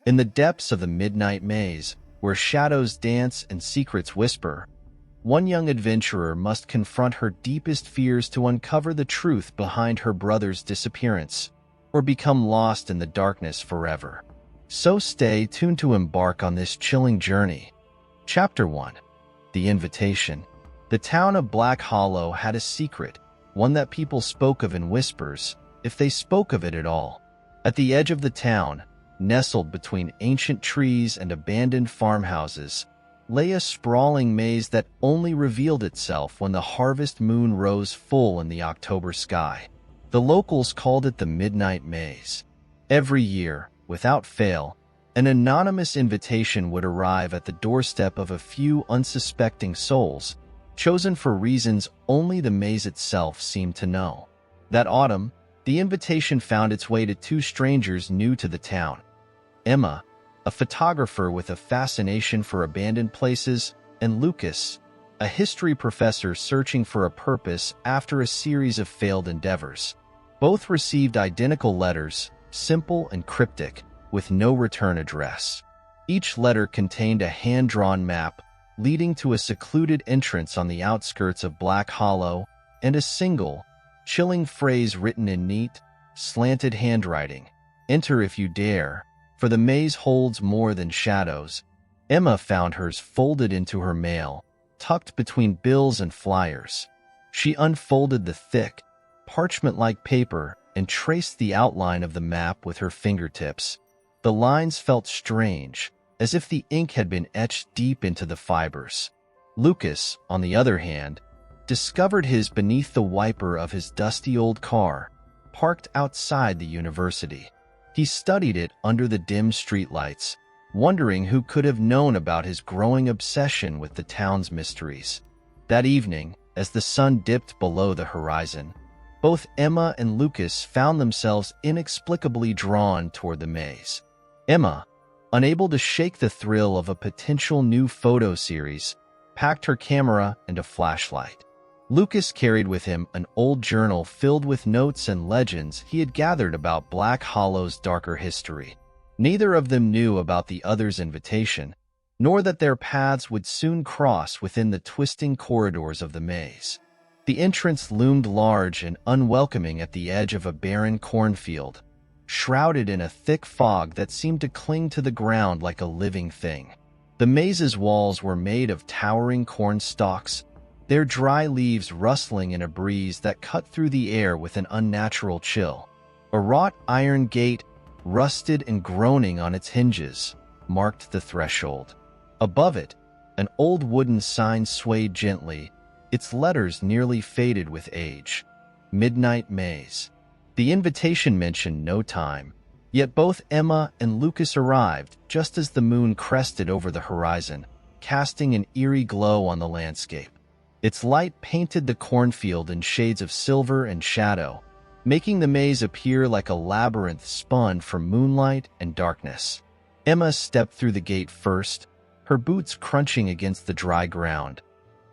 In the depths of the midnight maze, where shadows dance and secrets whisper, one young adventurer must confront her deepest fears to uncover the truth behind her brother's disappearance, or become lost in the darkness forever. So stay tuned to embark on this chilling journey. Chapter 1. The Invitation. The town of Black Hollow had a secret, one that people spoke of in whispers, if they spoke of it at all. At the edge of the town, nestled between ancient trees and abandoned farmhouses, lay a sprawling maze that only revealed itself when the harvest moon rose full in the October sky. The locals called it the Midnight Maze. Every year, without fail, an anonymous invitation would arrive at the doorstep of a few unsuspecting souls, chosen for reasons only the maze itself seemed to know. That autumn, the invitation found its way to two strangers new to the town. Emma, a photographer with a fascination for abandoned places, and Lucas, a history professor searching for a purpose after a series of failed endeavors. Both received identical letters, simple and cryptic, with no return address. Each letter contained a hand-drawn map leading to a secluded entrance on the outskirts of Black Hollow and a single, chilling phrase written in neat, slanted handwriting: "Enter if you dare, for the maze holds more than shadows." Emma found hers folded into her mail, tucked between bills and flyers. She unfolded the thick, parchment-like paper and traced the outline of the map with her fingertips. The lines felt strange, as if the ink had been etched deep into the fibers. Lucas, on the other hand, discovered his beneath the wiper of his dusty old car, parked outside the university. He studied it under the dim streetlights, wondering who could have known about his growing obsession with the town's mysteries. That evening, as the sun dipped below the horizon, both Emma and Lucas found themselves inexplicably drawn toward the maze. Emma, unable to shake the thrill of a potential new photo series, packed her camera and a flashlight. Lucas carried with him an old journal filled with notes and legends he had gathered about Black Hollow's darker history. Neither of them knew about the other's invitation, nor that their paths would soon cross within the twisting corridors of the maze. The entrance loomed large and unwelcoming at the edge of a barren cornfield, shrouded in a thick fog that seemed to cling to the ground like a living thing. The maze's walls were made of towering corn stalks, their dry leaves rustling in a breeze that cut through the air with an unnatural chill. A wrought iron gate, rusted and groaning on its hinges, marked the threshold. Above it, an old wooden sign swayed gently, its letters nearly faded with age. Midnight Maze. The invitation mentioned no time, yet both Emma and Lucas arrived just as the moon crested over the horizon, casting an eerie glow on the landscape. Its light painted the cornfield in shades of silver and shadow, making the maze appear like a labyrinth spun from moonlight and darkness. Emma stepped through the gate first, her boots crunching against the dry ground,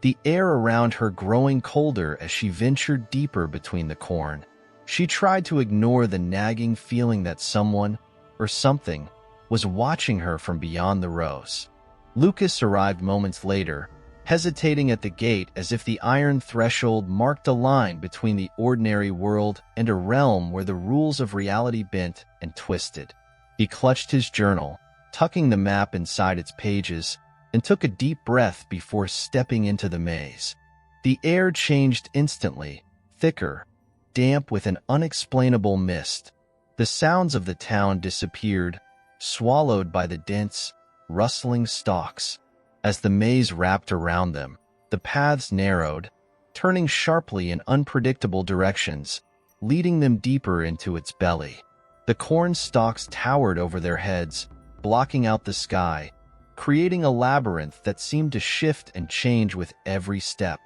the air around her growing colder as she ventured deeper between the corn. She tried to ignore the nagging feeling that someone, or something, was watching her from beyond the rows. Lucas arrived moments later, hesitating at the gate as if the iron threshold marked a line between the ordinary world and a realm where the rules of reality bent and twisted. He clutched his journal, tucking the map inside its pages, and took a deep breath before stepping into the maze. The air changed instantly, thicker, damp with an unexplainable mist. The sounds of the town disappeared, swallowed by the dense, rustling stalks. As the maze wrapped around them, the paths narrowed, turning sharply in unpredictable directions, leading them deeper into its belly. The corn stalks towered over their heads, blocking out the sky, creating a labyrinth that seemed to shift and change with every step.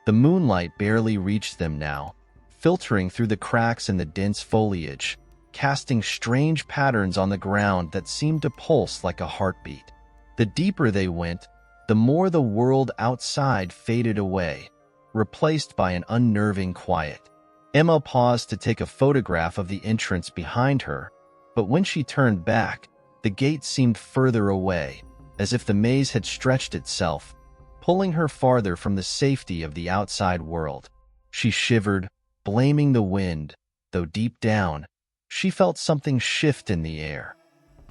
The moonlight barely reached them now, filtering through the cracks in the dense foliage, casting strange patterns on the ground that seemed to pulse like a heartbeat. The deeper they went, the more the world outside faded away, replaced by an unnerving quiet. Emma paused to take a photograph of the entrance behind her, but when she turned back, The gate seemed further away, as if the maze had stretched itself, pulling her farther from the safety of the outside world. She shivered, blaming the wind, though deep down, she felt something shift in the air.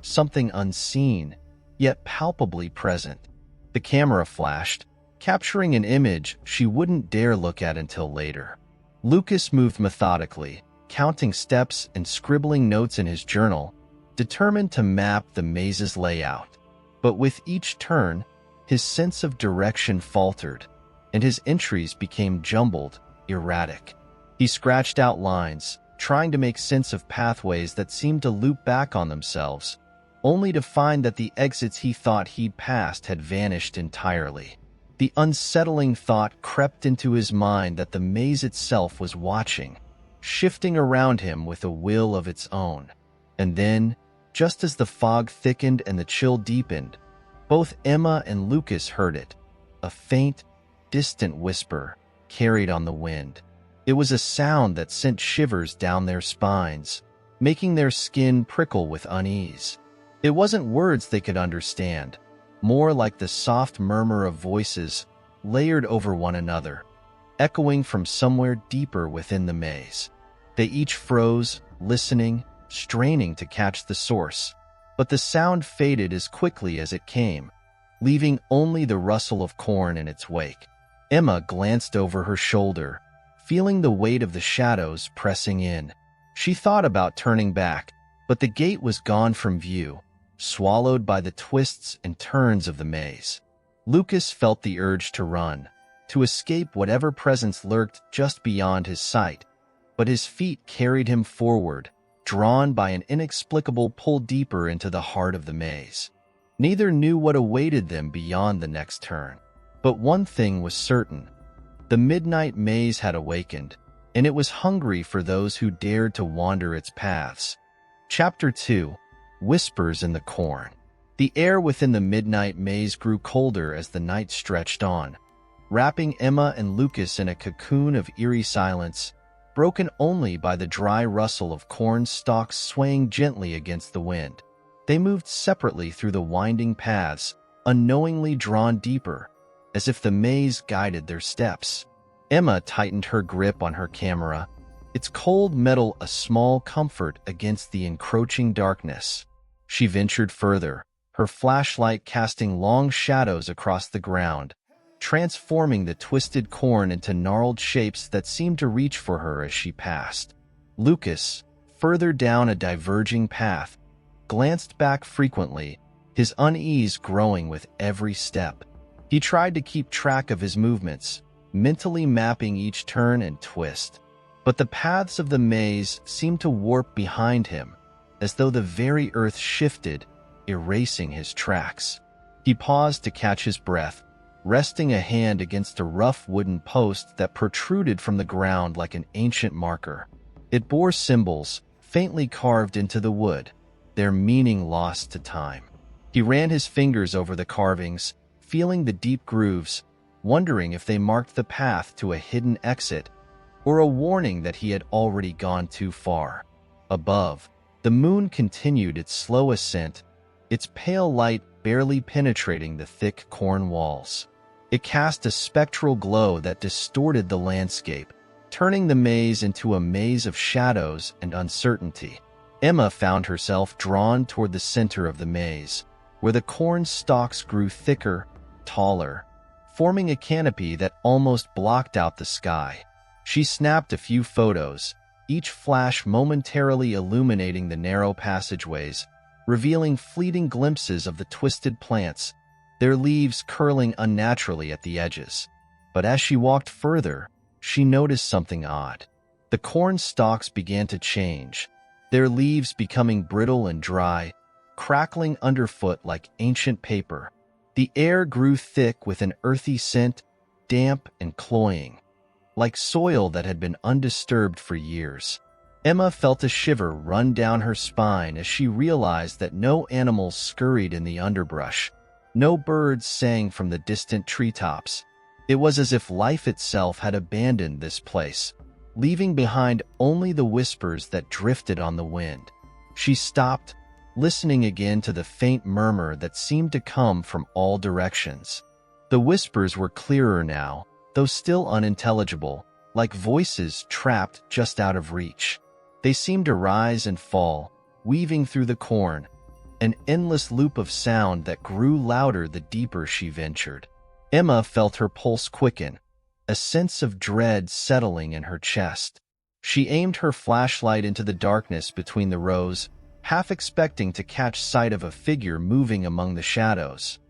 Something unseen, yet palpably present. The camera flashed, capturing an image she wouldn't dare look at until later. Lucas moved methodically, counting steps and scribbling notes in his journal, determined to map the maze's layout. But with each turn, his sense of direction faltered, and his entries became jumbled, erratic. He scratched out lines, trying to make sense of pathways that seemed to loop back on themselves, only to find that the exits he thought he'd passed had vanished entirely. The unsettling thought crept into his mind that the maze itself was watching, shifting around him with a will of its own. And then, just as the fog thickened and the chill deepened, both Emma and Lucas heard it, a faint, distant whisper carried on the wind. It was a sound that sent shivers down their spines, making their skin prickle with unease. It wasn't words they could understand, more like the soft murmur of voices layered over one another, echoing from somewhere deeper within the maze. They each froze, listening, straining to catch the source, but the sound faded as quickly as it came, leaving only the rustle of corn in its wake. Emma glanced over her shoulder, feeling the weight of the shadows pressing in. She thought about turning back, but the gate was gone from view, swallowed by the twists and turns of the maze. Lucas felt the urge to run, to escape whatever presence lurked just beyond his sight, but his feet carried him forward, drawn by an inexplicable pull deeper into the heart of the maze. Neither knew what awaited them beyond the next turn, but one thing was certain. The midnight maze had awakened, and it was hungry for those who dared to wander its paths. Chapter 2: Whispers in the Corn. The air within the midnight maze grew colder as the night stretched on, wrapping Emma and Lucas in a cocoon of eerie silence, broken only by the dry rustle of corn stalks swaying gently against the wind. They moved separately through the winding paths, unknowingly drawn deeper, as if the maze guided their steps. Emma tightened her grip on her camera, its cold metal a small comfort against the encroaching darkness. She ventured further, her flashlight casting long shadows across the ground, transforming the twisted corn into gnarled shapes that seemed to reach for her as she passed. Lucas, further down a diverging path, glanced back frequently, his unease growing with every step. He tried to keep track of his movements, mentally mapping each turn and twist. But the paths of the maze seemed to warp behind him, as though the very earth shifted, erasing his tracks. He paused to catch his breath, resting a hand against a rough wooden post that protruded from the ground like an ancient marker. It bore symbols, faintly carved into the wood, their meaning lost to time. He ran his fingers over the carvings, feeling the deep grooves, wondering if they marked the path to a hidden exit or a warning that he had already gone too far. Above, the moon continued its slow ascent, its pale light barely penetrating the thick corn walls. It cast a spectral glow that distorted the landscape, turning the maze into a maze of shadows and uncertainty. Emma found herself drawn toward the center of the maze, where the corn stalks grew thicker, taller, forming a canopy that almost blocked out the sky. She snapped a few photos, each flash momentarily illuminating the narrow passageways, revealing fleeting glimpses of the twisted plants, their leaves curling unnaturally at the edges. But as she walked further, she noticed something odd. The corn stalks began to change, their leaves becoming brittle and dry, crackling underfoot like ancient paper. The air grew thick with an earthy scent, damp and cloying, like soil that had been undisturbed for years. Emma felt a shiver run down her spine as she realized that no animals scurried in the underbrush, no birds sang from the distant treetops. It was as if life itself had abandoned this place, leaving behind only the whispers that drifted on the wind. She stopped, listening again to the faint murmur that seemed to come from all directions. The whispers were clearer now, though still unintelligible, like voices trapped just out of reach. They seemed to rise and fall, weaving through the corn, an endless loop of sound that grew louder the deeper she ventured. Emma felt her pulse quicken, a sense of dread settling in her chest. She aimed her flashlight into the darkness between the rows, half expecting to catch sight of a figure moving among the shadows.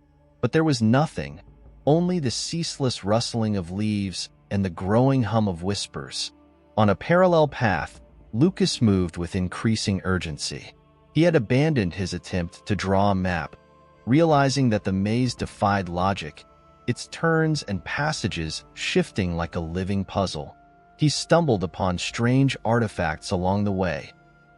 But there was nothing, only the ceaseless rustling of leaves and the growing hum of whispers. On a parallel path, Lucas moved with increasing urgency. He had abandoned his attempt to draw a map, realizing that the maze defied logic, its turns and passages shifting like a living puzzle. He stumbled upon strange artifacts along the way,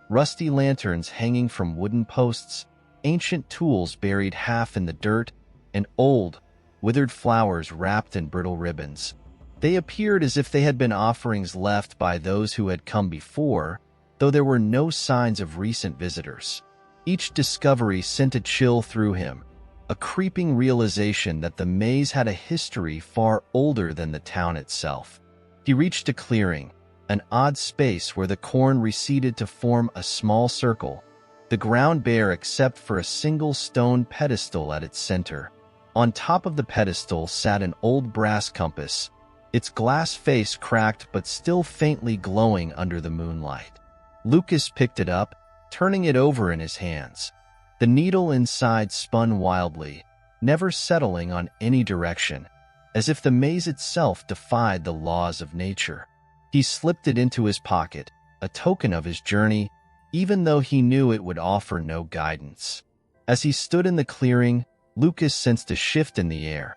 rusty lanterns hanging from wooden posts, ancient tools buried half in the dirt, and old, withered flowers wrapped in brittle ribbons. They appeared as if they had been offerings left by those who had come before, though there were no signs of recent visitors. Each discovery sent a chill through him, a creeping realization that the maze had a history far older than the town itself. He reached a clearing, an odd space where the corn receded to form a small circle, the ground bare except for a single stone pedestal at its center. On top of the pedestal sat an old brass compass, its glass face cracked but still faintly glowing under the moonlight. Lucas picked it up, turning it over in his hands. The needle inside spun wildly, never settling on any direction, as if the maze itself defied the laws of nature. He slipped it into his pocket, a token of his journey, even though he knew it would offer no guidance. As he stood in the clearing, Lucas sensed a shift in the air,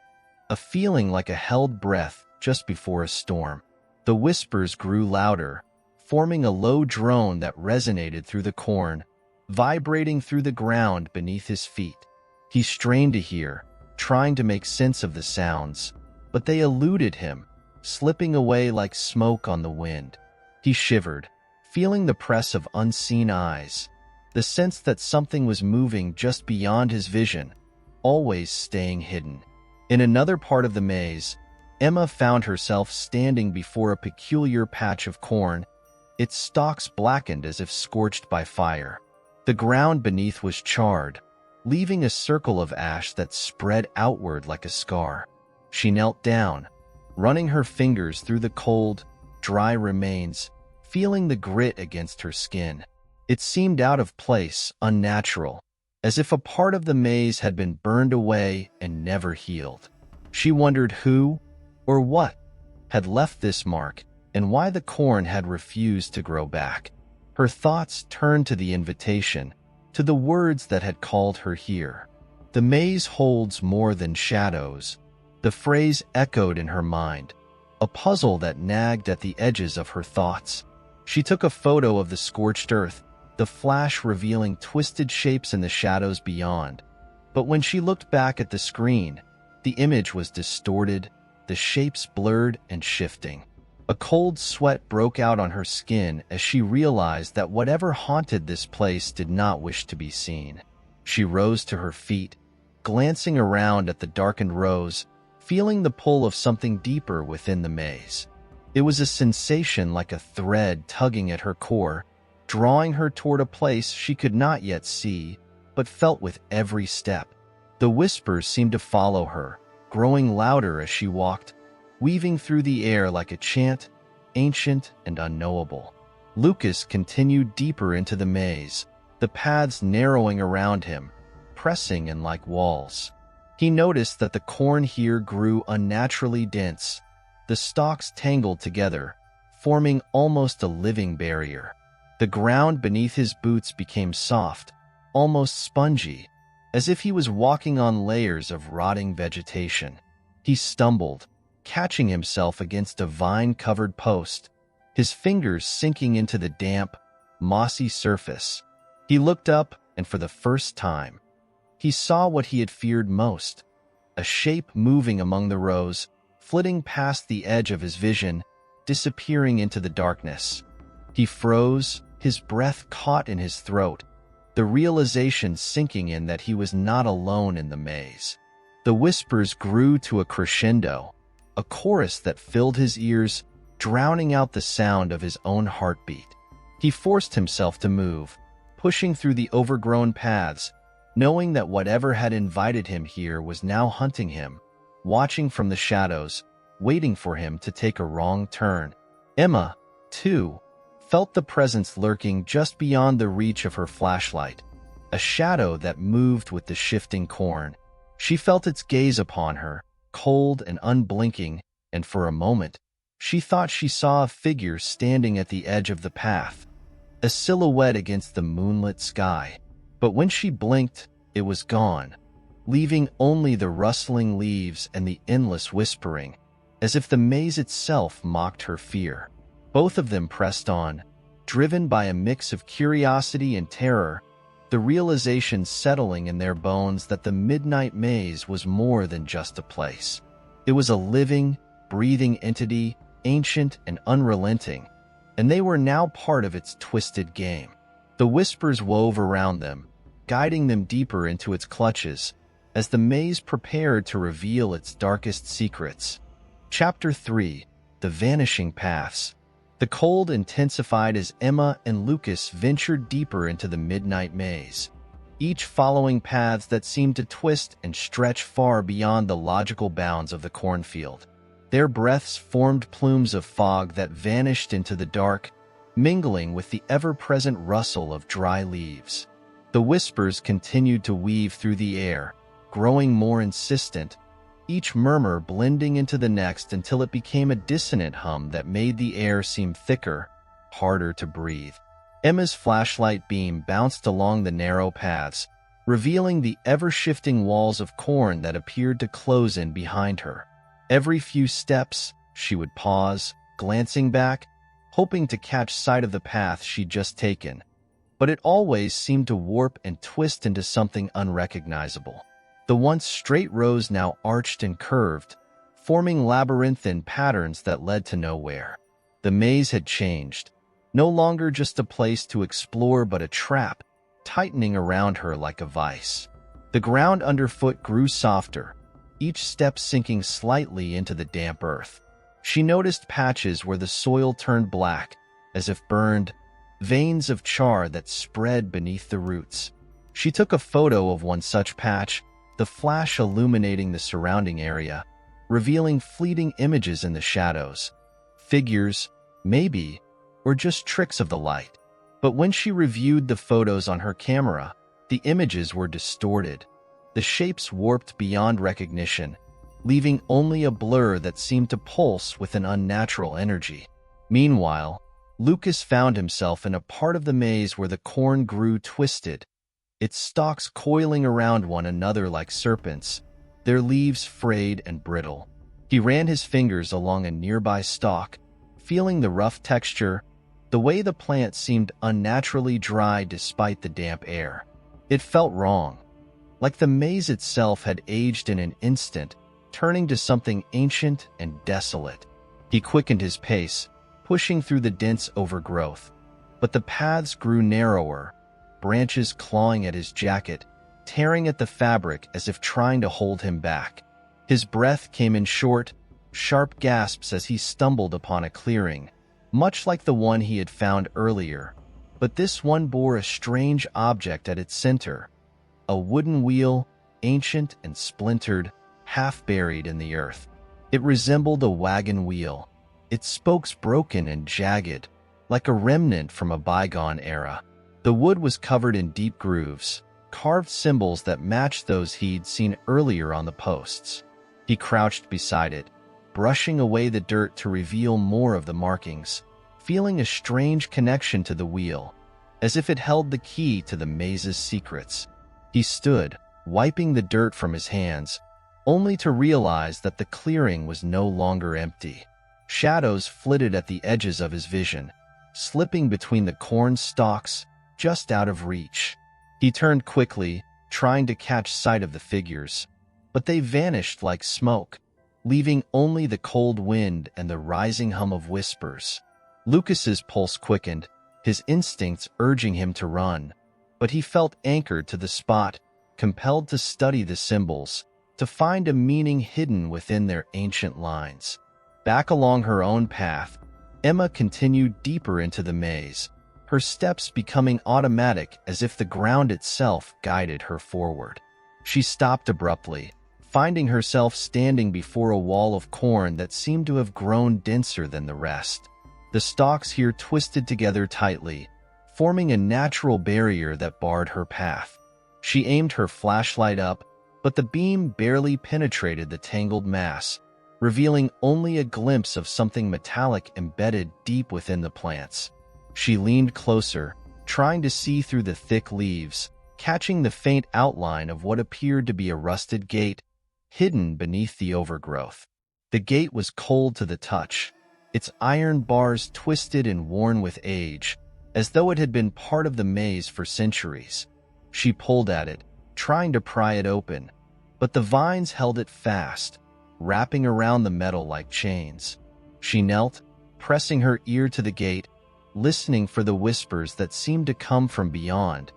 a feeling like a held breath just before a storm. The whispers grew louder, forming a low drone that resonated through the corn, vibrating through the ground beneath his feet. He strained to hear, trying to make sense of the sounds, but they eluded him, slipping away like smoke on the wind. He shivered, feeling the press of unseen eyes, the sense that something was moving just beyond his vision, always staying hidden. In another part of the maze, Emma found herself standing before a peculiar patch of corn, its stalks blackened as if scorched by fire. The ground beneath was charred, leaving a circle of ash that spread outward like a scar. She knelt down, running her fingers through the cold, dry remains, feeling the grit against her skin. It seemed out of place, unnatural, as if a part of the maze had been burned away and never healed. She wondered who, or what, had left this mark, and why the corn had refused to grow back. Her thoughts turned to the invitation, to the words that had called her here. The maze holds more than shadows. The phrase echoed in her mind, a puzzle that nagged at the edges of her thoughts. She took a photo of the scorched earth, the flash revealing twisted shapes in the shadows beyond. But when she looked back at the screen, the image was distorted, the shapes blurred and shifting. A cold sweat broke out on her skin as she realized that whatever haunted this place did not wish to be seen. She rose to her feet, glancing around at the darkened rows, feeling the pull of something deeper within the maze. It was a sensation like a thread tugging at her core, drawing her toward a place she could not yet see, but felt with every step. The whispers seemed to follow her, growing louder as she walked, weaving through the air like a chant, ancient and unknowable. Lucas continued deeper into the maze, the paths narrowing around him, pressing in like walls. He noticed that the corn here grew unnaturally dense, the stalks tangled together, forming almost a living barrier. The ground beneath his boots became soft, almost spongy, as if he was walking on layers of rotting vegetation. He stumbled, catching himself against a vine-covered post, his fingers sinking into the damp, mossy surface. He looked up, and for the first time, he saw what he had feared most, a shape moving among the rows, flitting past the edge of his vision, disappearing into the darkness. He froze, his breath caught in his throat, the realization sinking in that he was not alone in the maze. The whispers grew to a crescendo, a chorus that filled his ears, drowning out the sound of his own heartbeat. He forced himself to move, pushing through the overgrown paths, knowing that whatever had invited him here was now hunting him, watching from the shadows, waiting for him to take a wrong turn. Emma, too, felt the presence lurking just beyond the reach of her flashlight, a shadow that moved with the shifting corn. She felt its gaze upon her, cold and unblinking, and for a moment, she thought she saw a figure standing at the edge of the path, a silhouette against the moonlit sky. But when she blinked, it was gone, leaving only the rustling leaves and the endless whispering, as if the maze itself mocked her fear. Both of them pressed on, driven by a mix of curiosity and terror, the realization settling in their bones that the midnight maze was more than just a place. It was a living, breathing entity, ancient and unrelenting, and they were now part of its twisted game. The whispers wove around them, guiding them deeper into its clutches, as the maze prepared to reveal its darkest secrets. Chapter 3: The Vanishing Paths. The cold intensified as Emma and Lucas ventured deeper into the midnight maze, each following paths that seemed to twist and stretch far beyond the logical bounds of the cornfield. Their breaths formed plumes of fog that vanished into the dark, mingling with the ever-present rustle of dry leaves. The whispers continued to weave through the air, growing more insistent, each murmur blending into the next until it became a dissonant hum that made the air seem thicker, harder to breathe. Emma's flashlight beam bounced along the narrow paths, revealing the ever-shifting walls of corn that appeared to close in behind her. Every few steps, she would pause, glancing back, hoping to catch sight of the path she'd just taken. But it always seemed to warp and twist into something unrecognizable. The once straight rows now arched and curved, forming labyrinthine patterns that led to nowhere. The maze had changed, no longer just a place to explore but a trap, tightening around her like a vice. The ground underfoot grew softer, each step sinking slightly into the damp earth. She noticed patches where the soil turned black, as if burned, veins of char that spread beneath the roots. She took a photo of one such patch, the flash illuminating the surrounding area, revealing fleeting images in the shadows. Figures, maybe, or just tricks of the light. But when she reviewed the photos on her camera, the images were distorted, the shapes warped beyond recognition, leaving only a blur that seemed to pulse with an unnatural energy. Meanwhile, Lucas found himself in a part of the maze where the corn grew twisted, its stalks coiling around one another like serpents, their leaves frayed and brittle. He ran his fingers along a nearby stalk, feeling the rough texture, the way the plant seemed unnaturally dry despite the damp air. It felt wrong, like the maze itself had aged in an instant, turning to something ancient and desolate. He quickened his pace, pushing through the dense overgrowth. But the paths grew narrower, branches clawing at his jacket, tearing at the fabric as if trying to hold him back. His breath came in short, sharp gasps as he stumbled upon a clearing, much like the one he had found earlier. But this one bore a strange object at its center, a wooden wheel, ancient and splintered, half buried in the earth. It resembled a wagon wheel, its spokes broken and jagged, like a remnant from a bygone era. The wood was covered in deep grooves, carved symbols that matched those he'd seen earlier on the posts. He crouched beside it, brushing away the dirt to reveal more of the markings, feeling a strange connection to the wheel, as if it held the key to the maze's secrets. He stood, wiping the dirt from his hands, only to realize that the clearing was no longer empty. Shadows flitted at the edges of his vision, slipping between the corn stalks, just out of reach. He turned quickly, trying to catch sight of the figures, but they vanished like smoke, leaving only the cold wind and the rising hum of whispers. Lucas's pulse quickened, his instincts urging him to run. but he felt anchored to the spot, compelled to study the symbols, to find a meaning hidden within their ancient lines. Back along her own path, Emma continued deeper into the maze, her steps becoming automatic as if the ground itself guided her forward. She stopped abruptly, finding herself standing before a wall of corn that seemed to have grown denser than the rest. The stalks here twisted together tightly, forming a natural barrier that barred her path. She aimed her flashlight up, but the beam barely penetrated the tangled mass, revealing only a glimpse of something metallic embedded deep within the plants. She leaned closer, trying to see through the thick leaves, catching the faint outline of what appeared to be a rusted gate, hidden beneath the overgrowth. The gate was cold to the touch, its iron bars twisted and worn with age, as though it had been part of the maze for centuries. She pulled at it, trying to pry it open, but the vines held it fast, wrapping around the metal like chains. She knelt, pressing her ear to the gate, listening for the whispers that seemed to come from beyond,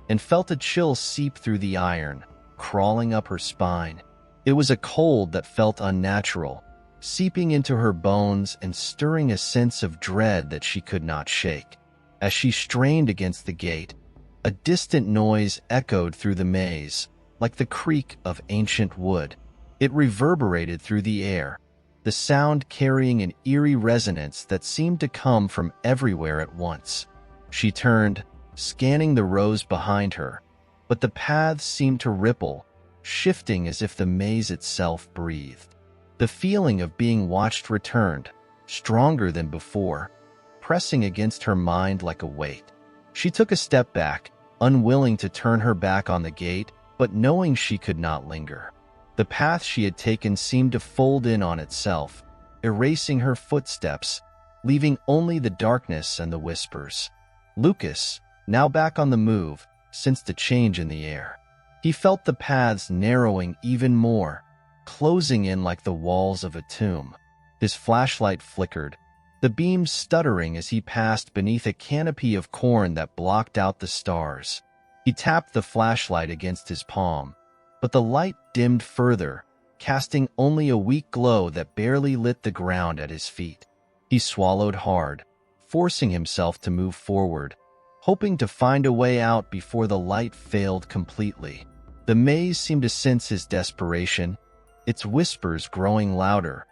and felt a chill seep through the iron, crawling up her spine. It was a cold that felt unnatural, seeping into her bones and stirring a sense of dread that she could not shake. As she strained against the gate, a distant noise echoed through the maze, like the creak of ancient wood. It reverberated through the air, the sound carrying an eerie resonance that seemed to come from everywhere at once. She turned, scanning the rows behind her, but the paths seemed to ripple, shifting as if the maze itself breathed. The feeling of being watched returned, stronger than before, pressing against her mind like a weight. She took a step back, unwilling to turn her back on the gate, but knowing she could not linger. The path she had taken seemed to fold in on itself, erasing her footsteps, leaving only the darkness and the whispers. Lucas, now back on the move, sensed a change in the air. He felt the paths narrowing even more, closing in like the walls of a tomb. His flashlight flickered, the beam stuttering as he passed beneath a canopy of corn that blocked out the stars. He tapped the flashlight against his palm, but the light dimmed further, casting only a weak glow that barely lit the ground at his feet. He swallowed hard, forcing himself to move forward, hoping to find a way out before the light failed completely. The maze seemed to sense his desperation, its whispers growing louder,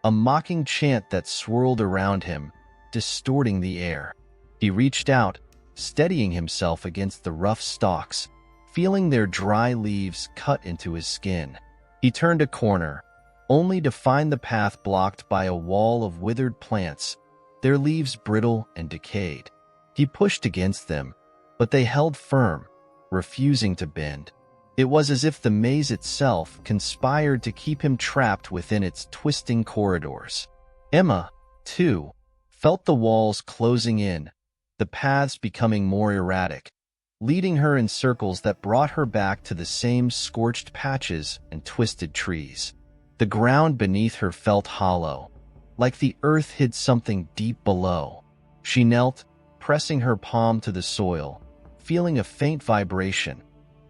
a mocking chant that swirled around him, distorting the air. He reached out, steadying himself against the rough stalks, feeling their dry leaves cut into his skin. He turned a corner, only to find the path blocked by a wall of withered plants, their leaves brittle and decayed. He pushed against them, but they held firm, refusing to bend. It was as if the maze itself conspired to keep him trapped within its twisting corridors. Emma, too, felt the walls closing in, the paths becoming more erratic, leading her in circles that brought her back to the same scorched patches and twisted trees. The ground beneath her felt hollow, like the earth hid something deep below. She knelt, pressing her palm to the soil, feeling a faint vibration,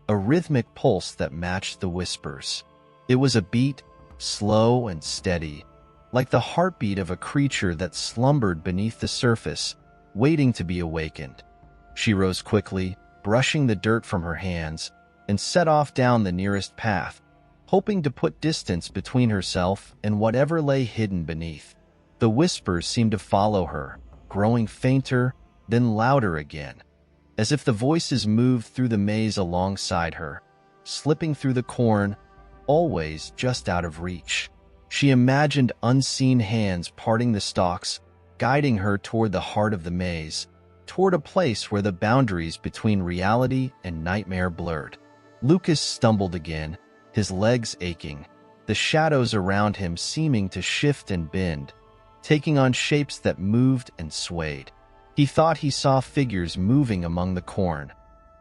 a rhythmic pulse that matched the whispers. It was a beat, slow and steady, like the heartbeat of a creature that slumbered beneath the surface, waiting to be awakened. She rose quickly, brushing the dirt from her hands, and set off down the nearest path, hoping to put distance between herself and whatever lay hidden beneath. The whispers seemed to follow her, growing fainter, then louder again, as if the voices moved through the maze alongside her, slipping through the corn, always just out of reach. She imagined unseen hands parting the stalks, guiding her toward the heart of the maze, toward a place where the boundaries between reality and nightmare blurred. Lucas stumbled again, his legs aching, the shadows around him seeming to shift and bend, taking on shapes that moved and swayed. He thought he saw figures moving among the corn,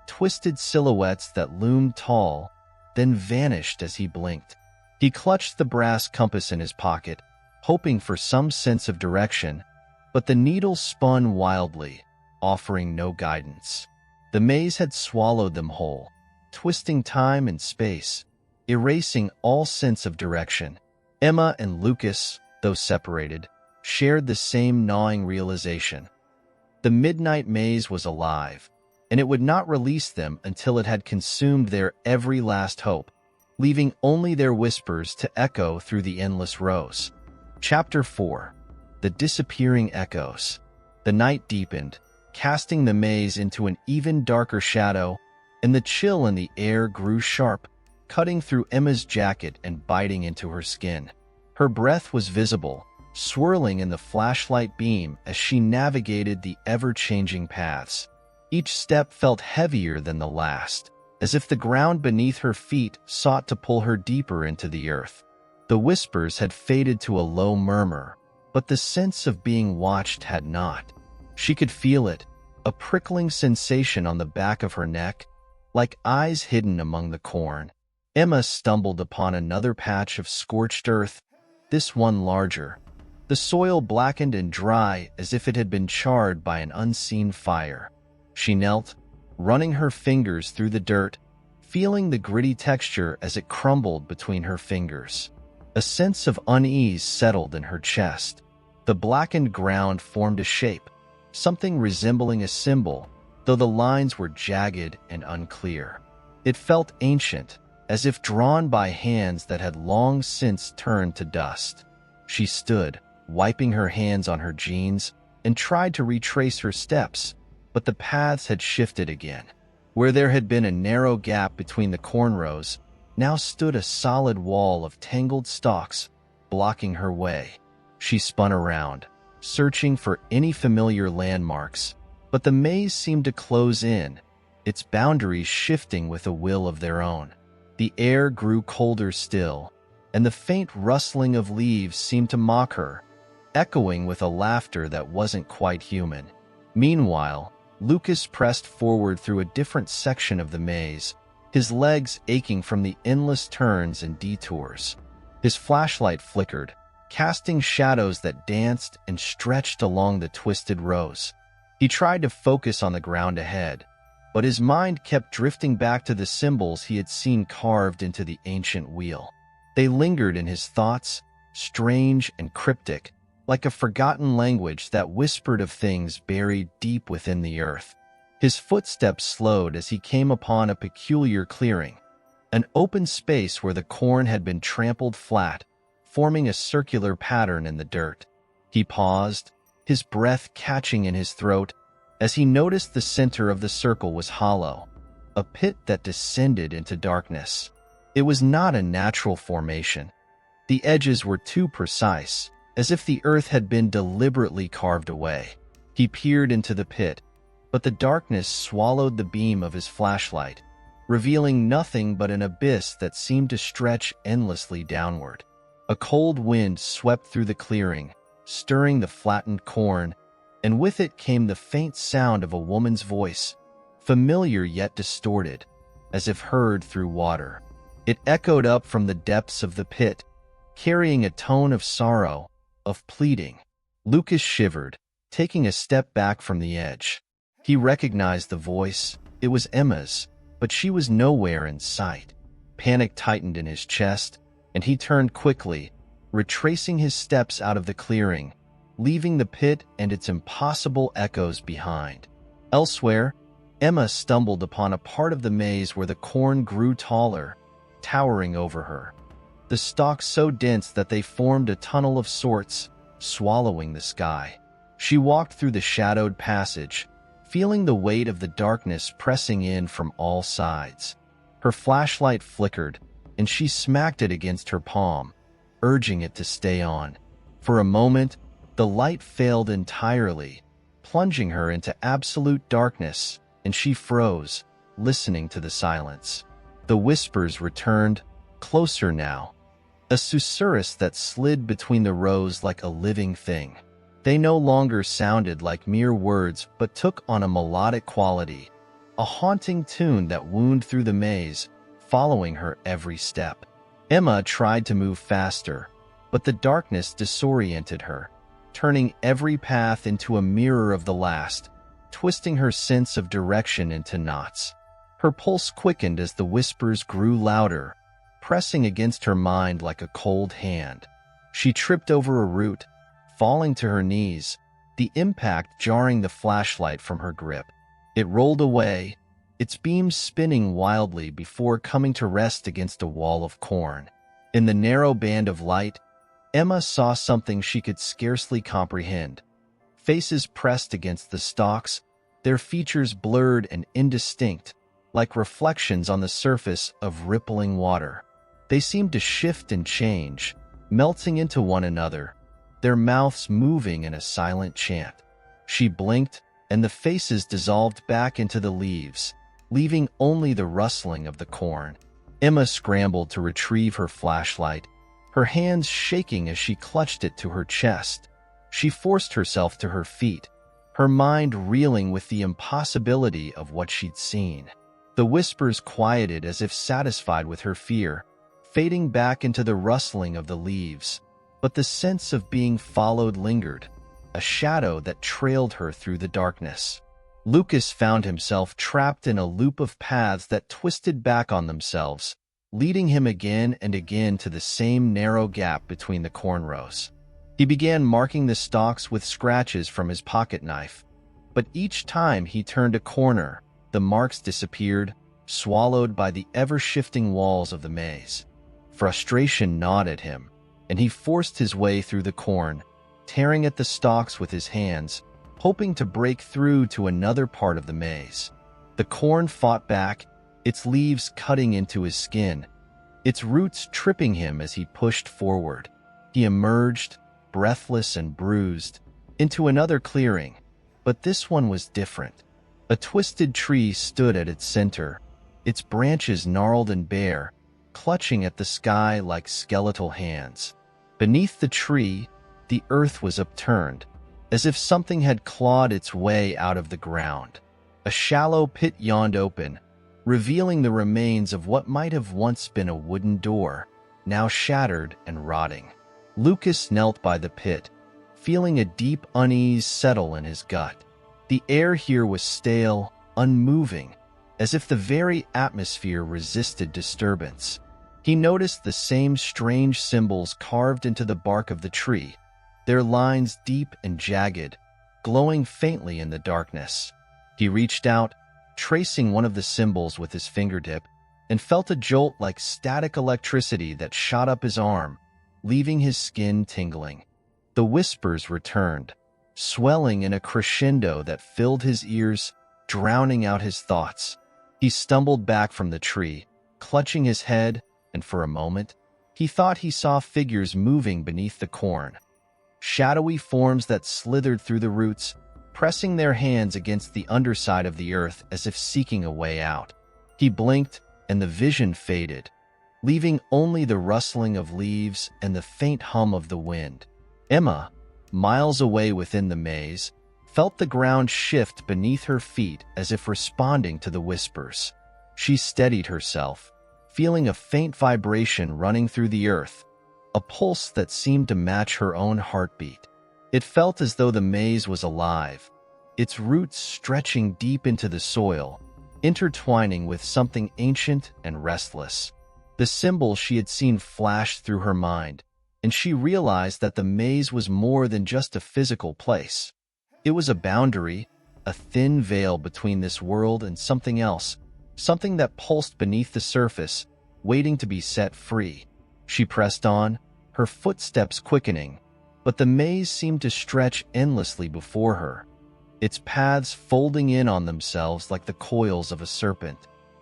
twisted silhouettes that loomed tall, then vanished as he blinked. He clutched the brass compass in his pocket, hoping for some sense of direction, but the needle spun wildly, offering no guidance. The maze had swallowed them whole, twisting time and space, erasing all sense of direction. Emma and Lucas, though separated, shared the same gnawing realization. The midnight maze was alive, and it would not release them until it had consumed their every last hope, leaving only their whispers to echo through the endless rows. Chapter 4. The Disappearing Echoes. The night deepened, casting the maze into an even darker shadow, and the chill in the air grew sharp, cutting through Emma's jacket and biting into her skin. Her breath was visible, swirling in the flashlight beam as she navigated the ever-changing paths. Each step felt heavier than the last, as if the ground beneath her feet sought to pull her deeper into the earth. The whispers had faded to a low murmur, but the sense of being watched had not. She could feel it, a prickling sensation on the back of her neck, like eyes hidden among the corn. Emma stumbled upon another patch of scorched earth, this one larger. The soil blackened and dry as if it had been charred by an unseen fire. She knelt, running her fingers through the dirt, feeling the gritty texture as it crumbled between her fingers. A sense of unease settled in her chest. The blackened ground formed a shape, something resembling a symbol, though the lines were jagged and unclear. It felt ancient, as if drawn by hands that had long since turned to dust. She stood, wiping her hands on her jeans, and tried to retrace her steps, but the paths had shifted again. Where there had been a narrow gap between the corn rows, now stood a solid wall of tangled stalks, blocking her way. She spun around, searching for any familiar landmarks, but the maze seemed to close in, its boundaries shifting with a will of their own. The air grew colder still, and the faint rustling of leaves seemed to mock her, echoing with a laughter that wasn't quite human. Meanwhile, Lucas pressed forward through a different section of the maze, his legs aching from the endless turns and detours. His flashlight flickered, casting shadows that danced and stretched along the twisted rows. He tried to focus on the ground ahead, but his mind kept drifting back to the symbols he had seen carved into the ancient wheel. They lingered in his thoughts, strange and cryptic, like a forgotten language that whispered of things buried deep within the earth. His footsteps slowed as he came upon a peculiar clearing, an open space where the corn had been trampled flat, forming a circular pattern in the dirt. He paused, his breath catching in his throat, as he noticed the center of the circle was hollow, a pit that descended into darkness. It was not a natural formation. The edges were too precise, as if the earth had been deliberately carved away. He peered into the pit, but the darkness swallowed the beam of his flashlight, revealing nothing but an abyss that seemed to stretch endlessly downward. A cold wind swept through the clearing, stirring the flattened corn, and with it came the faint sound of a woman's voice, familiar yet distorted, as if heard through water. It echoed up from the depths of the pit, carrying a tone of sorrow, of pleading. Lucas shivered, taking a step back from the edge. He recognized the voice. It was Emma's, but she was nowhere in sight. Panic tightened in his chest, and he turned quickly, retracing his steps out of the clearing, leaving the pit and its impossible echoes behind. Elsewhere, Emma stumbled upon a part of the maze where the corn grew taller, towering over her, the stalks so dense that they formed a tunnel of sorts, swallowing the sky. She walked through the shadowed passage, feeling the weight of the darkness pressing in from all sides. Her flashlight flickered, and she smacked it against her palm, urging it to stay on. For a moment, the light failed entirely, plunging her into absolute darkness, and she froze, listening to the silence. The whispers returned, closer now, a susurrus that slid between the rows like a living thing. They no longer sounded like mere words but took on a melodic quality, a haunting tune that wound through the maze, following her every step. Emma tried to move faster, but the darkness disoriented her, turning every path into a mirror of the last, twisting her sense of direction into knots. Her pulse quickened as the whispers grew louder, pressing against her mind like a cold hand. She tripped over a root, falling to her knees, the impact jarring the flashlight from her grip. It rolled away, its beams spinning wildly before coming to rest against a wall of corn. In the narrow band of light, Emma saw something she could scarcely comprehend. Faces pressed against the stalks, their features blurred and indistinct, like reflections on the surface of rippling water. They seemed to shift and change, melting into one another, their mouths moving in a silent chant. She blinked, and the faces dissolved back into the leaves, leaving only the rustling of the corn. Emma scrambled to retrieve her flashlight, her hands shaking as she clutched it to her chest. She forced herself to her feet, her mind reeling with the impossibility of what she'd seen. The whispers quieted as if satisfied with her fear, fading back into the rustling of the leaves. But the sense of being followed lingered, a shadow that trailed her through the darkness. Lucas found himself trapped in a loop of paths that twisted back on themselves, leading him again and again to the same narrow gap between the corn rows. He began marking the stalks with scratches from his pocket knife, but each time he turned a corner, the marks disappeared, swallowed by the ever-shifting walls of the maze. Frustration gnawed at him, and he forced his way through the corn, tearing at the stalks with his hands, hoping to break through to another part of the maze. The corn fought back, its leaves cutting into his skin, its roots tripping him as he pushed forward. He emerged, breathless and bruised, into another clearing, but this one was different. A twisted tree stood at its center, its branches gnarled and bare, clutching at the sky like skeletal hands. Beneath the tree, the earth was upturned, as if something had clawed its way out of the ground. A shallow pit yawned open, revealing the remains of what might have once been a wooden door, now shattered and rotting. Lucas knelt by the pit, feeling a deep unease settle in his gut. The air here was stale, unmoving, as if the very atmosphere resisted disturbance. He noticed the same strange symbols carved into the bark of the tree, their lines deep and jagged, glowing faintly in the darkness. He reached out, tracing one of the symbols with his fingertip, and felt a jolt like static electricity that shot up his arm, leaving his skin tingling. The whispers returned, swelling in a crescendo that filled his ears, drowning out his thoughts. He stumbled back from the tree, clutching his head, and for a moment, he thought he saw figures moving beneath the corn. Shadowy forms that slithered through the roots, pressing their hands against the underside of the earth as if seeking a way out. He blinked, and the vision faded, leaving only the rustling of leaves and the faint hum of the wind. Emma, miles away within the maze, felt the ground shift beneath her feet as if responding to the whispers. She steadied herself, feeling a faint vibration running through the earth, a pulse that seemed to match her own heartbeat. It felt as though the maze was alive, its roots stretching deep into the soil, intertwining with something ancient and restless. The symbol she had seen flashed through her mind, and she realized that the maze was more than just a physical place. It was a boundary, a thin veil between this world and something else, something that pulsed beneath the surface, waiting to be set free. She pressed on, her footsteps quickening, but the maze seemed to stretch endlessly before her, its paths folding in on themselves like the coils of a serpent.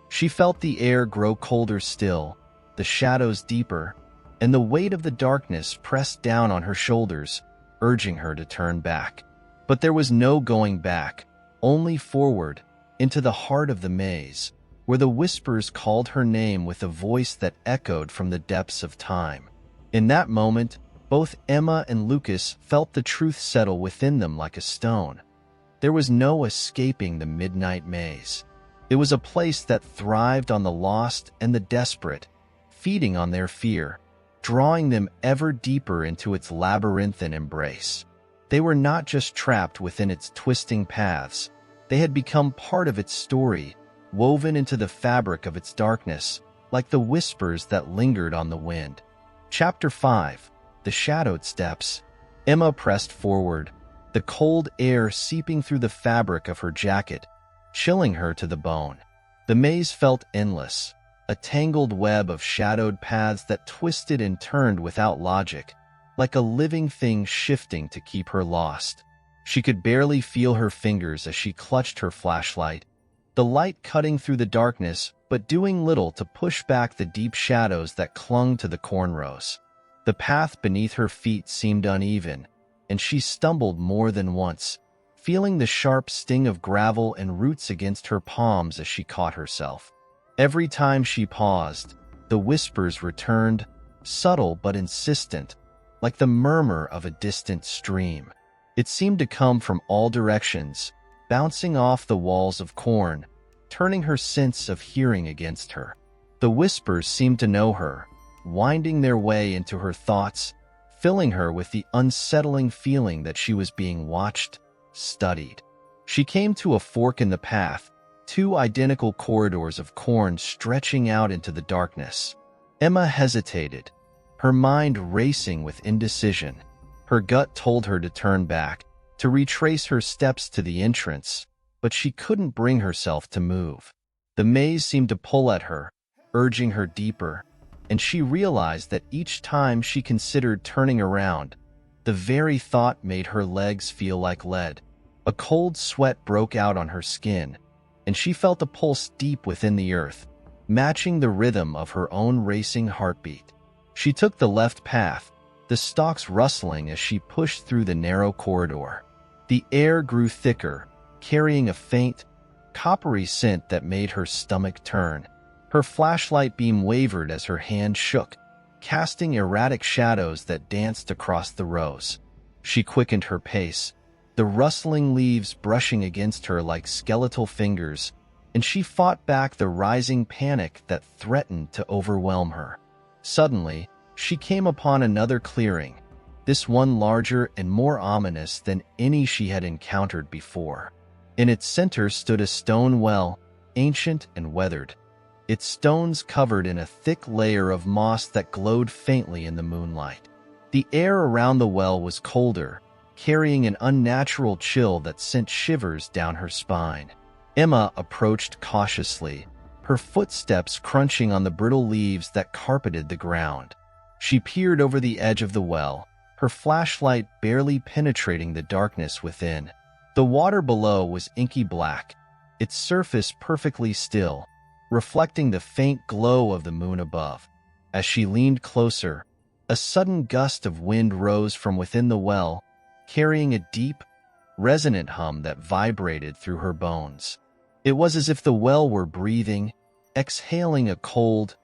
She felt the air grow colder still, the shadows deeper, and the weight of the darkness pressed down on her shoulders, urging her to turn back. But there was no going back, only forward, into the heart of the maze, where the whispers called her name with a voice that echoed from the depths of time. In that moment, both Emma and Lucas felt the truth settle within them like a stone. There was no escaping the midnight maze. It was a place that thrived on the lost and the desperate, feeding on their fear, drawing them ever deeper into its labyrinthine embrace. They were not just trapped within its twisting paths, They had become part of its story, woven into the fabric of its darkness, like the whispers that lingered on the wind. Chapter 5. The Shadowed Steps. Emma pressed forward, the cold air seeping through the fabric of her jacket, chilling her to the bone. The maze felt endless, a tangled web of shadowed paths that twisted and turned without logic, like a living thing shifting to keep her lost. She could barely feel her fingers as she clutched her flashlight, the light cutting through the darkness but doing little to push back the deep shadows that clung to the cornrows. The path beneath her feet seemed uneven, and she stumbled more than once, feeling the sharp sting of gravel and roots against her palms as she caught herself. Every time she paused, the whispers returned, subtle but insistent, like the murmur of a distant stream. It seemed to come from all directions, bouncing off the walls of corn, turning her sense of hearing against her. The whispers seemed to know her, winding their way into her thoughts, filling her with the unsettling feeling that she was being watched, studied. She came to a fork in the path, two identical corridors of corn stretching out into the darkness. Emma hesitated, her mind racing with indecision. Her gut told her to turn back, to retrace her steps to the entrance, but she couldn't bring herself to move. The maze seemed to pull at her, urging her deeper, and she realized that each time she considered turning around, the very thought made her legs feel like lead. A cold sweat broke out on her skin, and she felt a pulse deep within the earth, matching the rhythm of her own racing heartbeat. She took the left path, the stalks rustling as she pushed through the narrow corridor. The air grew thicker, carrying a faint, coppery scent that made her stomach turn. Her flashlight beam wavered as her hand shook, casting erratic shadows that danced across the rows. She quickened her pace, the rustling leaves brushing against her like skeletal fingers, and she fought back the rising panic that threatened to overwhelm her. Suddenly, she came upon another clearing, this one larger and more ominous than any she had encountered before. In its center stood a stone well, ancient and weathered, its stones covered in a thick layer of moss that glowed faintly in the moonlight. The air around the well was colder, carrying an unnatural chill that sent shivers down her spine. Emma approached cautiously, her footsteps crunching on the brittle leaves that carpeted the ground. She peered over the edge of the well, her flashlight barely penetrating the darkness within. The water below was inky black, its surface perfectly still, reflecting the faint glow of the moon above. As she leaned closer, a sudden gust of wind rose from within the well, carrying a deep, resonant hum that vibrated through her bones. It was as if the well were breathing, exhaling a cold,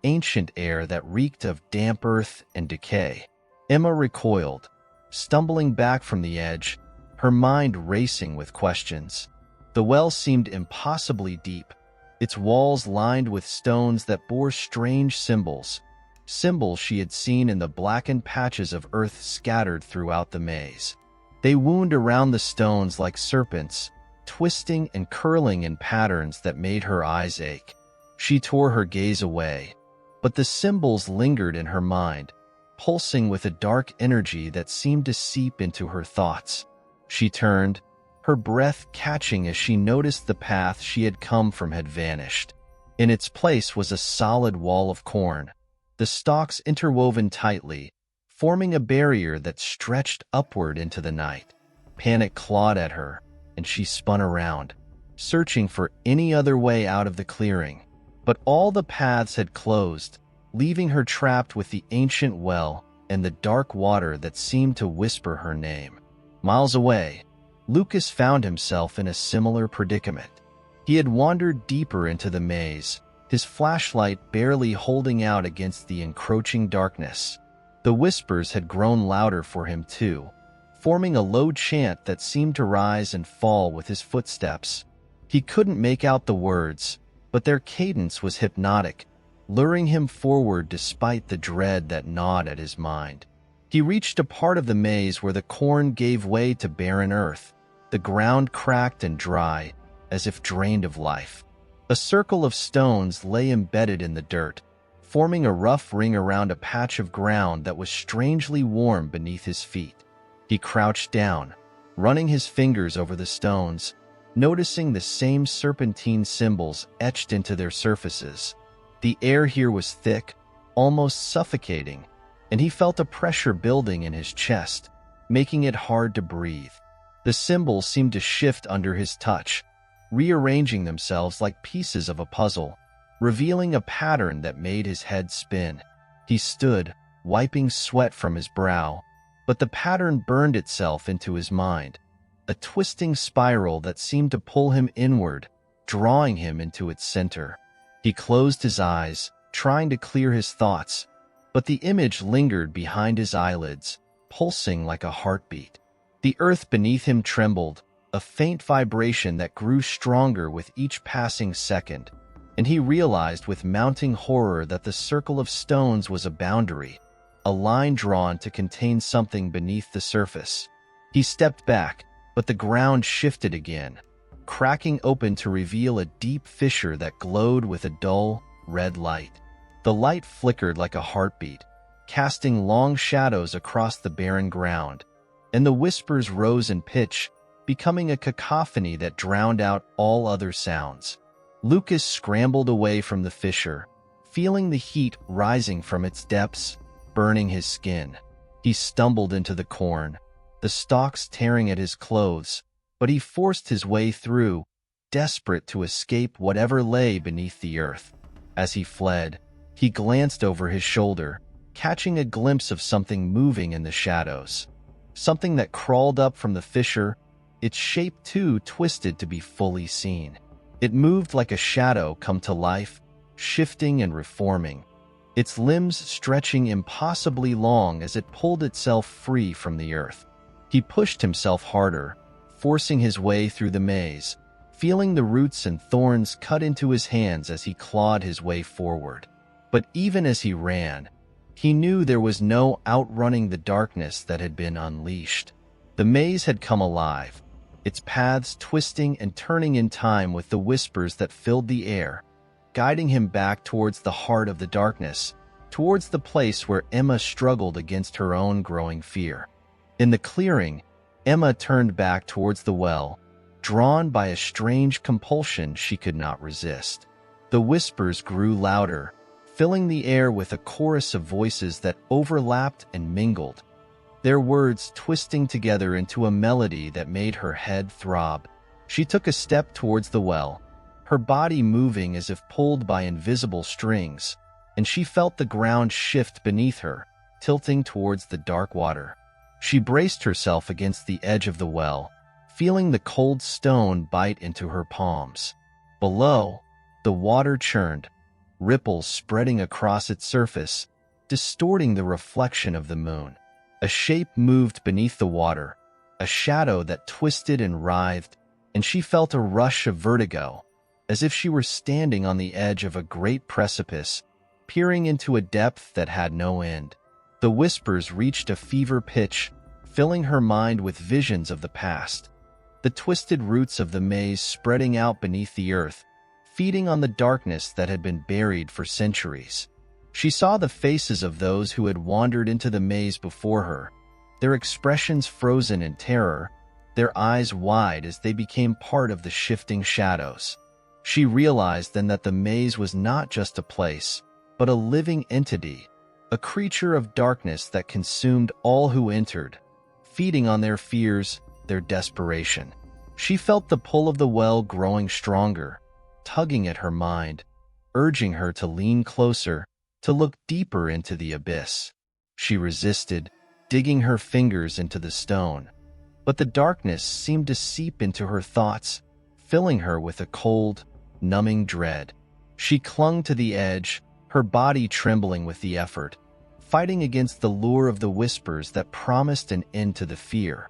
ancient air that reeked of damp earth and decay. Emma recoiled, stumbling back from the edge, her mind racing with questions. The well seemed impossibly deep, its walls lined with stones that bore strange symbols she had seen in the blackened patches of earth scattered throughout the maze. They wound around the stones like serpents, twisting and curling in patterns that made her eyes ache. She tore her gaze away, but the symbols lingered in her mind, pulsing with a dark energy that seemed to seep into her thoughts. She turned, her breath catching as she noticed the path she had come from had vanished. In its place was a solid wall of corn, the stalks interwoven tightly, forming a barrier that stretched upward into the night. Panic clawed at her, and she spun around, searching for any other way out of the clearing. But all the paths had closed, leaving her trapped with the ancient well and the dark water that seemed to whisper her name. Miles away, Lucas found himself in a similar predicament. He had wandered deeper into the maze, his flashlight barely holding out against the encroaching darkness. The whispers had grown louder for him too, forming a low chant that seemed to rise and fall with his footsteps. He couldn't make out the words, but their cadence was hypnotic, luring him forward despite the dread that gnawed at his mind. He reached a part of the maze where the corn gave way to barren earth, the ground cracked and dry, as if drained of life. A circle of stones lay embedded in the dirt, forming a rough ring around a patch of ground that was strangely warm beneath his feet. He crouched down, running his fingers over the stones, noticing the same serpentine symbols etched into their surfaces. The air here was thick, almost suffocating, and he felt a pressure building in his chest, making it hard to breathe. The symbols seemed to shift under his touch, rearranging themselves like pieces of a puzzle, revealing a pattern that made his head spin. He stood, wiping sweat from his brow, but the pattern burned itself into his mind, a twisting spiral that seemed to pull him inward, drawing him into its center. He closed his eyes, trying to clear his thoughts, but the image lingered behind his eyelids, pulsing like a heartbeat. The earth beneath him trembled, a faint vibration that grew stronger with each passing second, and he realized with mounting horror that the circle of stones was a boundary, a line drawn to contain something beneath the surface. He stepped back, but the ground shifted again, cracking open to reveal a deep fissure that glowed with a dull, red light. The light flickered like a heartbeat, casting long shadows across the barren ground, and the whispers rose in pitch, becoming a cacophony that drowned out all other sounds. Lucas scrambled away from the fissure, feeling the heat rising from its depths, burning his skin. He stumbled into the corn, the stalks tearing at his clothes, but he forced his way through, desperate to escape whatever lay beneath the earth. As he fled, he glanced over his shoulder, catching a glimpse of something moving in the shadows. Something that crawled up from the fissure, its shape too twisted to be fully seen. It moved like a shadow come to life, shifting and reforming, its limbs stretching impossibly long as it pulled itself free from the earth. He pushed himself harder, forcing his way through the maze, feeling the roots and thorns cut into his hands as he clawed his way forward. But even as he ran, he knew there was no outrunning the darkness that had been unleashed. The maze had come alive, its paths twisting and turning in time with the whispers that filled the air, guiding him back towards the heart of the darkness, towards the place where Emma struggled against her own growing fear. In the clearing, Emma turned back towards the well, drawn by a strange compulsion she could not resist. The whispers grew louder, filling the air with a chorus of voices that overlapped and mingled, their words twisting together into a melody that made her head throb. She took a step towards the well, her body moving as if pulled by invisible strings, and she felt the ground shift beneath her, tilting towards the dark water. She braced herself against the edge of the well, feeling the cold stone bite into her palms. Below, the water churned, ripples spreading across its surface, distorting the reflection of the moon. A shape moved beneath the water, a shadow that twisted and writhed, and she felt a rush of vertigo, as if she were standing on the edge of a great precipice, peering into a depth that had no end. The whispers reached a fever pitch, filling her mind with visions of the past, the twisted roots of the maze spreading out beneath the earth, feeding on the darkness that had been buried for centuries. She saw the faces of those who had wandered into the maze before her, their expressions frozen in terror, their eyes wide as they became part of the shifting shadows. She realized then that the maze was not just a place, but a living entity, a creature of darkness that consumed all who entered, feeding on their fears, their desperation. She felt the pull of the well growing stronger, tugging at her mind, urging her to lean closer, to look deeper into the abyss. She resisted, digging her fingers into the stone, but the darkness seemed to seep into her thoughts, filling her with a cold, numbing dread. She clung to the edge, her body trembling with the effort, fighting against the lure of the whispers that promised an end to the fear,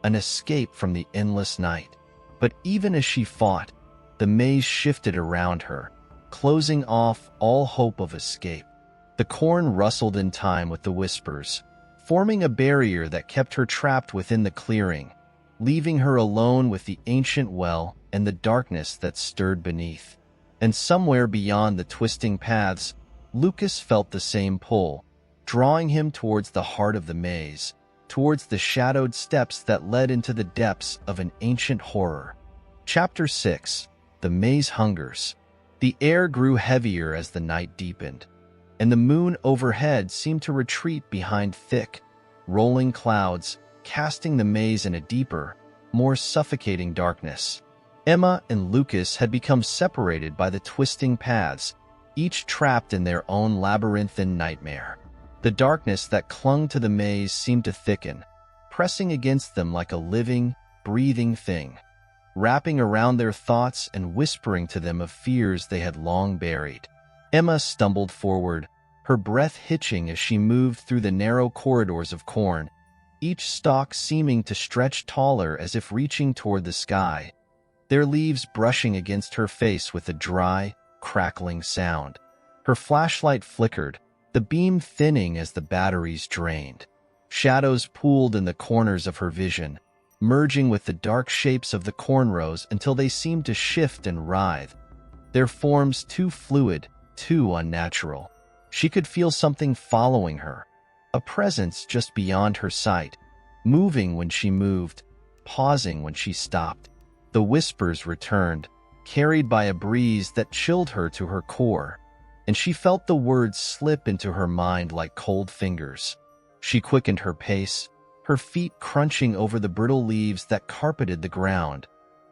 an escape from the endless night. But even as she fought, the maze shifted around her, closing off all hope of escape. The corn rustled in time with the whispers, forming a barrier that kept her trapped within the clearing, leaving her alone with the ancient well and the darkness that stirred beneath. And somewhere beyond the twisting paths, Lucas felt the same pull, drawing him towards the heart of the maze, towards the shadowed steps that led into the depths of an ancient horror. Chapter 6. The Maze Hungers. The air grew heavier as the night deepened, and the moon overhead seemed to retreat behind thick, rolling clouds, casting the maze in a deeper, more suffocating darkness. Emma and Lucas had become separated by the twisting paths, each trapped in their own labyrinthine nightmare. The darkness that clung to the maze seemed to thicken, pressing against them like a living, breathing thing, wrapping around their thoughts and whispering to them of fears they had long buried. Emma stumbled forward, her breath hitching as she moved through the narrow corridors of corn, each stalk seeming to stretch taller as if reaching toward the sky, their leaves brushing against her face with a dry, crackling sound. Her flashlight flickered, the beam thinning as the batteries drained. Shadows pooled in the corners of her vision, merging with the dark shapes of the cornrows until they seemed to shift and writhe, their forms too fluid, too unnatural. She could feel something following her, a presence just beyond her sight, moving when she moved, pausing when she stopped. The whispers returned, carried by a breeze that chilled her to her core, and she felt the words slip into her mind like cold fingers. She quickened her pace, her feet crunching over the brittle leaves that carpeted the ground,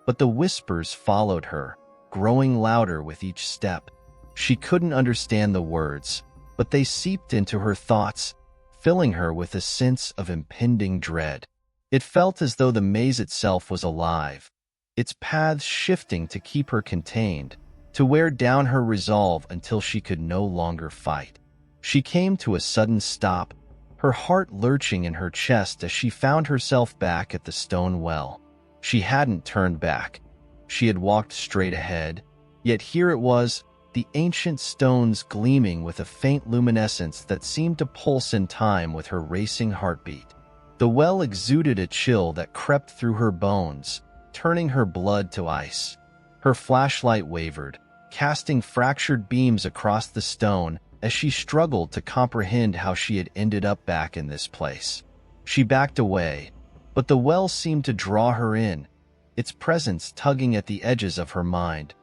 but the whispers followed her, growing louder with each step. She couldn't understand the words, but they seeped into her thoughts, filling her with a sense of impending dread. It felt as though the maze itself was alive, its paths shifting to keep her contained, to wear down her resolve until she could no longer fight. She came to a sudden stop, her heart lurching in her chest as she found herself back at the stone well. She hadn't turned back. She had walked straight ahead, yet here it was, the ancient stones gleaming with a faint luminescence that seemed to pulse in time with her racing heartbeat. The well exuded a chill that crept through her bones, turning her blood to ice. Her flashlight wavered, casting fractured beams across the stone as she struggled to comprehend how she had ended up back in this place. She backed away, but the well seemed to draw her in, its presence tugging at the edges of her mind,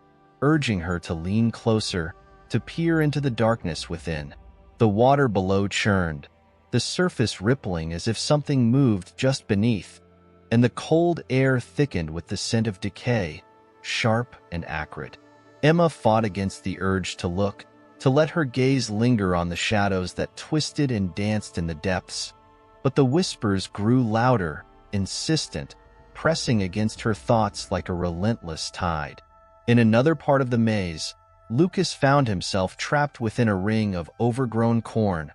urging her to lean closer, to peer into the darkness within. The water below churned, the surface rippling as if something moved just beneath, and the cold air thickened with the scent of decay, sharp and acrid. Emma fought against the urge to look, to let her gaze linger on the shadows that twisted and danced in the depths. But the whispers grew louder, insistent, pressing against her thoughts like a relentless tide. In another part of the maze, Lucas found himself trapped within a ring of overgrown corn,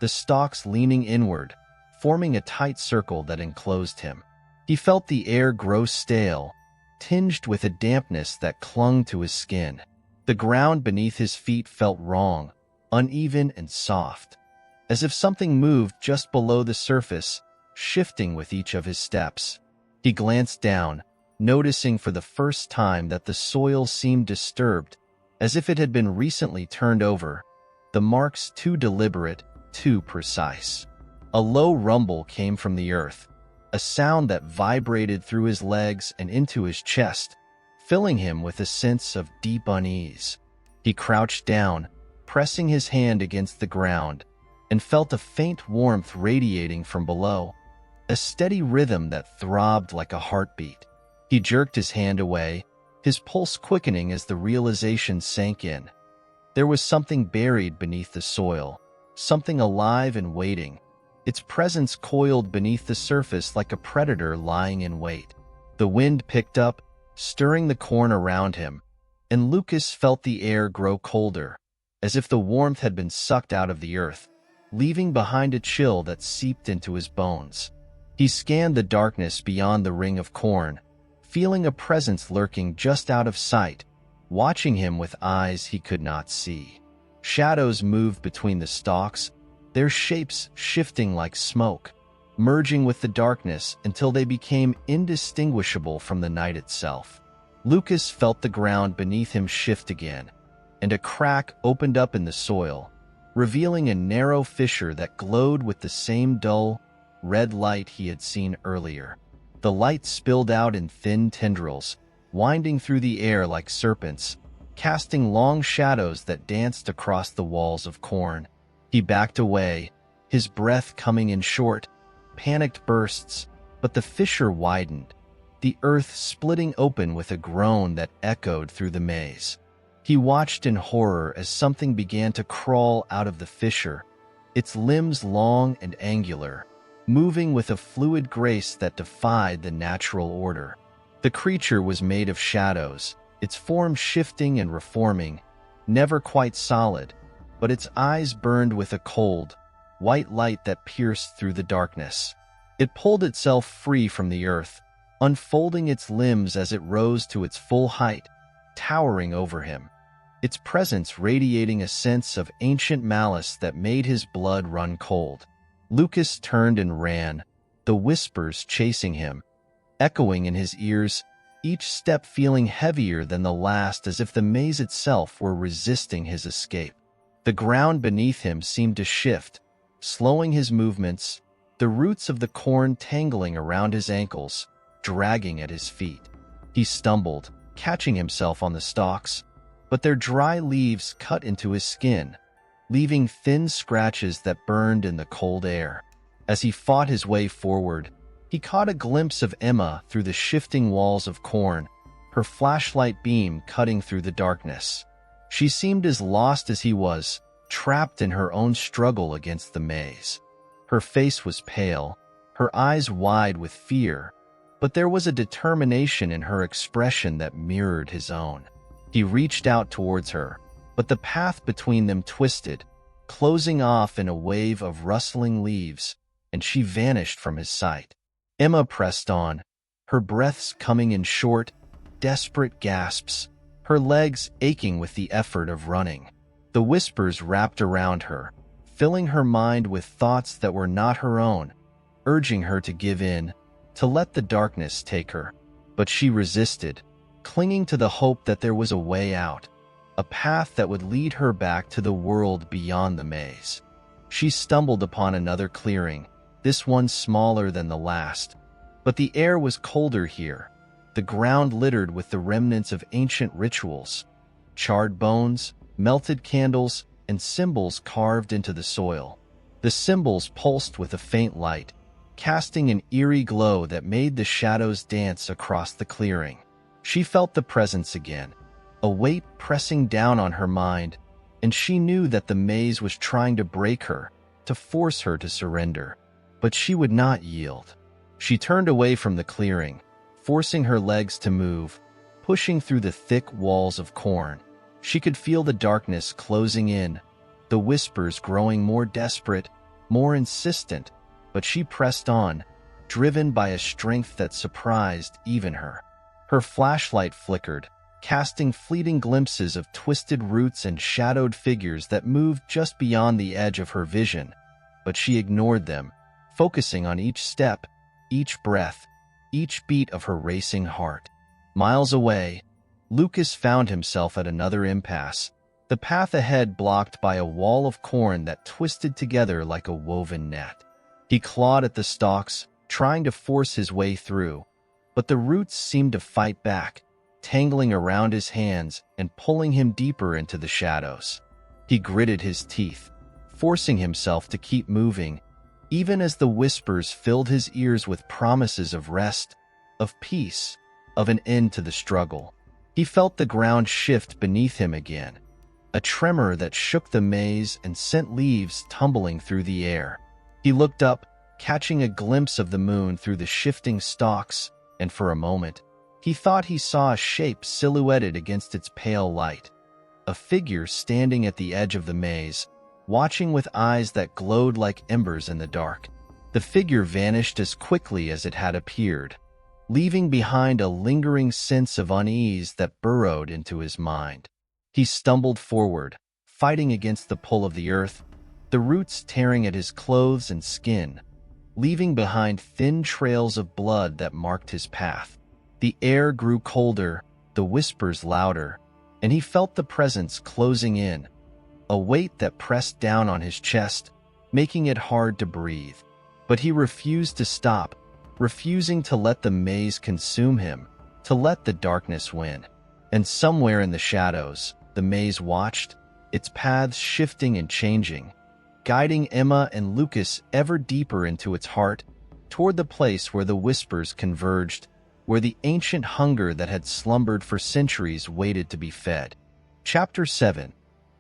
the stalks leaning inward, forming a tight circle that enclosed him. He felt the air grow stale, tinged with a dampness that clung to his skin. The ground beneath his feet felt wrong, uneven and soft, as if something moved just below the surface, shifting with each of his steps. He glanced down, noticing for the first time that the soil seemed disturbed, as if it had been recently turned over, the marks too deliberate, too precise. A low rumble came from the earth, a sound that vibrated through his legs and into his chest, filling him with a sense of deep unease. He crouched down, pressing his hand against the ground, and felt a faint warmth radiating from below, a steady rhythm that throbbed like a heartbeat. He jerked his hand away, his pulse quickening as the realization sank in. There was something buried beneath the soil, something alive and waiting, its presence coiled beneath the surface like a predator lying in wait. The wind picked up, stirring the corn around him, and Lucas felt the air grow colder, as if the warmth had been sucked out of the earth, leaving behind a chill that seeped into his bones. He scanned the darkness beyond the ring of corn, feeling a presence lurking just out of sight, watching him with eyes he could not see. Shadows moved between the stalks, their shapes shifting like smoke, merging with the darkness until they became indistinguishable from the night itself. Lucas felt the ground beneath him shift again, and a crack opened up in the soil, revealing a narrow fissure that glowed with the same dull, red light he had seen earlier. The light spilled out in thin tendrils, winding through the air like serpents, casting long shadows that danced across the walls of corn. He backed away, his breath coming in short, panicked bursts, but the fissure widened, the earth splitting open with a groan that echoed through the maze. He watched in horror as something began to crawl out of the fissure, its limbs long and angular, moving with a fluid grace that defied the natural order. The creature was made of shadows, its form shifting and reforming, never quite solid, but its eyes burned with a cold, white light that pierced through the darkness. It pulled itself free from the earth, unfolding its limbs as it rose to its full height, towering over him, its presence radiating a sense of ancient malice that made his blood run cold. Lucas turned and ran, the whispers chasing him, echoing in his ears, each step feeling heavier than the last, as if the maze itself were resisting his escape. The ground beneath him seemed to shift, slowing his movements, the roots of the corn tangling around his ankles, dragging at his feet. He stumbled, catching himself on the stalks, but their dry leaves cut into his skin, leaving thin scratches that burned in the cold air. As he fought his way forward, he caught a glimpse of Emma through the shifting walls of corn, her flashlight beam cutting through the darkness. She seemed as lost as he was, trapped in her own struggle against the maze. Her face was pale, her eyes wide with fear, but there was a determination in her expression that mirrored his own. He reached out towards her, but the path between them twisted, closing off in a wave of rustling leaves, and she vanished from his sight. Emma pressed on, her breaths coming in short, desperate gasps, her legs aching with the effort of running. The whispers wrapped around her, filling her mind with thoughts that were not her own, urging her to give in, to let the darkness take her. But she resisted, clinging to the hope that there was a way out, a path that would lead her back to the world beyond the maze. She stumbled upon another clearing, this one smaller than the last, but the air was colder here, the ground littered with the remnants of ancient rituals, charred bones, melted candles, and symbols carved into the soil. The symbols pulsed with a faint light, casting an eerie glow that made the shadows dance across the clearing. She felt the presence again, a weight pressing down on her mind, and she knew that the maze was trying to break her, to force her to surrender. But she would not yield. She turned away from the clearing, forcing her legs to move, pushing through the thick walls of corn. She could feel the darkness closing in, the whispers growing more desperate, more insistent, but she pressed on, driven by a strength that surprised even her. Her flashlight flickered, casting fleeting glimpses of twisted roots and shadowed figures that moved just beyond the edge of her vision, but she ignored them, focusing on each step, each breath, each beat of her racing heart. Miles away, Lucas found himself at another impasse, the path ahead blocked by a wall of corn that twisted together like a woven net. He clawed at the stalks, trying to force his way through, but the roots seemed to fight back, tangling around his hands and pulling him deeper into the shadows. He gritted his teeth, forcing himself to keep moving, even as the whispers filled his ears with promises of rest, of peace, of an end to the struggle. He felt the ground shift beneath him again, a tremor that shook the maze and sent leaves tumbling through the air. He looked up, catching a glimpse of the moon through the shifting stalks, and for a moment, he thought he saw a shape silhouetted against its pale light, a figure standing at the edge of the maze, watching with eyes that glowed like embers in the dark. The figure vanished as quickly as it had appeared, leaving behind a lingering sense of unease that burrowed into his mind. He stumbled forward, fighting against the pull of the earth, the roots tearing at his clothes and skin, leaving behind thin trails of blood that marked his path. The air grew colder, the whispers louder, and he felt the presence closing in, a weight that pressed down on his chest, making it hard to breathe. But he refused to stop, refusing to let the maze consume him, to let the darkness win. And somewhere in the shadows, the maze watched, its paths shifting and changing, guiding Emma and Lucas ever deeper into its heart, toward the place where the whispers converged, where the ancient hunger that had slumbered for centuries waited to be fed. Chapter 7.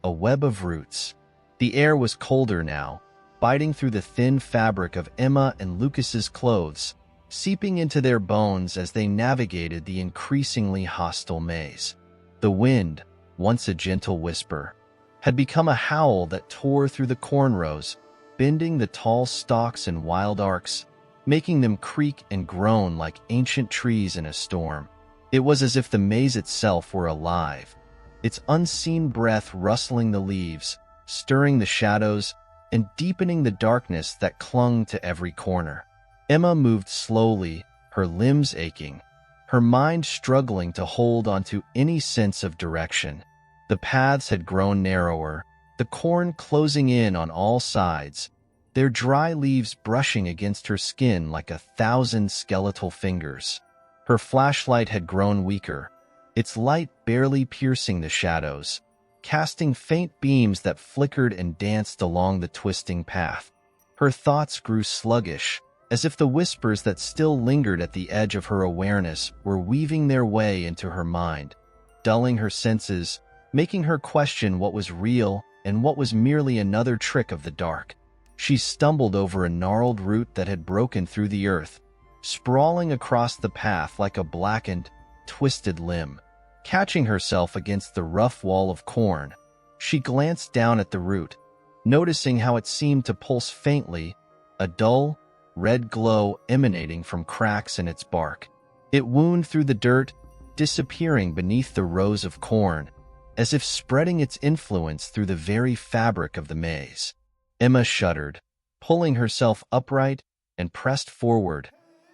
A Web of Roots. The air was colder now, biting through the thin fabric of Emma and Lucas's clothes, seeping into their bones as they navigated the increasingly hostile maze. The wind, once a gentle whisper, had become a howl that tore through the cornrows, bending the tall stalks in wild arcs, making them creak and groan like ancient trees in a storm. It was as if the maze itself were alive, its unseen breath rustling the leaves, stirring the shadows, and deepening the darkness that clung to every corner. Emma moved slowly, her limbs aching, her mind struggling to hold onto any sense of direction. The paths had grown narrower, the corn closing in on all sides, their dry leaves brushing against her skin like 1,000 skeletal fingers. Her flashlight had grown weaker, its light barely piercing the shadows, casting faint beams that flickered and danced along the twisting path. Her thoughts grew sluggish, as if the whispers that still lingered at the edge of her awareness were weaving their way into her mind, dulling her senses, making her question what was real and what was merely another trick of the dark. She stumbled over a gnarled root that had broken through the earth, sprawling across the path like a blackened, twisted limb. Catching herself against the rough wall of corn, she glanced down at the root, noticing how it seemed to pulse faintly, a dull, red glow emanating from cracks in its bark. It wound through the dirt, disappearing beneath the rows of corn, as if spreading its influence through the very fabric of the maze. Emma shuddered, pulling herself upright and pressed forward,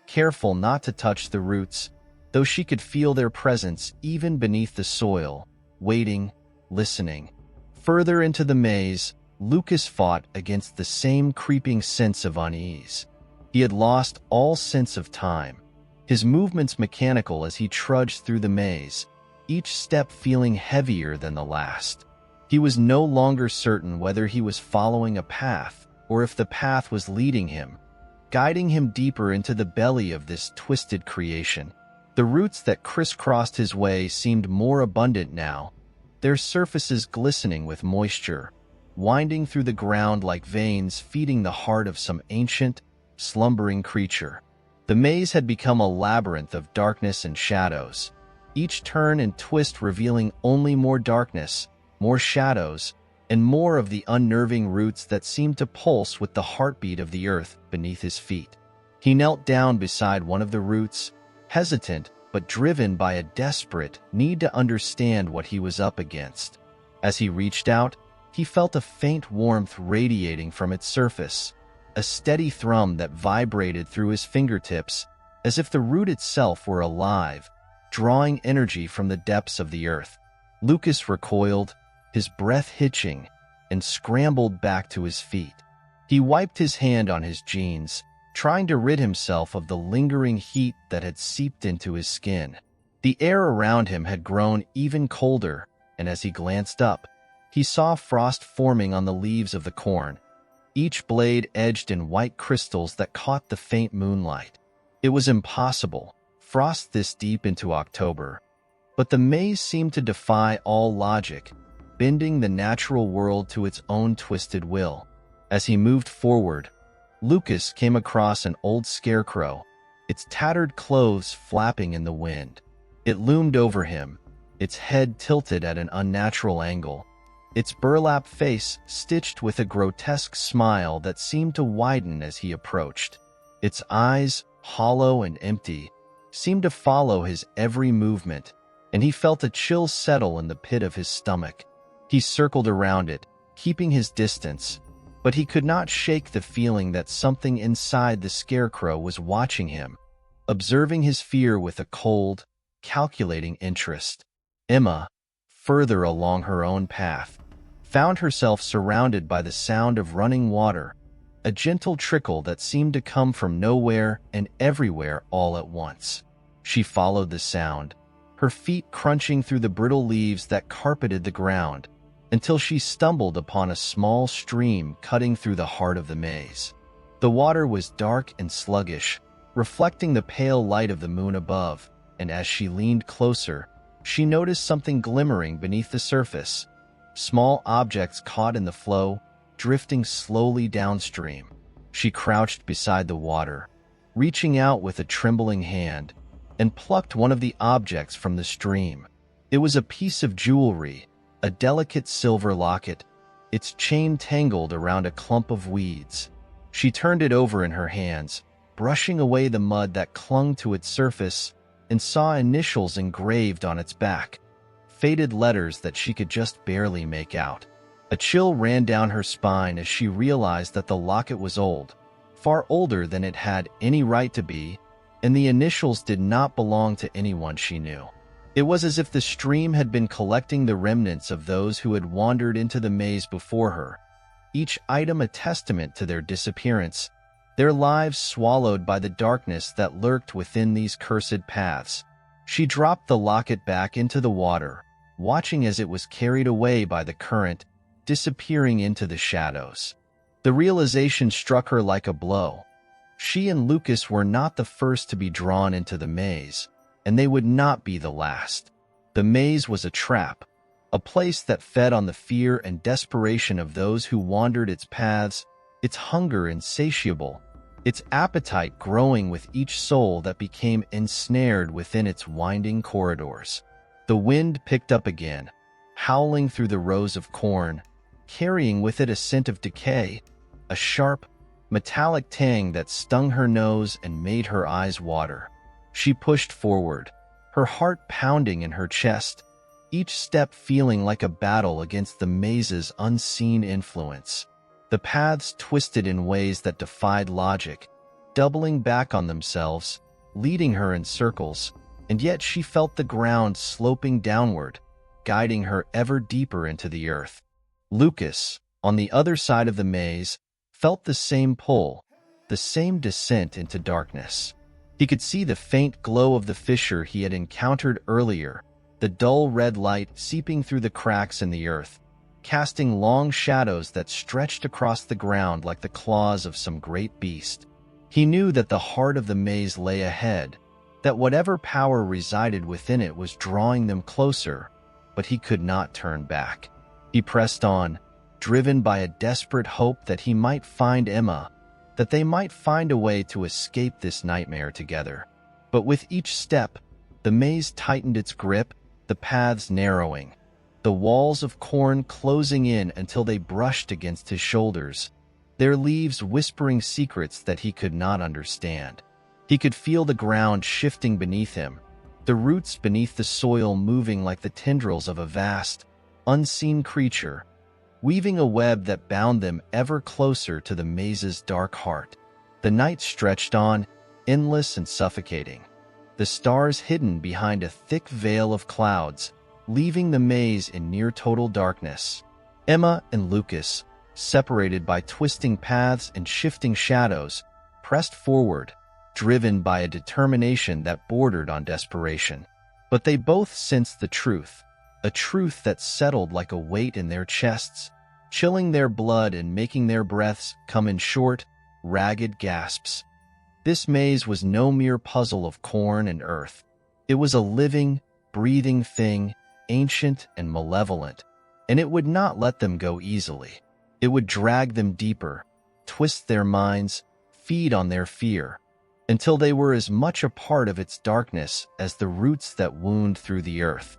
careful not to touch the roots, though she could feel their presence even beneath the soil, waiting, listening. Further into the maze, Lucas fought against the same creeping sense of unease. He had lost all sense of time, his movements mechanical as he trudged through the maze, each step feeling heavier than the last. He was no longer certain whether he was following a path or if the path was leading him, guiding him deeper into the belly of this twisted creation. The roots that crisscrossed his way seemed more abundant now, their surfaces glistening with moisture, winding through the ground like veins feeding the heart of some ancient, slumbering creature. The maze had become a labyrinth of darkness and shadows, each turn and twist revealing only more darkness, more shadows, and more of the unnerving roots that seemed to pulse with the heartbeat of the earth beneath his feet. He knelt down beside one of the roots, hesitant but driven by a desperate need to understand what he was up against. As he reached out, he felt a faint warmth radiating from its surface, a steady thrum that vibrated through his fingertips as if the root itself were alive, drawing energy from the depths of the earth. Lucas recoiled, his breath hitching, and scrambled back to his feet. He wiped his hand on his jeans, trying to rid himself of the lingering heat that had seeped into his skin. The air around him had grown even colder, and as he glanced up, he saw frost forming on the leaves of the corn, each blade edged in white crystals that caught the faint moonlight. It was impossible, frost this deep into October, but the maze seemed to defy all logic, bending the natural world to its own twisted will. As he moved forward, Lucas came across an old scarecrow, its tattered clothes flapping in the wind. It loomed over him, its head tilted at an unnatural angle, its burlap face stitched with a grotesque smile that seemed to widen as he approached. Its eyes, hollow and empty, seemed to follow his every movement, and he felt a chill settle in the pit of his stomach. He circled around it, keeping his distance, but he could not shake the feeling that something inside the scarecrow was watching him, observing his fear with a cold, calculating interest. Emma, further along her own path, found herself surrounded by the sound of running water, a gentle trickle that seemed to come from nowhere and everywhere all at once. She followed the sound, her feet crunching through the brittle leaves that carpeted the ground, until she stumbled upon a small stream cutting through the heart of the maze. The water was dark and sluggish, reflecting the pale light of the moon above, and as she leaned closer, she noticed something glimmering beneath the surface. Small objects caught in the flow, drifting slowly downstream. She crouched beside the water, reaching out with a trembling hand, and plucked one of the objects from the stream. It was a piece of jewelry, a delicate silver locket, its chain tangled around a clump of weeds. She turned it over in her hands, brushing away the mud that clung to its surface, and saw initials engraved on its back, faded letters that she could just barely make out. A chill ran down her spine as she realized that the locket was old, far older than it had any right to be, and the initials did not belong to anyone she knew. It was as if the stream had been collecting the remnants of those who had wandered into the maze before her, each item a testament to their disappearance, their lives swallowed by the darkness that lurked within these cursed paths. She dropped the locket back into the water, watching as it was carried away by the current, disappearing into the shadows. The realization struck her like a blow. She and Lucas were not the first to be drawn into the maze, and they would not be the last. The maze was a trap, a place that fed on the fear and desperation of those who wandered its paths, its hunger insatiable, its appetite growing with each soul that became ensnared within its winding corridors. The wind picked up again, howling through the rows of corn, carrying with it a scent of decay, a sharp, metallic tang that stung her nose and made her eyes water. She pushed forward, her heart pounding in her chest, each step feeling like a battle against the maze's unseen influence. The paths twisted in ways that defied logic, doubling back on themselves, leading her in circles, and yet she felt the ground sloping downward, guiding her ever deeper into the earth. Lucas, on the other side of the maze, felt the same pull, the same descent into darkness. He could see the faint glow of the fissure he had encountered earlier, the dull red light seeping through the cracks in the earth, casting long shadows that stretched across the ground like the claws of some great beast. He knew that the heart of the maze lay ahead, that whatever power resided within it was drawing them closer, but he could not turn back. He pressed on, driven by a desperate hope that he might find Emma, that they might find a way to escape this nightmare together. But with each step, the maze tightened its grip, the paths narrowing, the walls of corn closing in until they brushed against his shoulders, their leaves whispering secrets that he could not understand. He could feel the ground shifting beneath him, the roots beneath the soil moving like the tendrils of a vast, unseen creature, weaving a web that bound them ever closer to the maze's dark heart. The night stretched on, endless and suffocating, the stars hidden behind a thick veil of clouds, leaving the maze in near total darkness. Emma and Lucas, separated by twisting paths and shifting shadows, pressed forward, driven by a determination that bordered on desperation. But they both sensed the truth, a truth that settled like a weight in their chests, chilling their blood and making their breaths come in short, ragged gasps. This maze was no mere puzzle of corn and earth. It was a living, breathing thing, ancient and malevolent, and it would not let them go easily. It would drag them deeper, twist their minds, feed on their fear, until they were as much a part of its darkness as the roots that wound through the earth.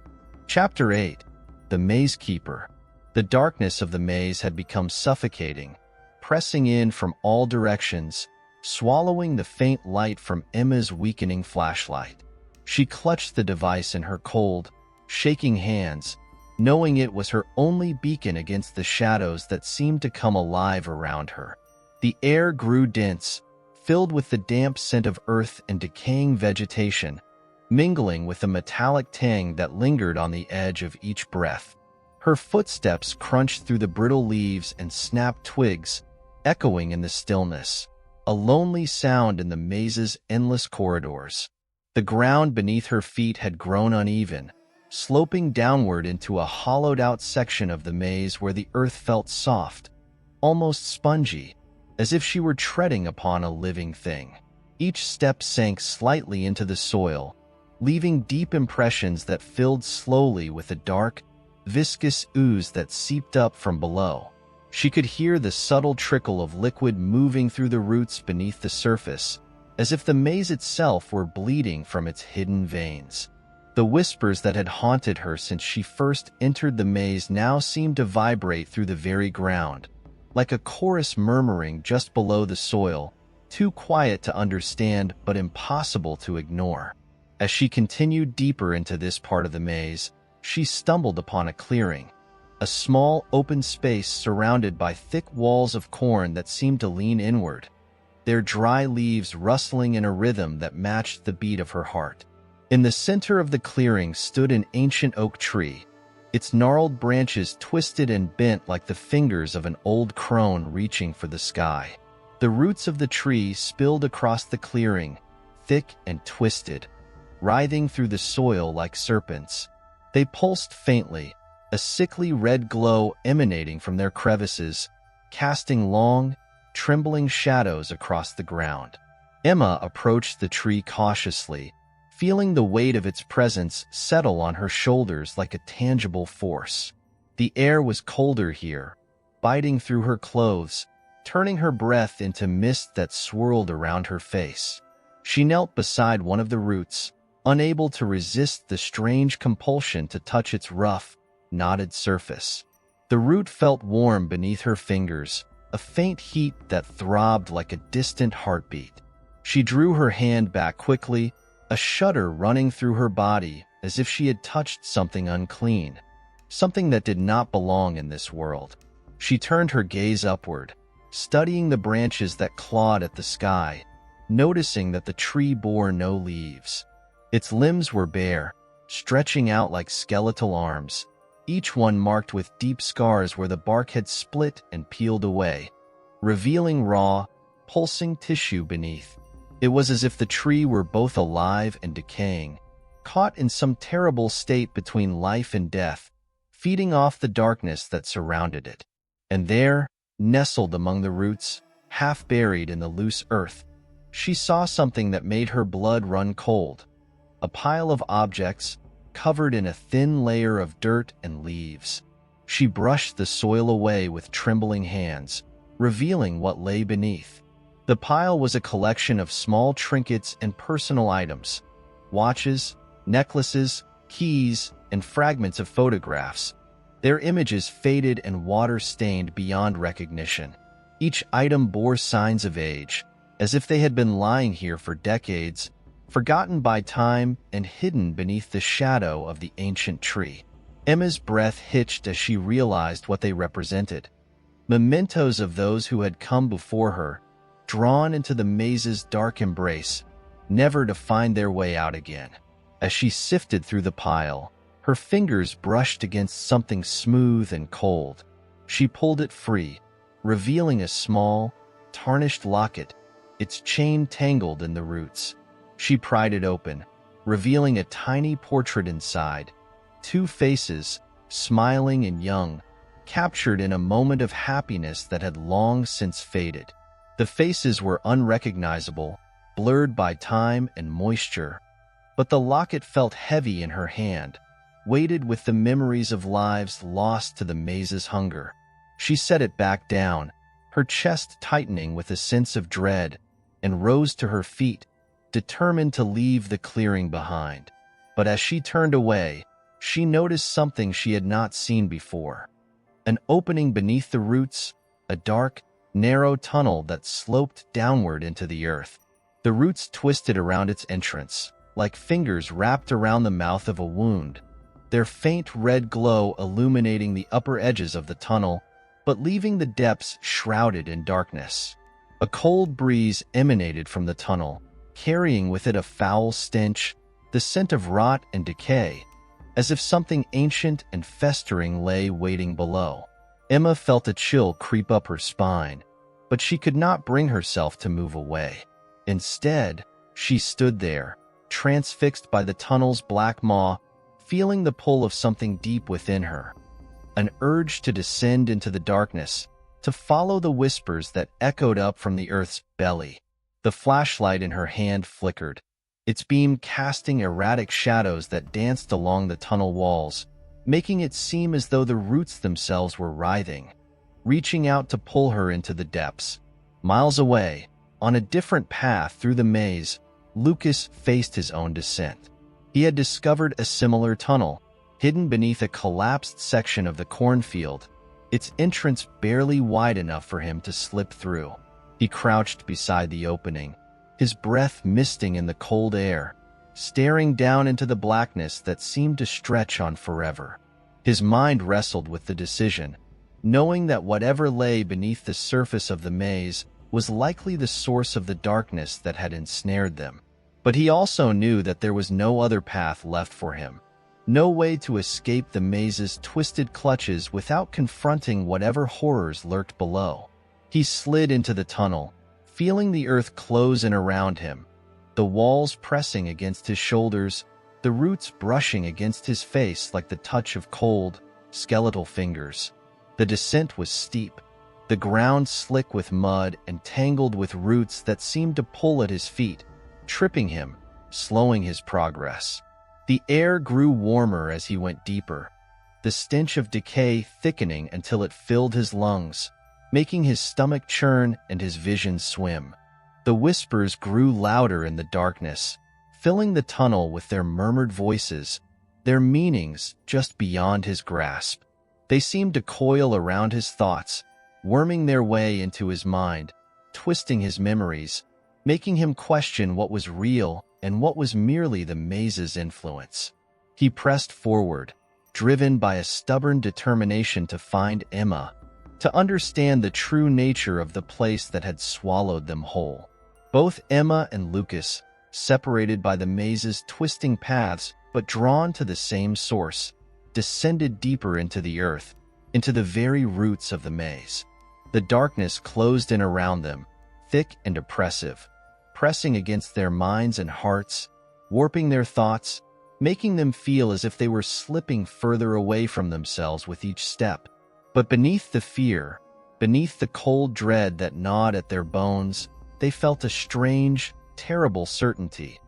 Chapter 8. The Maze Keeper. The darkness of the maze had become suffocating, pressing in from all directions, swallowing the faint light from Emma's weakening flashlight. She clutched the device in her cold, shaking hands, knowing it was her only beacon against the shadows that seemed to come alive around her. The air grew dense, filled with the damp scent of earth and decaying vegetation, mingling with the metallic tang that lingered on the edge of each breath. Her footsteps crunched through the brittle leaves and snapped twigs, echoing in the stillness, a lonely sound in the maze's endless corridors. The ground beneath her feet had grown uneven, sloping downward into a hollowed-out section of the maze where the earth felt soft, almost spongy, as if she were treading upon a living thing. Each step sank slightly into the soil, leaving deep impressions that filled slowly with a dark, viscous ooze that seeped up from below. She could hear the subtle trickle of liquid moving through the roots beneath the surface, as if the maze itself were bleeding from its hidden veins. The whispers that had haunted her since she first entered the maze now seemed to vibrate through the very ground, like a chorus murmuring just below the soil, too quiet to understand but impossible to ignore. As she continued deeper into this part of the maze, she stumbled upon a clearing, a small open space surrounded by thick walls of corn that seemed to lean inward, their dry leaves rustling in a rhythm that matched the beat of her heart. In the center of the clearing stood an ancient oak tree, its gnarled branches twisted and bent like the fingers of an old crone reaching for the sky. The roots of the tree spilled across the clearing, thick and twisted, writhing through the soil like serpents. They pulsed faintly, a sickly red glow emanating from their crevices, casting long, trembling shadows across the ground. Emma approached the tree cautiously, feeling the weight of its presence settle on her shoulders like a tangible force. The air was colder here, biting through her clothes, turning her breath into mist that swirled around her face. She knelt beside one of the roots, unable to resist the strange compulsion to touch its rough, knotted surface. The root felt warm beneath her fingers, a faint heat that throbbed like a distant heartbeat. She drew her hand back quickly, a shudder running through her body as if she had touched something unclean, something that did not belong in this world. She turned her gaze upward, studying the branches that clawed at the sky, noticing that the tree bore no leaves. Its limbs were bare, stretching out like skeletal arms, each one marked with deep scars where the bark had split and peeled away, revealing raw, pulsing tissue beneath. It was as if the tree were both alive and decaying, caught in some terrible state between life and death, feeding off the darkness that surrounded it. And there, nestled among the roots, half buried in the loose earth, she saw something that made her blood run cold. A pile of objects, covered in a thin layer of dirt and leaves. She brushed the soil away with trembling hands, revealing what lay beneath. The pile was a collection of small trinkets and personal items, watches, necklaces, keys, and fragments of photographs, their images faded and water-stained beyond recognition. Each item bore signs of age, as if they had been lying here for decades, forgotten by time and hidden beneath the shadow of the ancient tree. Emma's breath hitched as she realized what they represented. Mementos of those who had come before her, drawn into the maze's dark embrace, never to find their way out again. As she sifted through the pile, her fingers brushed against something smooth and cold. She pulled it free, revealing a small, tarnished locket, its chain tangled in the roots. She pried it open, revealing a tiny portrait inside, two faces, smiling and young, captured in a moment of happiness that had long since faded. The faces were unrecognizable, blurred by time and moisture, but the locket felt heavy in her hand, weighted with the memories of lives lost to the maze's hunger. She set it back down, her chest tightening with a sense of dread, and rose to her feet, determined to leave the clearing behind. But as she turned away, she noticed something she had not seen before. An opening beneath the roots, a dark, narrow tunnel that sloped downward into the earth. The roots twisted around its entrance, like fingers wrapped around the mouth of a wound, their faint red glow illuminating the upper edges of the tunnel, but leaving the depths shrouded in darkness. A cold breeze emanated from the tunnel, carrying with it a foul stench, the scent of rot and decay, as if something ancient and festering lay waiting below. Emma felt a chill creep up her spine, but she could not bring herself to move away. Instead, she stood there, transfixed by the tunnel's black maw, feeling the pull of something deep within her. An urge to descend into the darkness, to follow the whispers that echoed up from the earth's belly. The flashlight in her hand flickered, its beam casting erratic shadows that danced along the tunnel walls, making it seem as though the roots themselves were writhing, reaching out to pull her into the depths. Miles away, on a different path through the maze, Lucas faced his own descent. He had discovered a similar tunnel, hidden beneath a collapsed section of the cornfield, its entrance barely wide enough for him to slip through. He crouched beside the opening, his breath misting in the cold air, staring down into the blackness that seemed to stretch on forever. His mind wrestled with the decision, knowing that whatever lay beneath the surface of the maze was likely the source of the darkness that had ensnared them. But he also knew that there was no other path left for him, no way to escape the maze's twisted clutches without confronting whatever horrors lurked below. He slid into the tunnel, feeling the earth close in around him, the walls pressing against his shoulders, the roots brushing against his face like the touch of cold, skeletal fingers. The descent was steep, the ground slick with mud and tangled with roots that seemed to pull at his feet, tripping him, slowing his progress. The air grew warmer as he went deeper, the stench of decay thickening until it filled his lungs, making his stomach churn and his vision swim. The whispers grew louder in the darkness, filling the tunnel with their murmured voices, their meanings just beyond his grasp. They seemed to coil around his thoughts, worming their way into his mind, twisting his memories, making him question what was real and what was merely the maze's influence. He pressed forward, driven by a stubborn determination to find Emma, to understand the true nature of the place that had swallowed them whole. Both Emma and Lucas, separated by the maze's twisting paths but drawn to the same source, descended deeper into the earth, into the very roots of the maze. The darkness closed in around them, thick and oppressive, pressing against their minds and hearts, warping their thoughts, making them feel as if they were slipping further away from themselves with each step. But beneath the fear, beneath the cold dread that gnawed at their bones, they felt a strange, terrible certainty,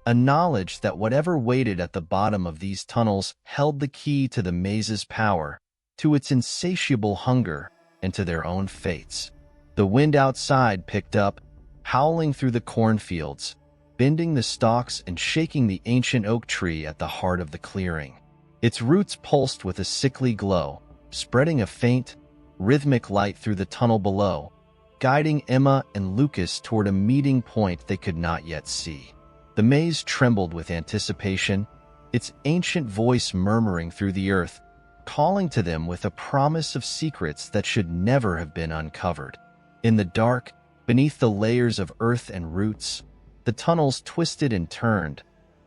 a knowledge that whatever waited at the bottom of these tunnels held the key to the maze's power, to its insatiable hunger, and to their own fates. The wind outside picked up, howling through the cornfields, bending the stalks and shaking the ancient oak tree at the heart of the clearing. Its roots pulsed with a sickly glow, spreading a faint, rhythmic light through the tunnel below, guiding Emma and Lucas toward a meeting point they could not yet see. The maze trembled with anticipation, its ancient voice murmuring through the earth, calling to them with a promise of secrets that should never have been uncovered. In the dark, beneath the layers of earth and roots, the tunnels twisted and turned,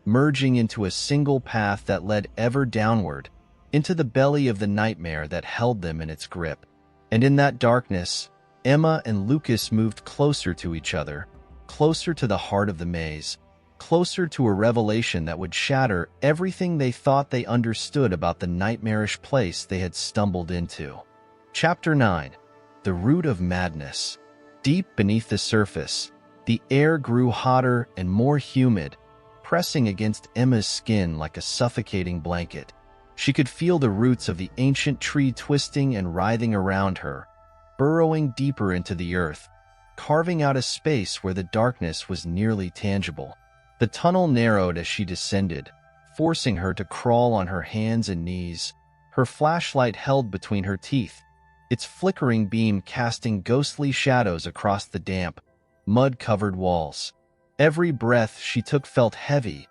merging into a single path that led ever downward, into the belly of the nightmare that held them in its grip. And in that darkness, Emma and Lucas moved closer to each other, closer to the heart of the maze, closer to a revelation that would shatter everything they thought they understood about the nightmarish place they had stumbled into. Chapter 9. The Root of Madness. Deep beneath the surface, the air grew hotter and more humid, pressing against Emma's skin like a suffocating blanket. She could feel the roots of the ancient tree twisting and writhing around her, burrowing deeper into the earth, carving out a space where the darkness was nearly tangible. The tunnel narrowed as she descended, forcing her to crawl on her hands and knees, her flashlight held between her teeth, its flickering beam casting ghostly shadows across the damp, mud-covered walls. Every breath she took felt heavy,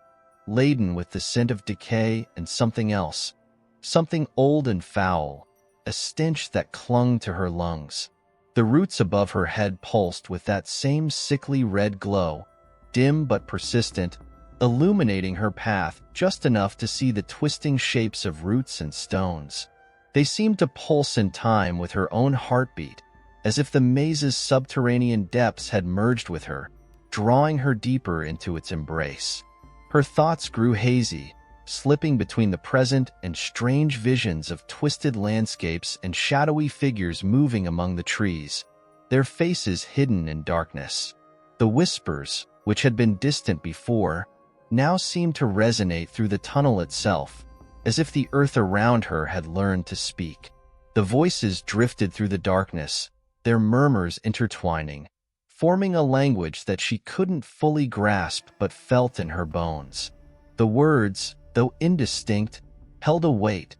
laden with the scent of decay and something else, something old and foul, a stench that clung to her lungs. The roots above her head pulsed with that same sickly red glow, dim but persistent, illuminating her path just enough to see the twisting shapes of roots and stones. They seemed to pulse in time with her own heartbeat, as if the maze's subterranean depths had merged with her, drawing her deeper into its embrace. Her thoughts grew hazy, slipping between the present and strange visions of twisted landscapes and shadowy figures moving among the trees, their faces hidden in darkness. The whispers, which had been distant before, now seemed to resonate through the tunnel itself, as if the earth around her had learned to speak. The voices drifted through the darkness, their murmurs intertwining, forming a language that she couldn't fully grasp but felt in her bones. The words, though indistinct, held a weight,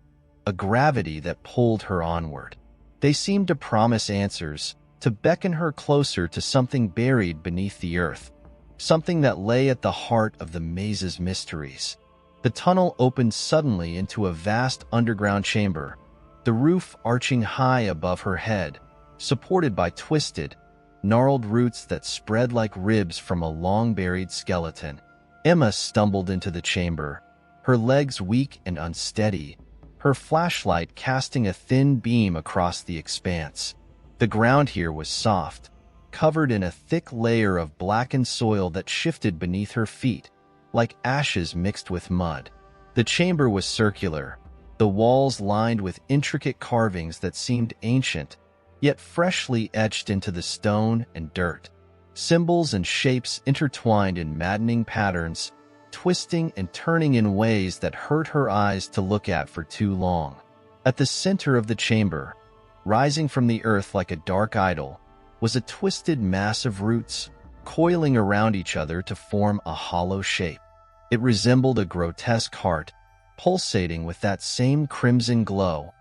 a gravity that pulled her onward. They seemed to promise answers, to beckon her closer to something buried beneath the earth, something that lay at the heart of the maze's mysteries. The tunnel opened suddenly into a vast underground chamber, the roof arching high above her head, supported by twisted, gnarled roots that spread like ribs from a long-buried skeleton. Emma stumbled into the chamber, her legs weak and unsteady, her flashlight casting a thin beam across the expanse. The ground here was soft, covered in a thick layer of blackened soil that shifted beneath her feet, like ashes mixed with mud. The chamber was circular, the walls lined with intricate carvings that seemed ancient, yet freshly etched into the stone and dirt. Symbols and shapes intertwined in maddening patterns, twisting and turning in ways that hurt her eyes to look at for too long. At the center of the chamber, rising from the earth like a dark idol, was a twisted mass of roots, coiling around each other to form a hollow shape. It resembled a grotesque heart, pulsating with that same crimson glow,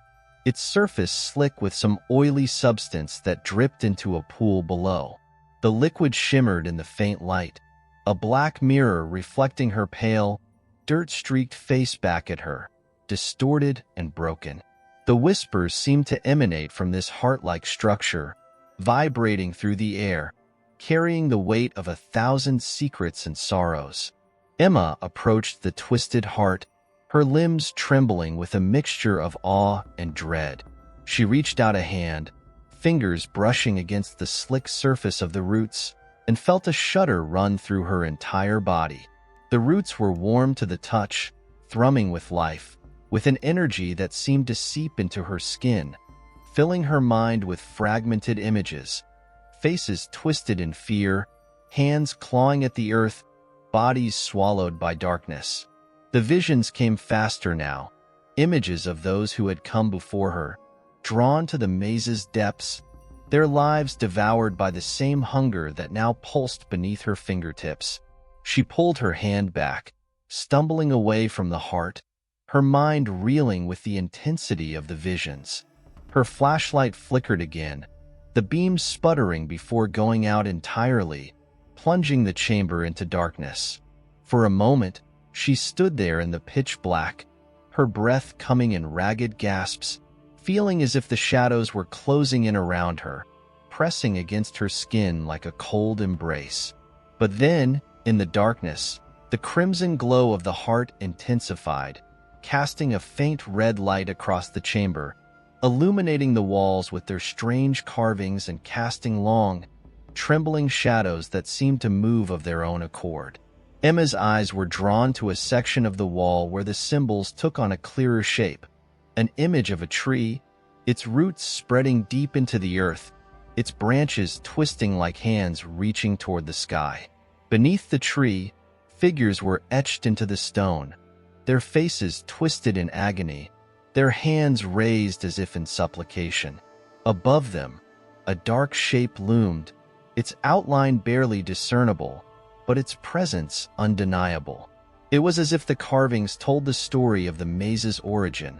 its surface slick with some oily substance that dripped into a pool below. The liquid shimmered in the faint light, a black mirror reflecting her pale, dirt-streaked face back at her, distorted and broken. The whispers seemed to emanate from this heart-like structure, vibrating through the air, carrying the weight of 1,000 secrets and sorrows. Emma approached the twisted heart, her limbs trembling with a mixture of awe and dread. She reached out a hand, fingers brushing against the slick surface of the roots, and felt a shudder run through her entire body. The roots were warm to the touch, thrumming with life, with an energy that seemed to seep into her skin, filling her mind with fragmented images, faces twisted in fear, hands clawing at the earth, bodies swallowed by darkness. The visions came faster now, images of those who had come before her, drawn to the maze's depths, their lives devoured by the same hunger that now pulsed beneath her fingertips. She pulled her hand back, stumbling away from the heart, her mind reeling with the intensity of the visions. Her flashlight flickered again, the beam sputtering before going out entirely, plunging the chamber into darkness. For a moment, she stood there in the pitch black, her breath coming in ragged gasps, feeling as if the shadows were closing in around her, pressing against her skin like a cold embrace. But then, in the darkness, the crimson glow of the heart intensified, casting a faint red light across the chamber, illuminating the walls with their strange carvings and casting long, trembling shadows that seemed to move of their own accord. Emma's eyes were drawn to a section of the wall where the symbols took on a clearer shape, an image of a tree, its roots spreading deep into the earth, its branches twisting like hands reaching toward the sky. Beneath the tree, figures were etched into the stone, their faces twisted in agony, their hands raised as if in supplication. Above them, a dark shape loomed, its outline barely discernible, but its presence undeniable. It was as if the carvings told the story of the maze's origin,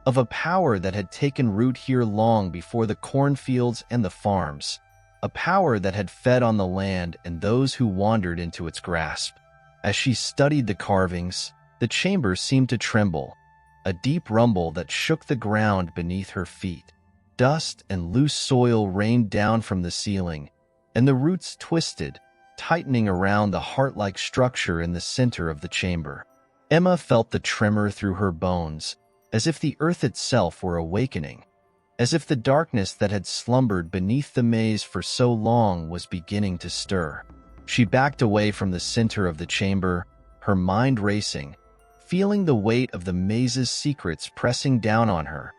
of a power that had taken root here long before the cornfields and the farms, a power that had fed on the land and those who wandered into its grasp. As she studied the carvings, the chamber seemed to tremble, a deep rumble that shook the ground beneath her feet. Dust and loose soil rained down from the ceiling, and the roots twisted, tightening around the heart-like structure in the center of the chamber. Emma felt the tremor through her bones, as if the earth itself were awakening, as if the darkness that had slumbered beneath the maze for so long was beginning to stir. She backed away from the center of the chamber, her mind racing, feeling the weight of the maze's secrets pressing down on her,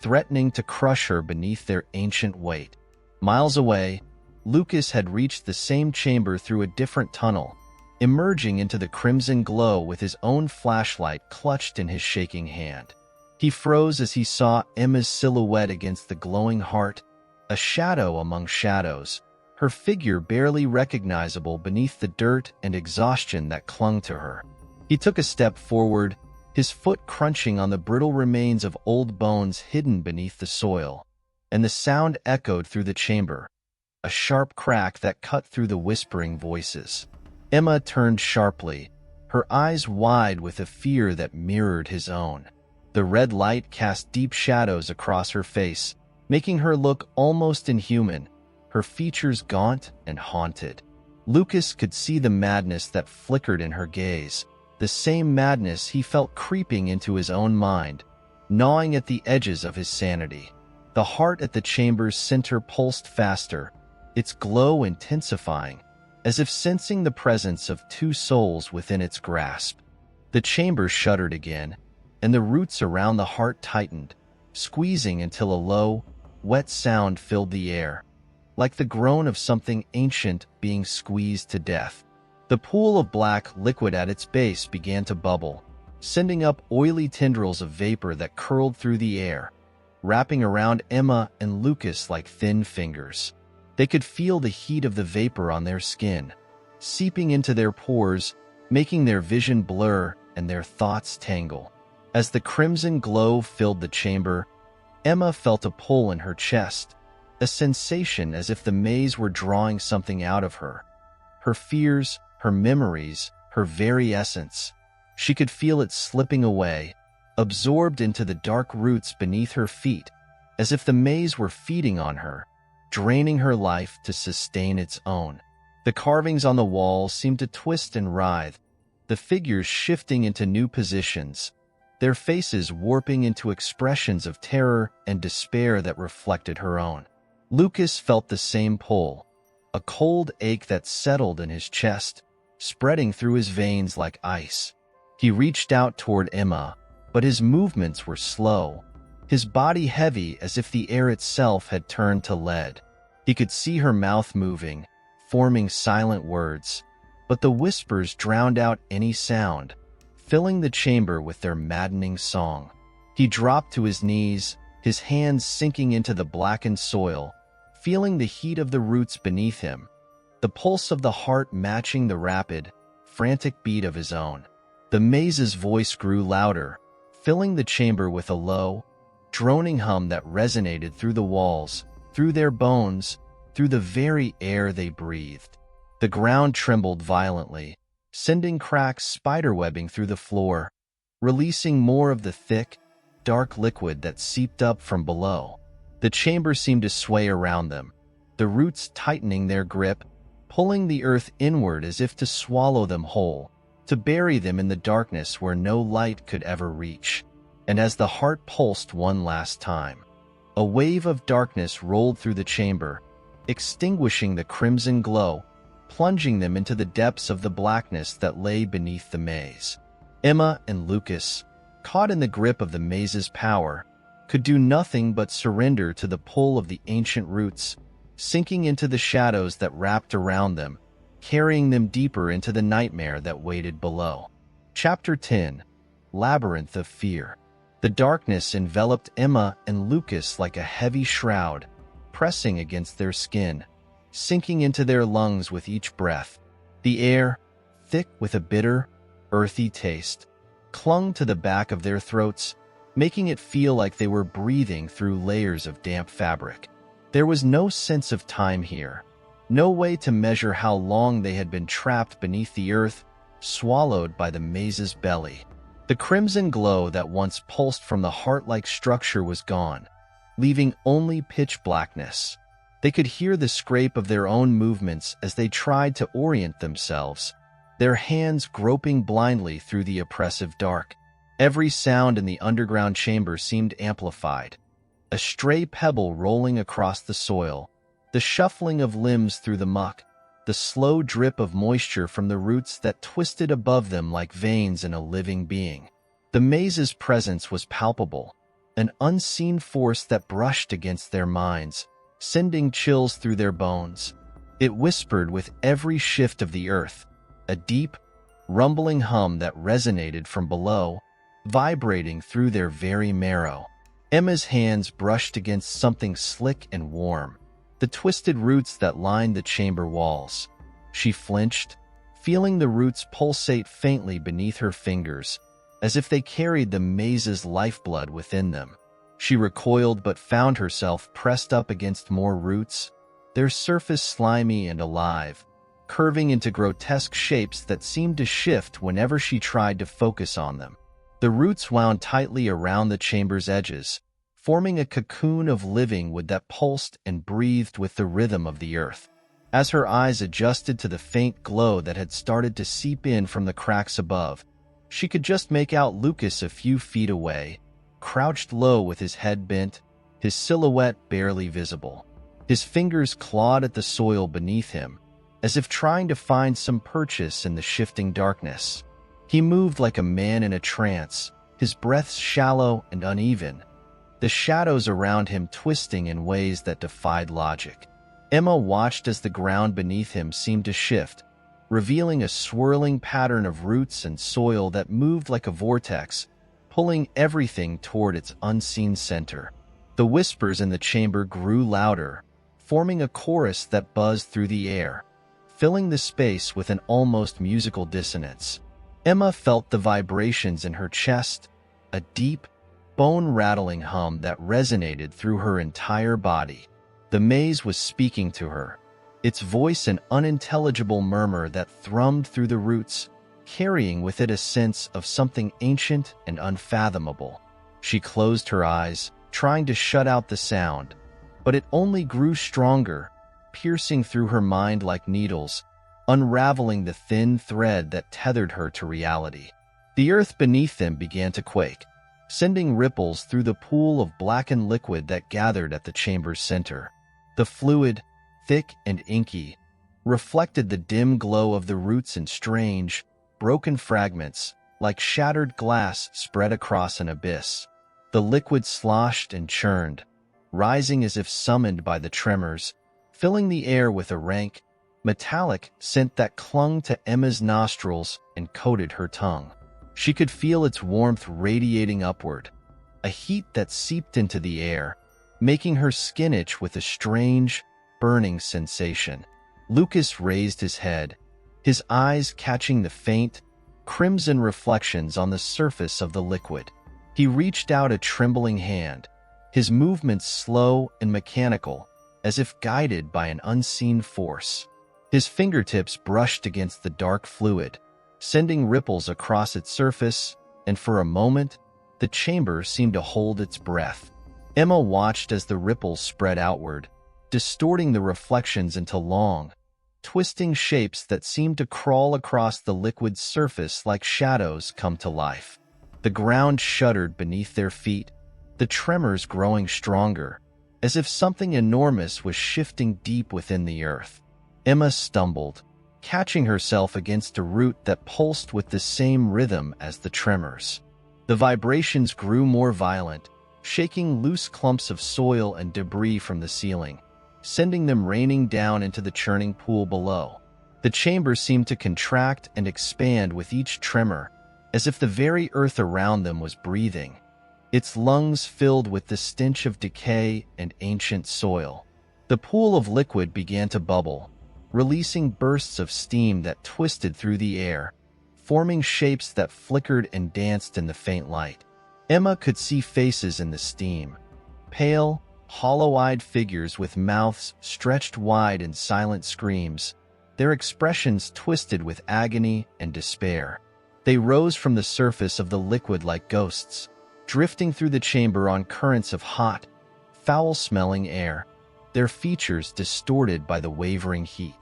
threatening to crush her beneath their ancient weight. Miles away, Lucas had reached the same chamber through a different tunnel, emerging into the crimson glow with his own flashlight clutched in his shaking hand. He froze as he saw Emma's silhouette against the glowing heart, a shadow among shadows, her figure barely recognizable beneath the dirt and exhaustion that clung to her. He took a step forward, his foot crunching on the brittle remains of old bones hidden beneath the soil, and the sound echoed through the chamber, a sharp crack that cut through the whispering voices. Emma turned sharply, her eyes wide with a fear that mirrored his own. The red light cast deep shadows across her face, making her look almost inhuman, her features gaunt and haunted. Lucas could see the madness that flickered in her gaze, the same madness he felt creeping into his own mind, gnawing at the edges of his sanity. The heart at the chamber's center pulsed faster, its glow intensifying, as if sensing the presence of two souls within its grasp. The chamber shuddered again, and the roots around the heart tightened, squeezing until a low, wet sound filled the air, like the groan of something ancient being squeezed to death. The pool of black liquid at its base began to bubble, sending up oily tendrils of vapor that curled through the air, wrapping around Emma and Lucas like thin fingers. They could feel the heat of the vapor on their skin, seeping into their pores, making their vision blur and their thoughts tangle. As the crimson glow filled the chamber, Emma felt a pull in her chest, a sensation as if the maze were drawing something out of her. Her fears, her memories, her very essence. She could feel it slipping away, absorbed into the dark roots beneath her feet, as if the maze were feeding on her, draining her life to sustain its own. The carvings on the walls seemed to twist and writhe, the figures shifting into new positions, their faces warping into expressions of terror and despair that reflected her own. Lucas felt the same pull, a cold ache that settled in his chest, spreading through his veins like ice. He reached out toward Emma, but his movements were slow, his body heavy as if the air itself had turned to lead. He could see her mouth moving, forming silent words, but the whispers drowned out any sound, filling the chamber with their maddening song. He dropped to his knees, his hands sinking into the blackened soil, feeling the heat of the roots beneath him, the pulse of the heart matching the rapid, frantic beat of his own. The maze's voice grew louder, filling the chamber with a low, droning hum that resonated through the walls, through their bones, through the very air they breathed. The ground trembled violently, sending cracks spiderwebbing through the floor, releasing more of the thick, dark liquid that seeped up from below. The chamber seemed to sway around them, the roots tightening their grip, pulling the earth inward as if to swallow them whole, to bury them in the darkness where no light could ever reach. And as the heart pulsed one last time, a wave of darkness rolled through the chamber, extinguishing the crimson glow, plunging them into the depths of the blackness that lay beneath the maze. Emma and Lucas, caught in the grip of the maze's power, could do nothing but surrender to the pull of the ancient roots, sinking into the shadows that wrapped around them, carrying them deeper into the nightmare that waited below. Chapter 10. Labyrinth of Fear. The darkness enveloped Emma and Lucas like a heavy shroud, pressing against their skin, sinking into their lungs with each breath. The air, thick with a bitter, earthy taste, clung to the back of their throats, making it feel like they were breathing through layers of damp fabric. There was no sense of time here, no way to measure how long they had been trapped beneath the earth, swallowed by the maze's belly. The crimson glow that once pulsed from the heart-like structure was gone, leaving only pitch blackness. They could hear the scrape of their own movements as they tried to orient themselves, their hands groping blindly through the oppressive dark. Every sound in the underground chamber seemed amplified. A stray pebble rolling across the soil, the shuffling of limbs through the muck, the slow drip of moisture from the roots that twisted above them like veins in a living being. The maze's presence was palpable, an unseen force that brushed against their minds, sending chills through their bones. It whispered with every shift of the earth, a deep, rumbling hum that resonated from below, vibrating through their very marrow. Emma's hands brushed against something slick and warm, the twisted roots that lined the chamber walls. She flinched, feeling the roots pulsate faintly beneath her fingers, as if they carried the maze's lifeblood within them. She recoiled but found herself pressed up against more roots, their surface slimy and alive, curving into grotesque shapes that seemed to shift whenever she tried to focus on them. The roots wound tightly around the chamber's edges, forming a cocoon of living wood that pulsed and breathed with the rhythm of the earth. As her eyes adjusted to the faint glow that had started to seep in from the cracks above, she could just make out Lucas a few feet away, crouched low with his head bent, his silhouette barely visible. His fingers clawed at the soil beneath him, as if trying to find some purchase in the shifting darkness. He moved like a man in a trance, his breaths shallow and uneven, the shadows around him twisting in ways that defied logic. Emma watched as the ground beneath him seemed to shift, revealing a swirling pattern of roots and soil that moved like a vortex, pulling everything toward its unseen center. The whispers in the chamber grew louder, forming a chorus that buzzed through the air, filling the space with an almost musical dissonance. Emma felt the vibrations in her chest, a deep, bone-rattling hum that resonated through her entire body. The maze was speaking to her, its voice an unintelligible murmur that thrummed through the roots, carrying with it a sense of something ancient and unfathomable. She closed her eyes, trying to shut out the sound, but it only grew stronger, piercing through her mind like needles, unraveling the thin thread that tethered her to reality. The earth beneath them began to quake, sending ripples through the pool of blackened liquid that gathered at the chamber's center. The fluid, thick and inky, reflected the dim glow of the roots in strange, broken fragments, like shattered glass spread across an abyss. The liquid sloshed and churned, rising as if summoned by the tremors, filling the air with a rank, metallic scent that clung to Emma's nostrils and coated her tongue. She could feel its warmth radiating upward, a heat that seeped into the air, making her skin itch with a strange, burning sensation. Lucas raised his head, his eyes catching the faint, crimson reflections on the surface of the liquid. He reached out a trembling hand, his movements slow and mechanical, as if guided by an unseen force. His fingertips brushed against the dark fluid, sending ripples across its surface, and for a moment, the chamber seemed to hold its breath. Emma watched as the ripples spread outward, distorting the reflections into long, twisting shapes that seemed to crawl across the liquid's surface like shadows come to life. The ground shuddered beneath their feet, the tremors growing stronger, as if something enormous was shifting deep within the earth. Emma stumbled, catching herself against a root that pulsed with the same rhythm as the tremors. The vibrations grew more violent, shaking loose clumps of soil and debris from the ceiling, sending them raining down into the churning pool below. The chamber seemed to contract and expand with each tremor, as if the very earth around them was breathing, its lungs filled with the stench of decay and ancient soil. The pool of liquid began to bubble, releasing bursts of steam that twisted through the air, forming shapes that flickered and danced in the faint light. Emma could see faces in the steam, pale, hollow-eyed figures with mouths stretched wide in silent screams, their expressions twisted with agony and despair. They rose from the surface of the liquid like ghosts, drifting through the chamber on currents of hot, foul-smelling air, their features distorted by the wavering heat.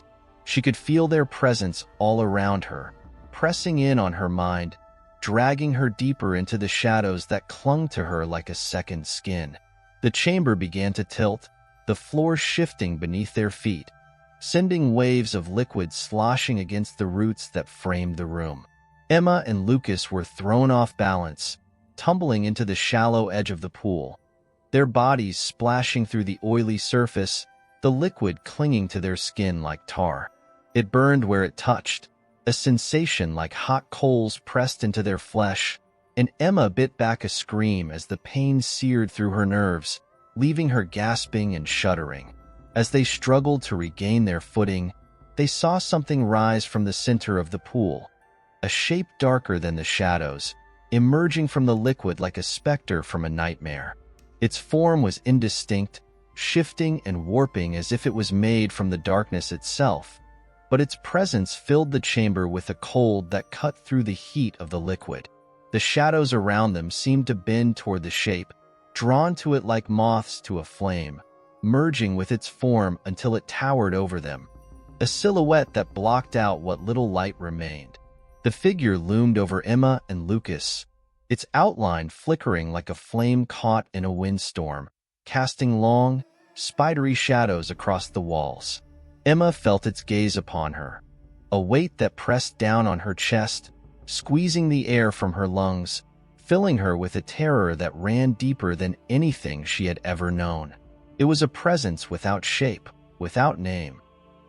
She could feel their presence all around her, pressing in on her mind, dragging her deeper into the shadows that clung to her like a second skin. The chamber began to tilt, the floor shifting beneath their feet, sending waves of liquid sloshing against the roots that framed the room. Emma and Lucas were thrown off balance, tumbling into the shallow edge of the pool, their bodies splashing through the oily surface, the liquid clinging to their skin like tar. It burned where it touched, a sensation like hot coals pressed into their flesh, and Emma bit back a scream as the pain seared through her nerves, leaving her gasping and shuddering. As they struggled to regain their footing, they saw something rise from the center of the pool, a shape darker than the shadows, emerging from the liquid like a specter from a nightmare. Its form was indistinct, shifting and warping as if it was made from the darkness itself, but its presence filled the chamber with a cold that cut through the heat of the liquid. The shadows around them seemed to bend toward the shape, drawn to it like moths to a flame, merging with its form until it towered over them, a silhouette that blocked out what little light remained. The figure loomed over Emma and Lucas, its outline flickering like a flame caught in a windstorm, casting long, spidery shadows across the walls. Emma felt its gaze upon her, a weight that pressed down on her chest, squeezing the air from her lungs, filling her with a terror that ran deeper than anything she had ever known. It was a presence without shape, without name,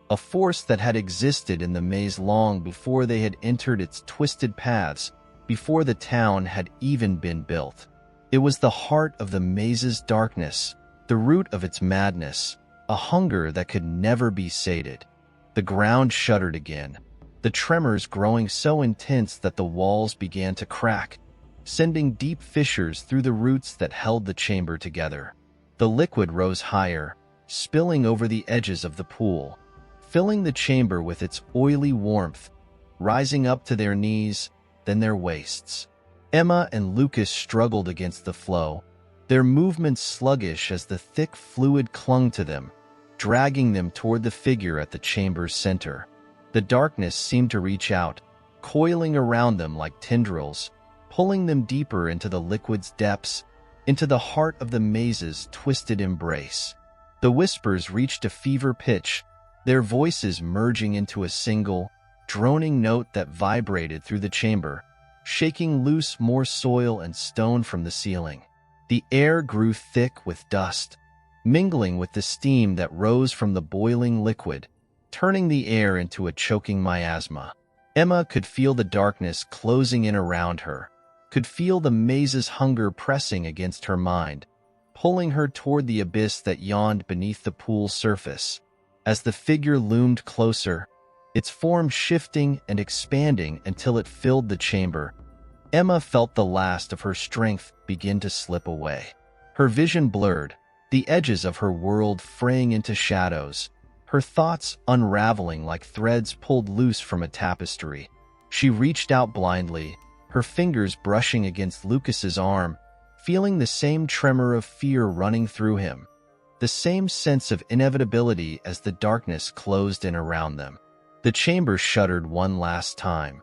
a force that had existed in the maze long before they had entered its twisted paths, before the town had even been built. It was the heart of the maze's darkness, the root of its madness, a hunger that could never be sated. The ground shuddered again, the tremors growing so intense that the walls began to crack, sending deep fissures through the roots that held the chamber together. The liquid rose higher, spilling over the edges of the pool, filling the chamber with its oily warmth, rising up to their knees, then their waists. Emma and Lucas struggled against the flow, their movements sluggish as the thick fluid clung to them, dragging them toward the figure at the chamber's center. The darkness seemed to reach out, coiling around them like tendrils, pulling them deeper into the liquid's depths, into the heart of the maze's twisted embrace. The whispers reached a fever pitch, their voices merging into a single, droning note that vibrated through the chamber, shaking loose more soil and stone from the ceiling. The air grew thick with dust, mingling with the steam that rose from the boiling liquid, turning the air into a choking miasma. Emma could feel the darkness closing in around her, could feel the maze's hunger pressing against her mind, pulling her toward the abyss that yawned beneath the pool's surface. As the figure loomed closer, its form shifting and expanding until it filled the chamber, Emma felt the last of her strength begin to slip away. Her vision blurred, the edges of her world fraying into shadows, her thoughts unraveling like threads pulled loose from a tapestry. She reached out blindly, her fingers brushing against Lucas's arm, feeling the same tremor of fear running through him, the same sense of inevitability as the darkness closed in around them. The chamber shuddered one last time,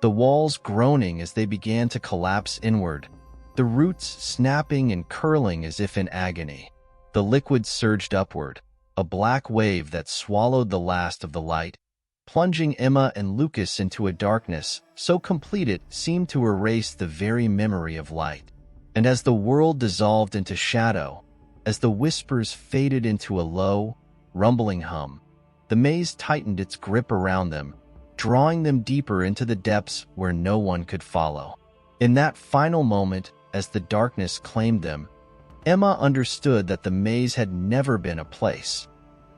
the walls groaning as they began to collapse inward, the roots snapping and curling as if in agony. The liquid surged upward, a black wave that swallowed the last of the light, plunging Emma and Lucas into a darkness so complete it seemed to erase the very memory of light. And as the world dissolved into shadow, as the whispers faded into a low, rumbling hum, the maze tightened its grip around them, drawing them deeper into the depths where no one could follow. In that final moment, as the darkness claimed them, Emma understood that the maze had never been a place,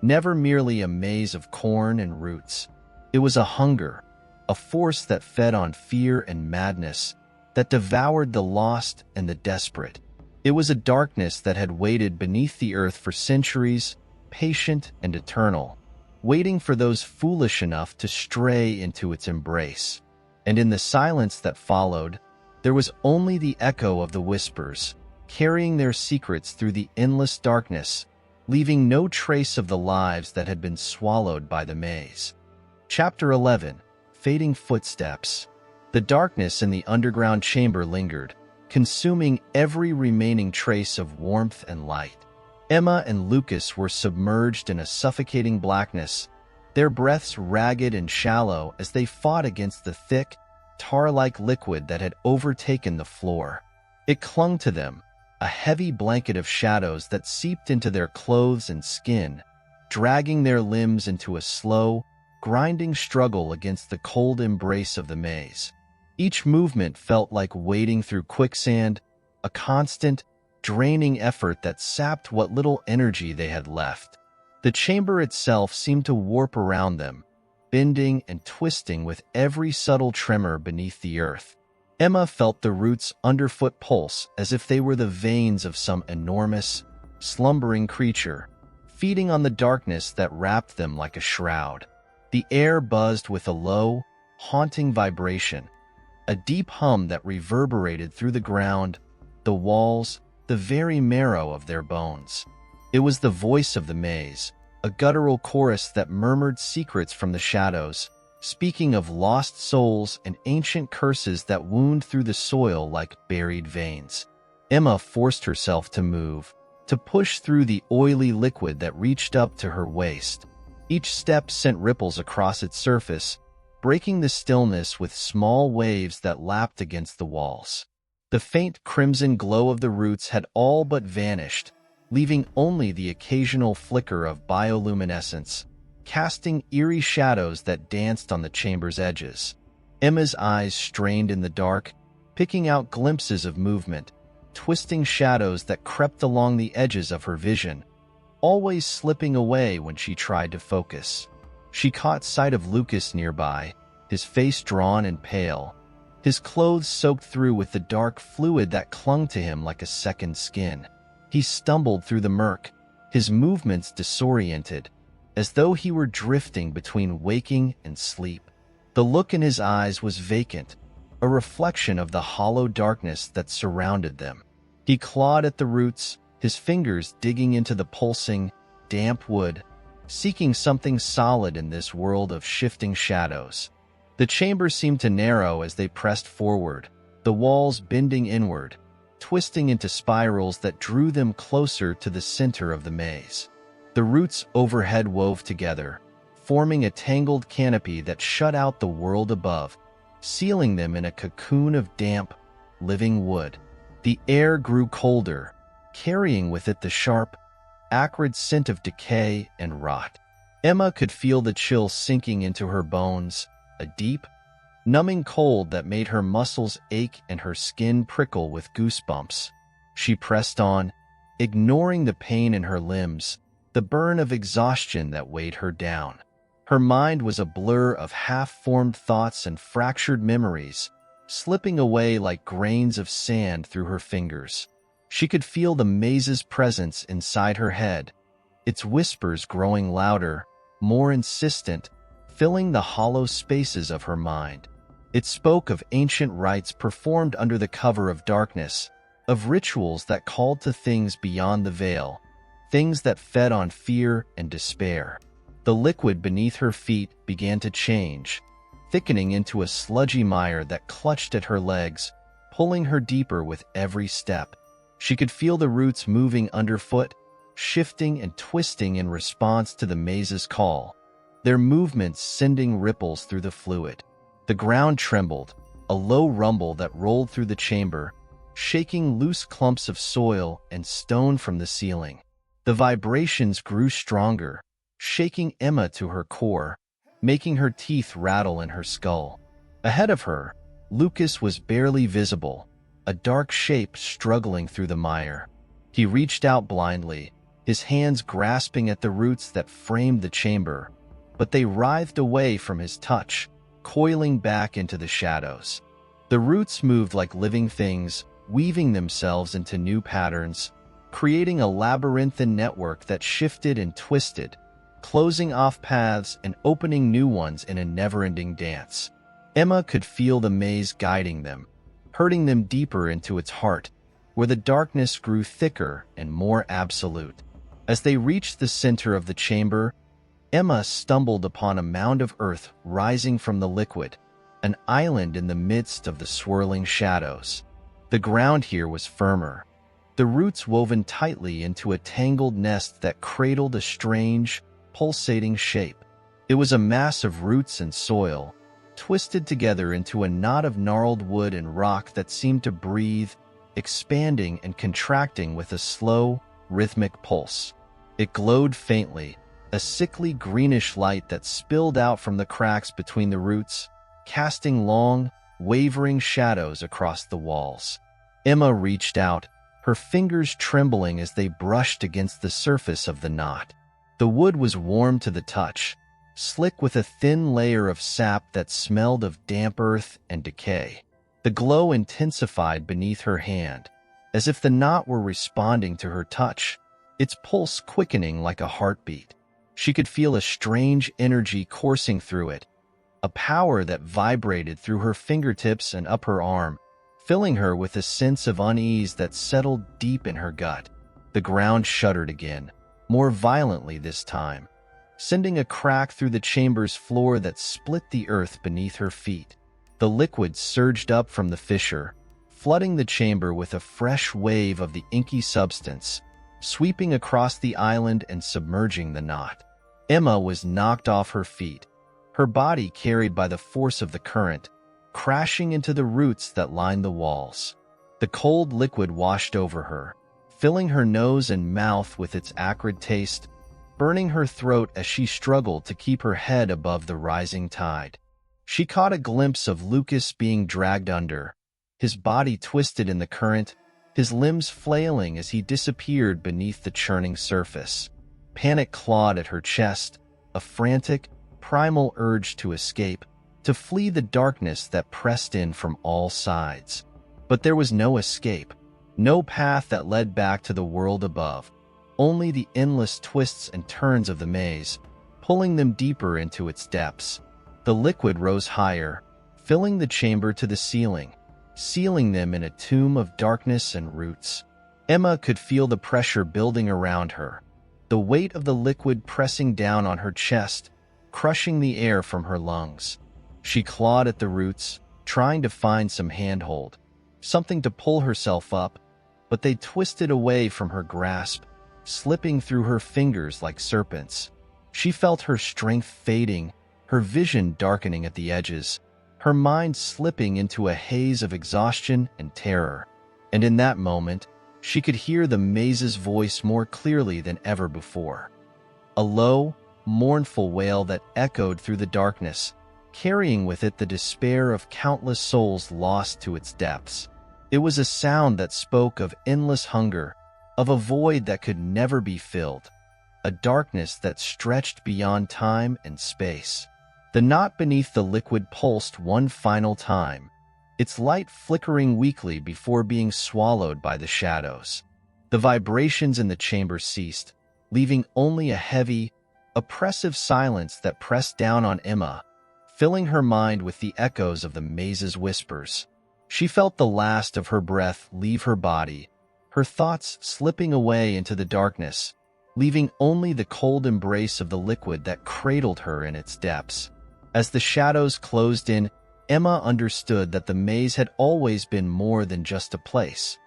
never merely a maze of corn and roots. It was a hunger, a force that fed on fear and madness, that devoured the lost and the desperate. It was a darkness that had waited beneath the earth for centuries, patient and eternal, waiting for those foolish enough to stray into its embrace. And in the silence that followed, there was only the echo of the whispers, carrying their secrets through the endless darkness, leaving no trace of the lives that had been swallowed by the maze. Chapter 11. Fading Footsteps. The darkness in the underground chamber lingered, consuming every remaining trace of warmth and light. Emma and Lucas were submerged in a suffocating blackness, their breaths ragged and shallow as they fought against the thick, tar-like liquid that had overtaken the floor. It clung to them, a heavy blanket of shadows that seeped into their clothes and skin, dragging their limbs into a slow, grinding struggle against the cold embrace of the maze. Each movement felt like wading through quicksand, a constant, draining effort that sapped what little energy they had left. The chamber itself seemed to warp around them, bending and twisting with every subtle tremor beneath the earth. Emma felt the roots underfoot pulse as if they were the veins of some enormous, slumbering creature, feeding on the darkness that wrapped them like a shroud. The air buzzed with a low, haunting vibration, a deep hum that reverberated through the ground, the walls, the very marrow of their bones. It was the voice of the maze, a guttural chorus that murmured secrets from the shadows, speaking of lost souls and ancient curses that wound through the soil like buried veins. Emma forced herself to move, to push through the oily liquid that reached up to her waist. Each step sent ripples across its surface, breaking the stillness with small waves that lapped against the walls. The faint crimson glow of the roots had all but vanished, leaving only the occasional flicker of bioluminescence, casting eerie shadows that danced on the chamber's edges. Emma's eyes strained in the dark, picking out glimpses of movement, twisting shadows that crept along the edges of her vision, always slipping away when she tried to focus. She caught sight of Lucas nearby, his face drawn and pale, his clothes soaked through with the dark fluid that clung to him like a second skin. He stumbled through the murk, his movements disoriented, as though he were drifting between waking and sleep. The look in his eyes was vacant, a reflection of the hollow darkness that surrounded them. He clawed at the roots, his fingers digging into the pulsing, damp wood, seeking something solid in this world of shifting shadows. The chamber seemed to narrow as they pressed forward, the walls bending inward, twisting into spirals that drew them closer to the center of the maze. The roots overhead wove together, forming a tangled canopy that shut out the world above, sealing them in a cocoon of damp, living wood. The air grew colder, carrying with it the sharp, acrid scent of decay and rot. Emma could feel the chill sinking into her bones, a deep, numbing cold that made her muscles ache and her skin prickle with goosebumps. She pressed on, ignoring the pain in her limbs, the burn of exhaustion that weighed her down. Her mind was a blur of half-formed thoughts and fractured memories, slipping away like grains of sand through her fingers. She could feel the maze's presence inside her head, its whispers growing louder, more insistent, filling the hollow spaces of her mind. It spoke of ancient rites performed under the cover of darkness, of rituals that called to things beyond the veil, things that fed on fear and despair. The liquid beneath her feet began to change, thickening into a sludgy mire that clutched at her legs, pulling her deeper with every step. She could feel the roots moving underfoot, shifting and twisting in response to the maze's call, their movements sending ripples through the fluid. The ground trembled, a low rumble that rolled through the chamber, shaking loose clumps of soil and stone from the ceiling. The vibrations grew stronger, shaking Emma to her core, making her teeth rattle in her skull. Ahead of her, Lucas was barely visible, a dark shape struggling through the mire. He reached out blindly, his hands grasping at the roots that framed the chamber, but they writhed away from his touch, coiling back into the shadows. The roots moved like living things, weaving themselves into new patterns, creating a labyrinthine network that shifted and twisted, closing off paths and opening new ones in a never-ending dance. Emma could feel the maze guiding them, herding them deeper into its heart, where the darkness grew thicker and more absolute. As they reached the center of the chamber, Emma stumbled upon a mound of earth rising from the liquid, an island in the midst of the swirling shadows. The ground here was firmer, the roots woven tightly into a tangled nest that cradled a strange, pulsating shape. It was a mass of roots and soil, twisted together into a knot of gnarled wood and rock that seemed to breathe, expanding and contracting with a slow, rhythmic pulse. It glowed faintly, a sickly greenish light that spilled out from the cracks between the roots, casting long, wavering shadows across the walls. Emma reached out, her fingers trembling as they brushed against the surface of the knot. The wood was warm to the touch, slick with a thin layer of sap that smelled of damp earth and decay. The glow intensified beneath her hand, as if the knot were responding to her touch, its pulse quickening like a heartbeat. She could feel a strange energy coursing through it, a power that vibrated through her fingertips and up her arm, filling her with a sense of unease that settled deep in her gut. The ground shuddered again, more violently this time, sending a crack through the chamber's floor that split the earth beneath her feet. The liquid surged up from the fissure, flooding the chamber with a fresh wave of the inky substance, sweeping across the island and submerging the knot. Emma was knocked off her feet, her body carried by the force of the current, crashing into the roots that lined the walls. The cold liquid washed over her, filling her nose and mouth with its acrid taste, burning her throat as she struggled to keep her head above the rising tide. She caught a glimpse of Lucas being dragged under, his body twisted in the current, his limbs flailing as he disappeared beneath the churning surface. Panic clawed at her chest, a frantic, primal urge to escape, to flee the darkness that pressed in from all sides. But there was no escape, no path that led back to the world above, only the endless twists and turns of the maze, pulling them deeper into its depths. The liquid rose higher, filling the chamber to the ceiling, sealing them in a tomb of darkness and roots. Emma could feel the pressure building around her, the weight of the liquid pressing down on her chest, crushing the air from her lungs. She clawed at the roots, trying to find some handhold, something to pull herself up, but they twisted away from her grasp, slipping through her fingers like serpents. She felt her strength fading, her vision darkening at the edges, her mind slipping into a haze of exhaustion and terror. And in that moment, she could hear the maze's voice more clearly than ever before. A low, mournful wail that echoed through the darkness, carrying with it the despair of countless souls lost to its depths. It was a sound that spoke of endless hunger, of a void that could never be filled, a darkness that stretched beyond time and space. The knot beneath the liquid pulsed one final time, its light flickering weakly before being swallowed by the shadows. The vibrations in the chamber ceased, leaving only a heavy, oppressive silence that pressed down on Emma, filling her mind with the echoes of the maze's whispers. She felt the last of her breath leave her body, her thoughts slipping away into the darkness, leaving only the cold embrace of the liquid that cradled her in its depths. As the shadows closed in, Emma understood that the maze had always been more than just a place.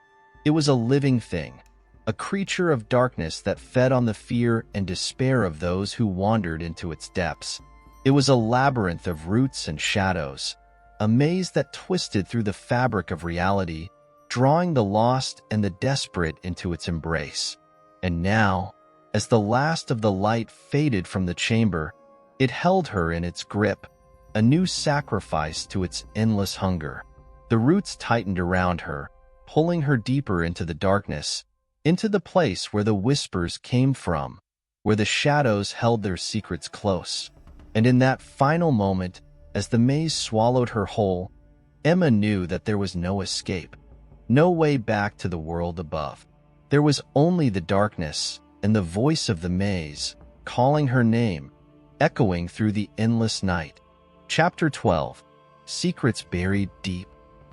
It was a living thing, a creature of darkness that fed on the fear and despair of those who wandered into its depths. It was a labyrinth of roots and shadows, a maze that twisted through the fabric of reality, drawing the lost and the desperate into its embrace. And now, as the last of the light faded from the chamber, it held her in its grip, a new sacrifice to its endless hunger. The roots tightened around her, pulling her deeper into the darkness, into the place where the whispers came from, where the shadows held their secrets close. And in that final moment, as the maze swallowed her whole, Emma knew that there was no escape, no way back to the world above. There was only the darkness and the voice of the maze, calling her name, echoing through the endless night. Chapter 12. Secrets Buried Deep.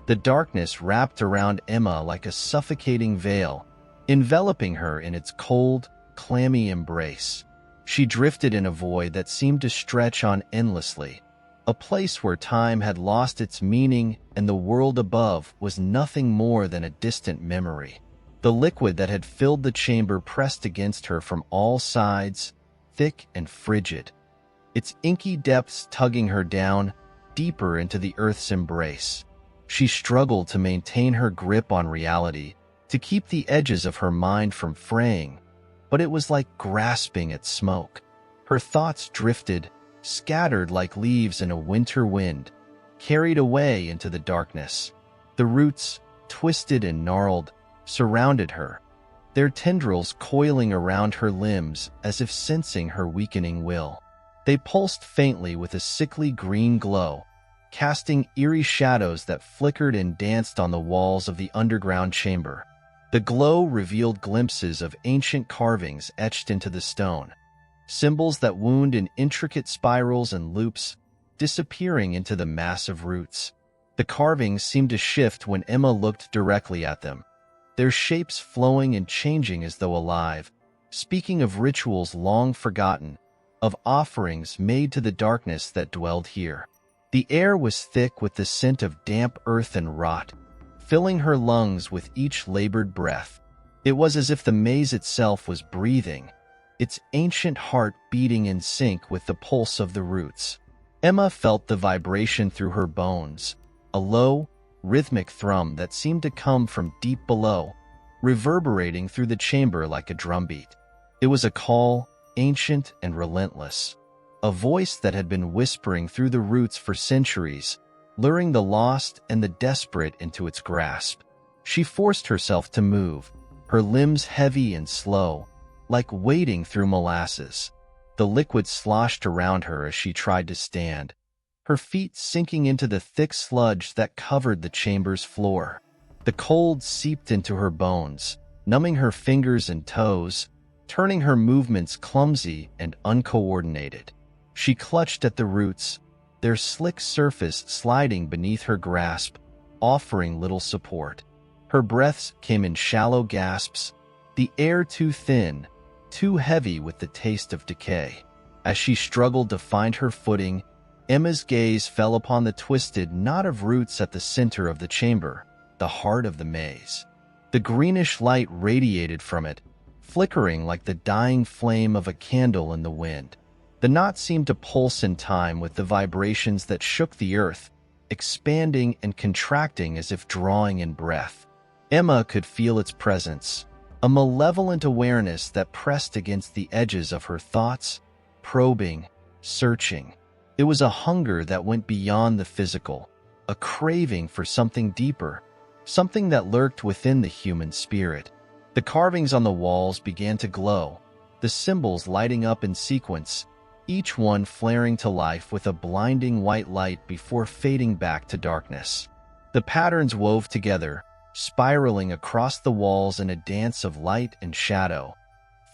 The darkness wrapped around Emma like a suffocating veil, enveloping her in its cold, clammy embrace. She drifted in a void that seemed to stretch on endlessly, a place where time had lost its meaning and the world above was nothing more than a distant memory. The liquid that had filled the chamber pressed against her from all sides, thick and frigid, its inky depths tugging her down, deeper into the earth's embrace. She struggled to maintain her grip on reality, to keep the edges of her mind from fraying, but it was like grasping at smoke. Her thoughts drifted, scattered like leaves in a winter wind, carried away into the darkness. The roots, twisted and gnarled, surrounded her, their tendrils coiling around her limbs as if sensing her weakening will. They pulsed faintly with a sickly green glow, casting eerie shadows that flickered and danced on the walls of the underground chamber. The glow revealed glimpses of ancient carvings etched into the stone, symbols that wound in intricate spirals and loops, disappearing into the massive roots. The carvings seemed to shift when Emma looked directly at them, their shapes flowing and changing as though alive, speaking of rituals long forgotten, of offerings made to the darkness that dwelled here. The air was thick with the scent of damp earth and rot, filling her lungs with each labored breath. It was as if the maze itself was breathing, its ancient heart beating in sync with the pulse of the roots. Emma felt the vibration through her bones, a low, rhythmic thrum that seemed to come from deep below, reverberating through the chamber like a drumbeat. It was a call, ancient and relentless, a voice that had been whispering through the roots for centuries, luring the lost and the desperate into its grasp. She forced herself to move, her limbs heavy and slow, like wading through molasses. The liquid sloshed around her as she tried to stand, her feet sinking into the thick sludge that covered the chamber's floor. The cold seeped into her bones, numbing her fingers and toes, turning her movements clumsy and uncoordinated. She clutched at the roots, their slick surface sliding beneath her grasp, offering little support. Her breaths came in shallow gasps, the air too thin, too heavy with the taste of decay. As she struggled to find her footing, Emma's gaze fell upon the twisted knot of roots at the center of the chamber, the heart of the maze. The greenish light radiated from it, flickering like the dying flame of a candle in the wind. The knot seemed to pulse in time with the vibrations that shook the earth, expanding and contracting as if drawing in breath. Emma could feel its presence, a malevolent awareness that pressed against the edges of her thoughts, probing, searching. It was a hunger that went beyond the physical, a craving for something deeper, something that lurked within the human spirit. The carvings on the walls began to glow, the symbols lighting up in sequence, each one flaring to life with a blinding white light before fading back to darkness. The patterns wove together, spiraling across the walls in a dance of light and shadow,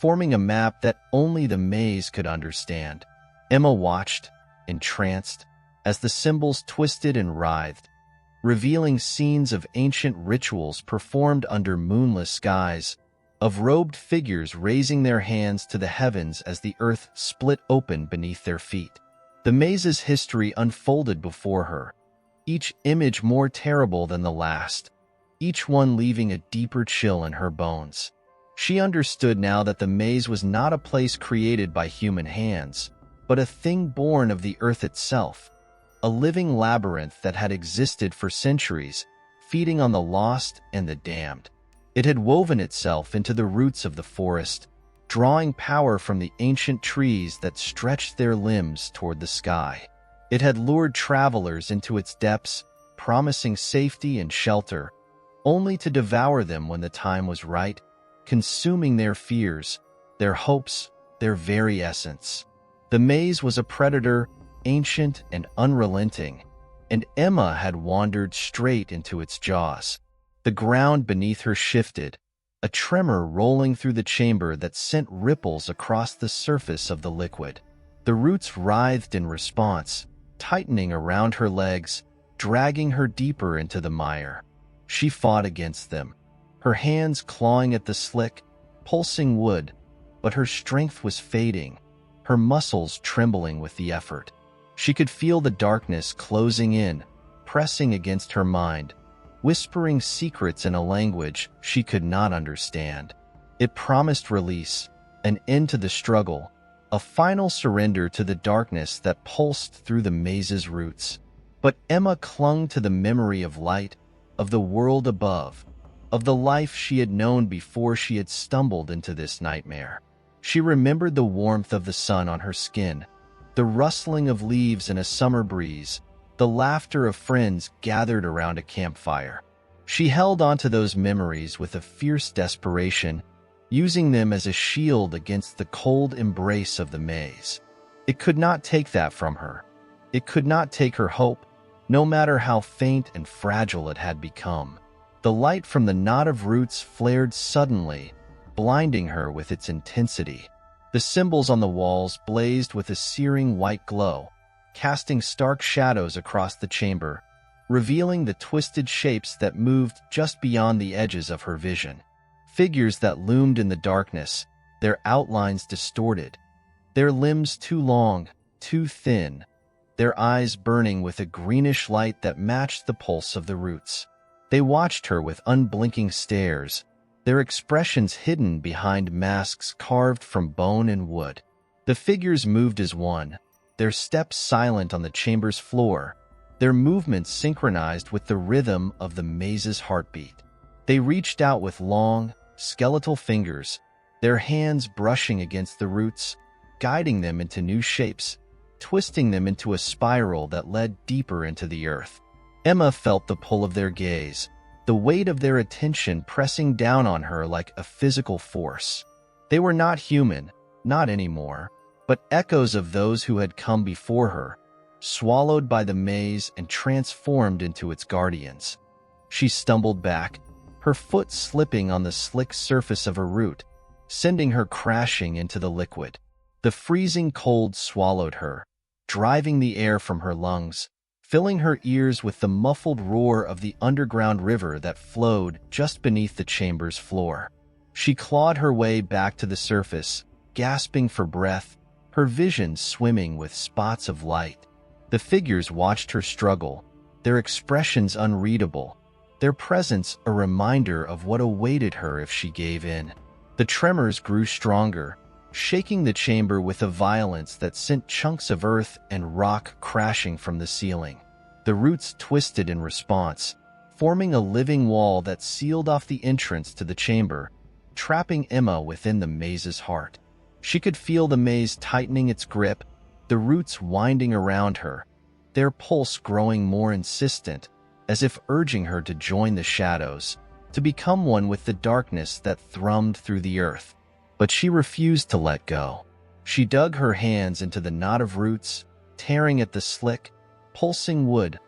forming a map that only the maze could understand. Emma watched, entranced, as the symbols twisted and writhed, revealing scenes of ancient rituals performed under moonless skies, of robed figures raising their hands to the heavens as the earth split open beneath their feet. The maze's history unfolded before her, each image more terrible than the last, each one leaving a deeper chill in her bones. She understood now that the maze was not a place created by human hands, but a thing born of the earth itself, a living labyrinth that had existed for centuries, feeding on the lost and the damned. It had woven itself into the roots of the forest, drawing power from the ancient trees that stretched their limbs toward the sky. It had lured travelers into its depths, promising safety and shelter, only to devour them when the time was right, consuming their fears, their hopes, their very essence. The maze was a predator, ancient and unrelenting, and Emma had wandered straight into its jaws. The ground beneath her shifted, a tremor rolling through the chamber that sent ripples across the surface of the liquid. The roots writhed in response, tightening around her legs, dragging her deeper into the mire. She fought against them, her hands clawing at the slick, pulsing wood, but her strength was fading, her muscles trembling with the effort. She could feel the darkness closing in, pressing against her mind, whispering secrets in a language she could not understand. It promised release, an end to the struggle, a final surrender to the darkness that pulsed through the maze's roots. But Emma clung to the memory of light, of the world above, of the life she had known before she had stumbled into this nightmare. She remembered the warmth of the sun on her skin, the rustling of leaves in a summer breeze, the laughter of friends gathered around a campfire. She held onto those memories with a fierce desperation, using them as a shield against the cold embrace of the maze. It could not take that from her. It could not take her hope, no matter how faint and fragile it had become. The light from the knot of roots flared suddenly, blinding her with its intensity. The symbols on the walls blazed with a searing white glow, casting stark shadows across the chamber, revealing the twisted shapes that moved just beyond the edges of her vision. Figures that loomed in the darkness, their outlines distorted, their limbs too long, too thin, their eyes burning with a greenish light that matched the pulse of the roots. They watched her with unblinking stares, their expressions hidden behind masks carved from bone and wood. The figures moved as one, their steps silent on the chamber's floor, their movements synchronized with the rhythm of the maze's heartbeat. They reached out with long, skeletal fingers, their hands brushing against the roots, guiding them into new shapes, twisting them into a spiral that led deeper into the earth. Emma felt the pull of their gaze, the weight of their attention pressing down on her like a physical force. They were not human, not anymore, but echoes of those who had come before her, swallowed by the maze and transformed into its guardians. She stumbled back, her foot slipping on the slick surface of a root, sending her crashing into the liquid. The freezing cold swallowed her, driving the air from her lungs, filling her ears with the muffled roar of the underground river that flowed just beneath the chamber's floor. She clawed her way back to the surface, gasping for breath, her vision swimming with spots of light. The figures watched her struggle, their expressions unreadable, their presence a reminder of what awaited her if she gave in. The tremors grew stronger, shaking the chamber with a violence that sent chunks of earth and rock crashing from the ceiling. The roots twisted in response, forming a living wall that sealed off the entrance to the chamber, trapping Emma within the maze's heart. She could feel the maze tightening its grip, the roots winding around her, their pulse growing more insistent, as if urging her to join the shadows, to become one with the darkness that thrummed through the earth. But she refused to let go. She dug her hands into the knot of roots, tearing at the slick, pulsing wood,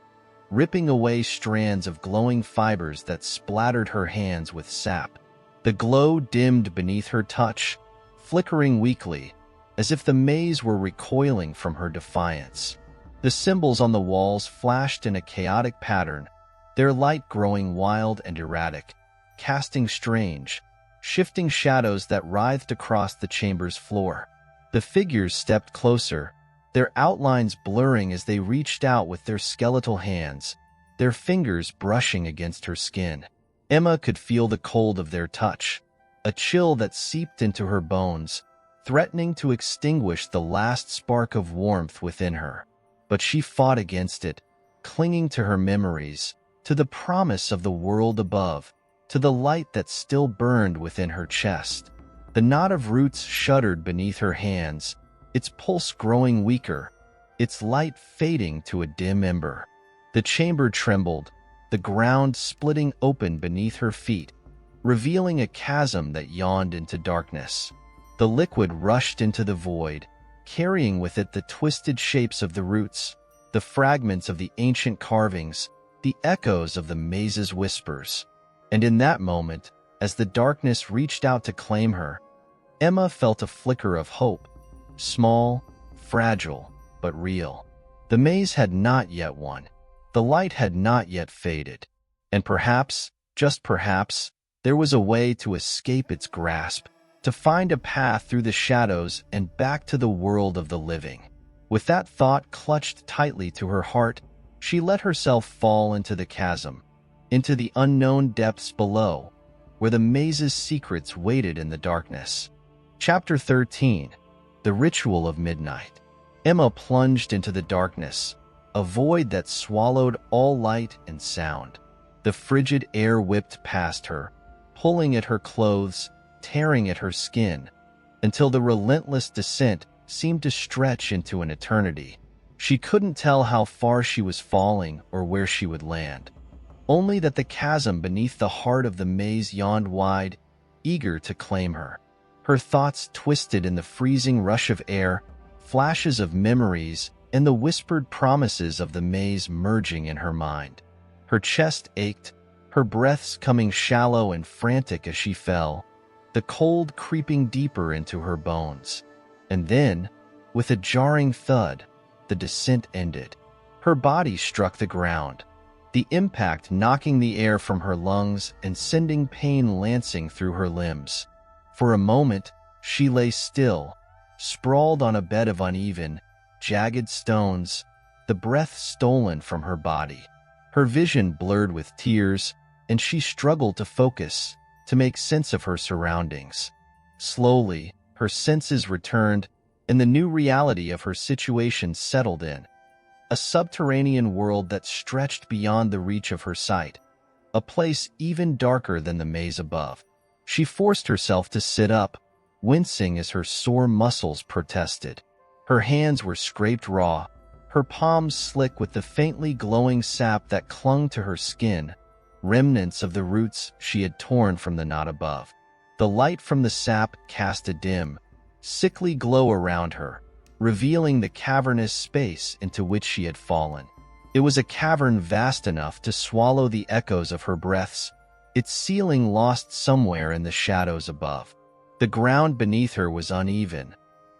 ripping away strands of glowing fibers that splattered her hands with sap. The glow dimmed beneath her touch, flickering weakly, as if the maze were recoiling from her defiance. The symbols on the walls flashed in a chaotic pattern, their light growing wild and erratic, casting strange, shifting shadows that writhed across the chamber's floor. The figures stepped closer, their outlines blurring as they reached out with their skeletal hands, their fingers brushing against her skin. Emma could feel the cold of their touch, a chill that seeped into her bones, threatening to extinguish the last spark of warmth within her. But she fought against it, clinging to her memories, to the promise of the world above, to the light that still burned within her chest. The knot of roots shuddered beneath her hands, its pulse growing weaker, its light fading to a dim ember. The chamber trembled, the ground splitting open beneath her feet, revealing a chasm that yawned into darkness. The liquid rushed into the void, carrying with it the twisted shapes of the roots, the fragments of the ancient carvings, the echoes of the maze's whispers. And in that moment, As the darkness reached out to claim her, Emma felt a flicker of hope, small, fragile, but real. The maze had not yet won. The light had not yet faded. And perhaps, just perhaps, there was a way to escape its grasp, to find a path through the shadows and back to the world of the living. With that thought clutched tightly to her heart, she let herself fall into the chasm, into the unknown depths below, where the maze's secrets waited in the darkness. Chapter 13. The Ritual of Midnight. Emma plunged into the darkness, a void that swallowed all light and sound. The frigid air whipped past her, pulling at her clothes, tearing at her skin, until the relentless descent seemed to stretch into an eternity. She couldn't tell how far she was falling or where she would land, only that the chasm beneath the heart of the maze yawned wide, eager to claim her. Her thoughts twisted in the freezing rush of air, flashes of memories, and the whispered promises of the maze merging in her mind. Her chest ached, her breaths coming shallow and frantic as she fell, the cold creeping deeper into her bones. And then, with a jarring thud, the descent ended. Her body struck the ground, the impact knocking the air from her lungs and sending pain lancing through her limbs. For a moment, she lay still, sprawled on a bed of uneven, jagged stones, the breath stolen from her body. Her vision blurred with tears, and she struggled to focus, to make sense of her surroundings. Slowly, her senses returned, and the new reality of her situation settled in. A subterranean world that stretched beyond the reach of her sight, a place even darker than the maze above. She forced herself to sit up, wincing as her sore muscles protested. Her hands were scraped raw, her palms slick with the faintly glowing sap that clung to her skin, remnants of the roots she had torn from the knot above. The light from the sap cast a dim, sickly glow around her, revealing the cavernous space into which she had fallen. It was a cavern vast enough to swallow the echoes of her breaths, its ceiling lost somewhere in the shadows above. The ground beneath her was uneven,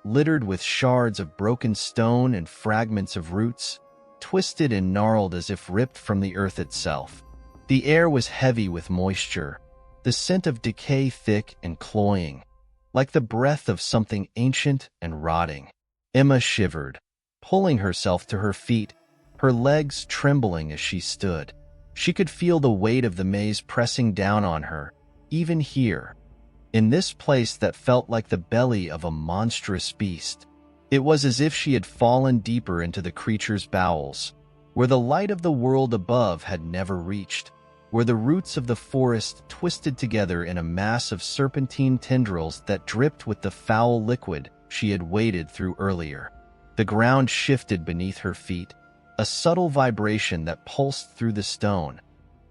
littered with shards of broken stone and fragments of roots, twisted and gnarled as if ripped from the earth itself. The air was heavy with moisture, the scent of decay thick and cloying, like the breath of something ancient and rotting. Emma shivered, pulling herself to her feet, her legs trembling as she stood. She could feel the weight of the maze pressing down on her, even here, in this place that felt like the belly of a monstrous beast. It was as if she had fallen deeper into the creature's bowels, where the light of the world above had never reached, where the roots of the forest twisted together in a mass of serpentine tendrils that dripped with the foul liquid she had waded through earlier. The ground shifted beneath her feet, a subtle vibration that pulsed through the stone,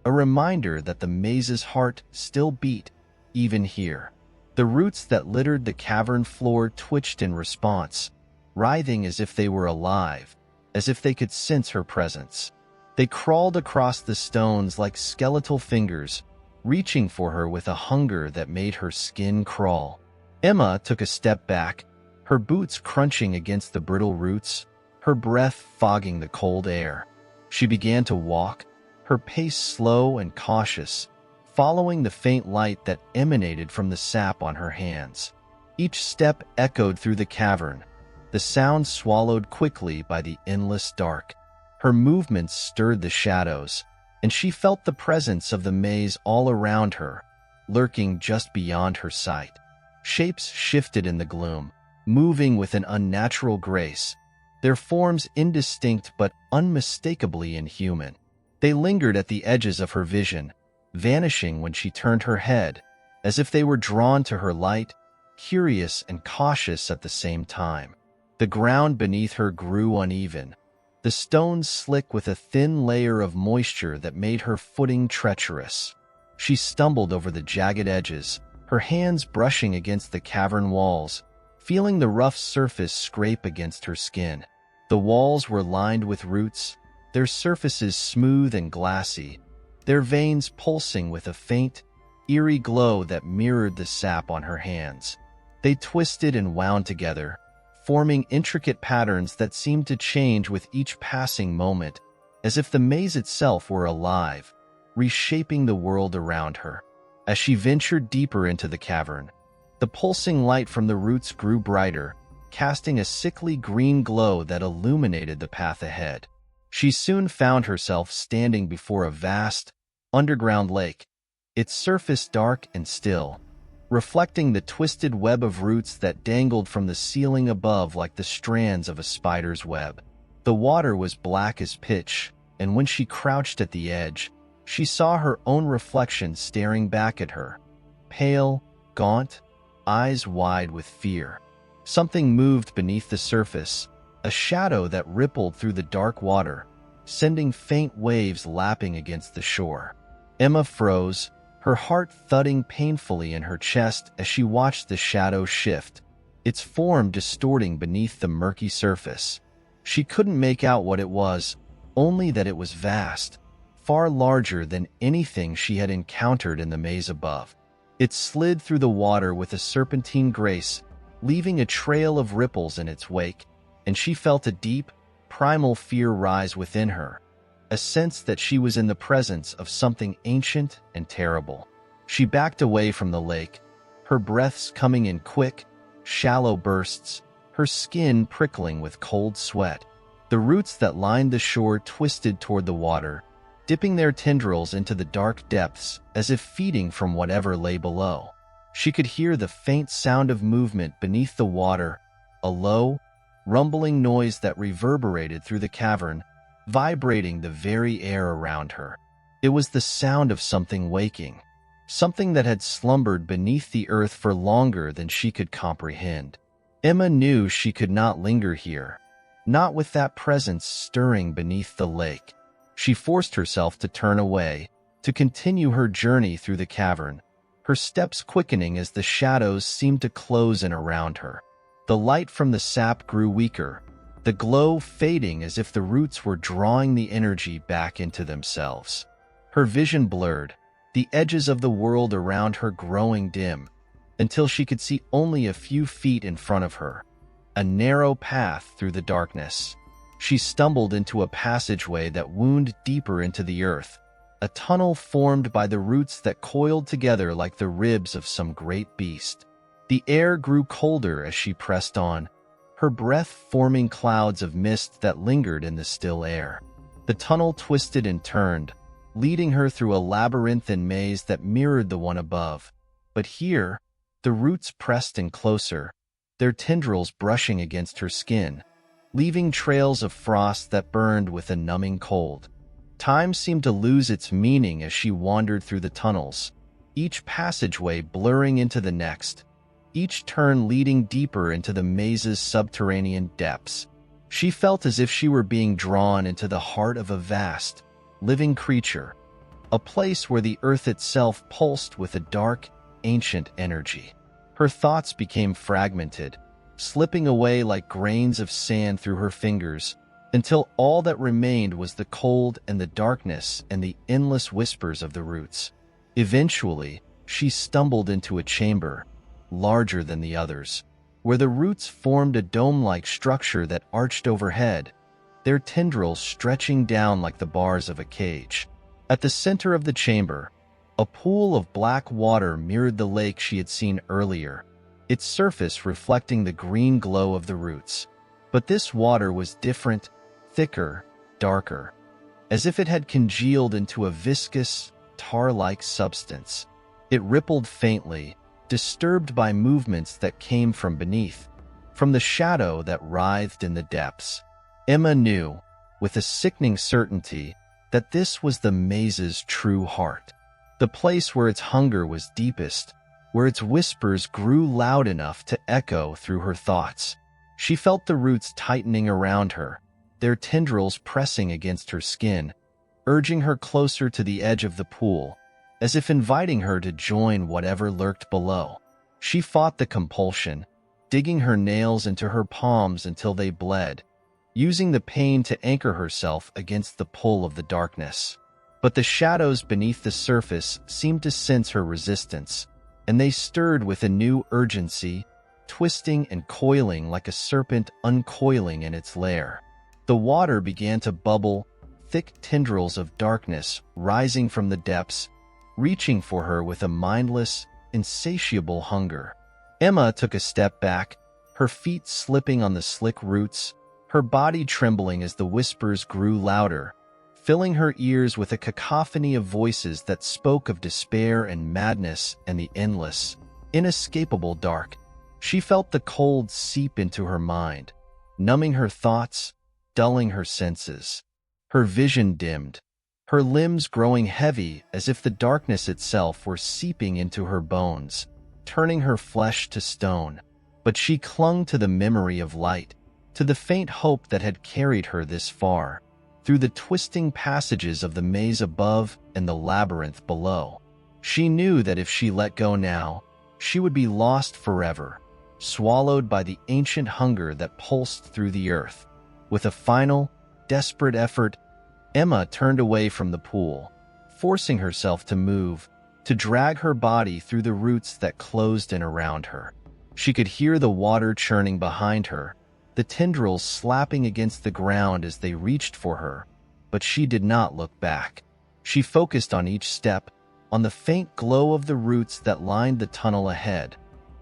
a reminder that the maze's heart still beat, even here. The roots that littered the cavern floor twitched in response, writhing as if they were alive, as if they could sense her presence. They crawled across the stones like skeletal fingers, reaching for her with a hunger that made her skin crawl. Emma took a step back, her boots crunching against the brittle roots, her breath fogging the cold air. She began to walk, her pace slow and cautious, following the faint light that emanated from the sap on her hands. Each step echoed through the cavern, the sound swallowed quickly by the endless dark. Her movements stirred the shadows, and she felt the presence of the maze all around her, lurking just beyond her sight. Shapes shifted in the gloom, moving with an unnatural grace, their forms indistinct but unmistakably inhuman. They lingered at the edges of her vision, vanishing when she turned her head, as if they were drawn to her light, curious and cautious at the same time. The ground beneath her grew uneven, the stones slick with a thin layer of moisture that made her footing treacherous. She stumbled over the jagged edges, her hands brushing against the cavern walls, feeling the rough surface scrape against her skin. The walls were lined with roots, their surfaces smooth and glassy, their veins pulsing with a faint, eerie glow that mirrored the sap on her hands. They twisted and wound together, forming intricate patterns that seemed to change with each passing moment, as if the maze itself were alive, reshaping the world around her. As she ventured deeper into the cavern, the pulsing light from the roots grew brighter, casting a sickly green glow that illuminated the path ahead. She soon found herself standing before a vast, underground lake, its surface dark and still, reflecting the twisted web of roots that dangled from the ceiling above like the strands of a spider's web. The water was black as pitch, and when she crouched at the edge, she saw her own reflection staring back at her, pale, gaunt, eyes wide with fear. Something moved beneath the surface, a shadow that rippled through the dark water, sending faint waves lapping against the shore. Emma froze, her heart thudding painfully in her chest as she watched the shadow shift, its form distorting beneath the murky surface. She couldn't make out what it was, only that it was vast, far larger than anything she had encountered in the maze above. It slid through the water with a serpentine grace, leaving a trail of ripples in its wake, and she felt a deep, primal fear rise within her, a sense that she was in the presence of something ancient and terrible. She backed away from the lake, her breaths coming in quick, shallow bursts, her skin prickling with cold sweat. The roots that lined the shore twisted toward the water, dipping their tendrils into the dark depths as if feeding from whatever lay below. She could hear the faint sound of movement beneath the water, a low, rumbling noise that reverberated through the cavern, vibrating the very air around her. It was the sound of something waking, something that had slumbered beneath the earth for longer than she could comprehend. Emma knew she could not linger here, not with that presence stirring beneath the lake. She forced herself to turn away, to continue her journey through the cavern, her steps quickening as the shadows seemed to close in around her. The light from the sap grew weaker, the glow fading as if the roots were drawing the energy back into themselves. Her vision blurred, the edges of the world around her growing dim, until she could see only a few feet in front of her, a narrow path through the darkness. She stumbled into a passageway that wound deeper into the earth, a tunnel formed by the roots that coiled together like the ribs of some great beast. The air grew colder as she pressed on, her breath forming clouds of mist that lingered in the still air. The tunnel twisted and turned, leading her through a labyrinthine maze that mirrored the one above. But here, the roots pressed in closer, their tendrils brushing against her skin, leaving trails of frost that burned with a numbing cold. Time seemed to lose its meaning as she wandered through the tunnels, each passageway blurring into the next, each turn leading deeper into the maze's subterranean depths. She felt as if she were being drawn into the heart of a vast, living creature, a place where the earth itself pulsed with a dark, ancient energy. Her thoughts became fragmented, slipping away like grains of sand through her fingers, until all that remained was the cold and the darkness and the endless whispers of the roots. Eventually, she stumbled into a chamber, larger than the others, where the roots formed a dome-like structure that arched overhead, their tendrils stretching down like the bars of a cage. At the center of the chamber, a pool of black water mirrored the lake she had seen earlier, its surface reflecting the green glow of the roots. But this water was different, thicker, darker, as if it had congealed into a viscous, tar-like substance. It rippled faintly, disturbed by movements that came from beneath, from the shadow that writhed in the depths. Emma knew, with a sickening certainty, that this was the maze's true heart, the place where its hunger was deepest, where its whispers grew loud enough to echo through her thoughts. She felt the roots tightening around her, their tendrils pressing against her skin, urging her closer to the edge of the pool, as if inviting her to join whatever lurked below. She fought the compulsion, digging her nails into her palms until they bled, using the pain to anchor herself against the pull of the darkness. But the shadows beneath the surface seemed to sense her resistance, and they stirred with a new urgency, twisting and coiling like a serpent uncoiling in its lair. The water began to bubble, thick tendrils of darkness rising from the depths, reaching for her with a mindless, insatiable hunger. Emma took a step back, her feet slipping on the slick roots, her body trembling as the whispers grew louder, filling her ears with a cacophony of voices that spoke of despair and madness and the endless, inescapable dark. She felt the cold seep into her mind, numbing her thoughts, dulling her senses. Her vision dimmed, her limbs growing heavy as if the darkness itself were seeping into her bones, turning her flesh to stone. But she clung to the memory of light, to the faint hope that had carried her this far, through the twisting passages of the maze above and the labyrinth below. She knew that if she let go now, she would be lost forever, swallowed by the ancient hunger that pulsed through the earth. With a final, desperate effort, Emma turned away from the pool, forcing herself to move, to drag her body through the roots that closed in around her. She could hear the water churning behind her, the tendrils slapping against the ground as they reached for her, but she did not look back. She focused on each step, on the faint glow of the roots that lined the tunnel ahead,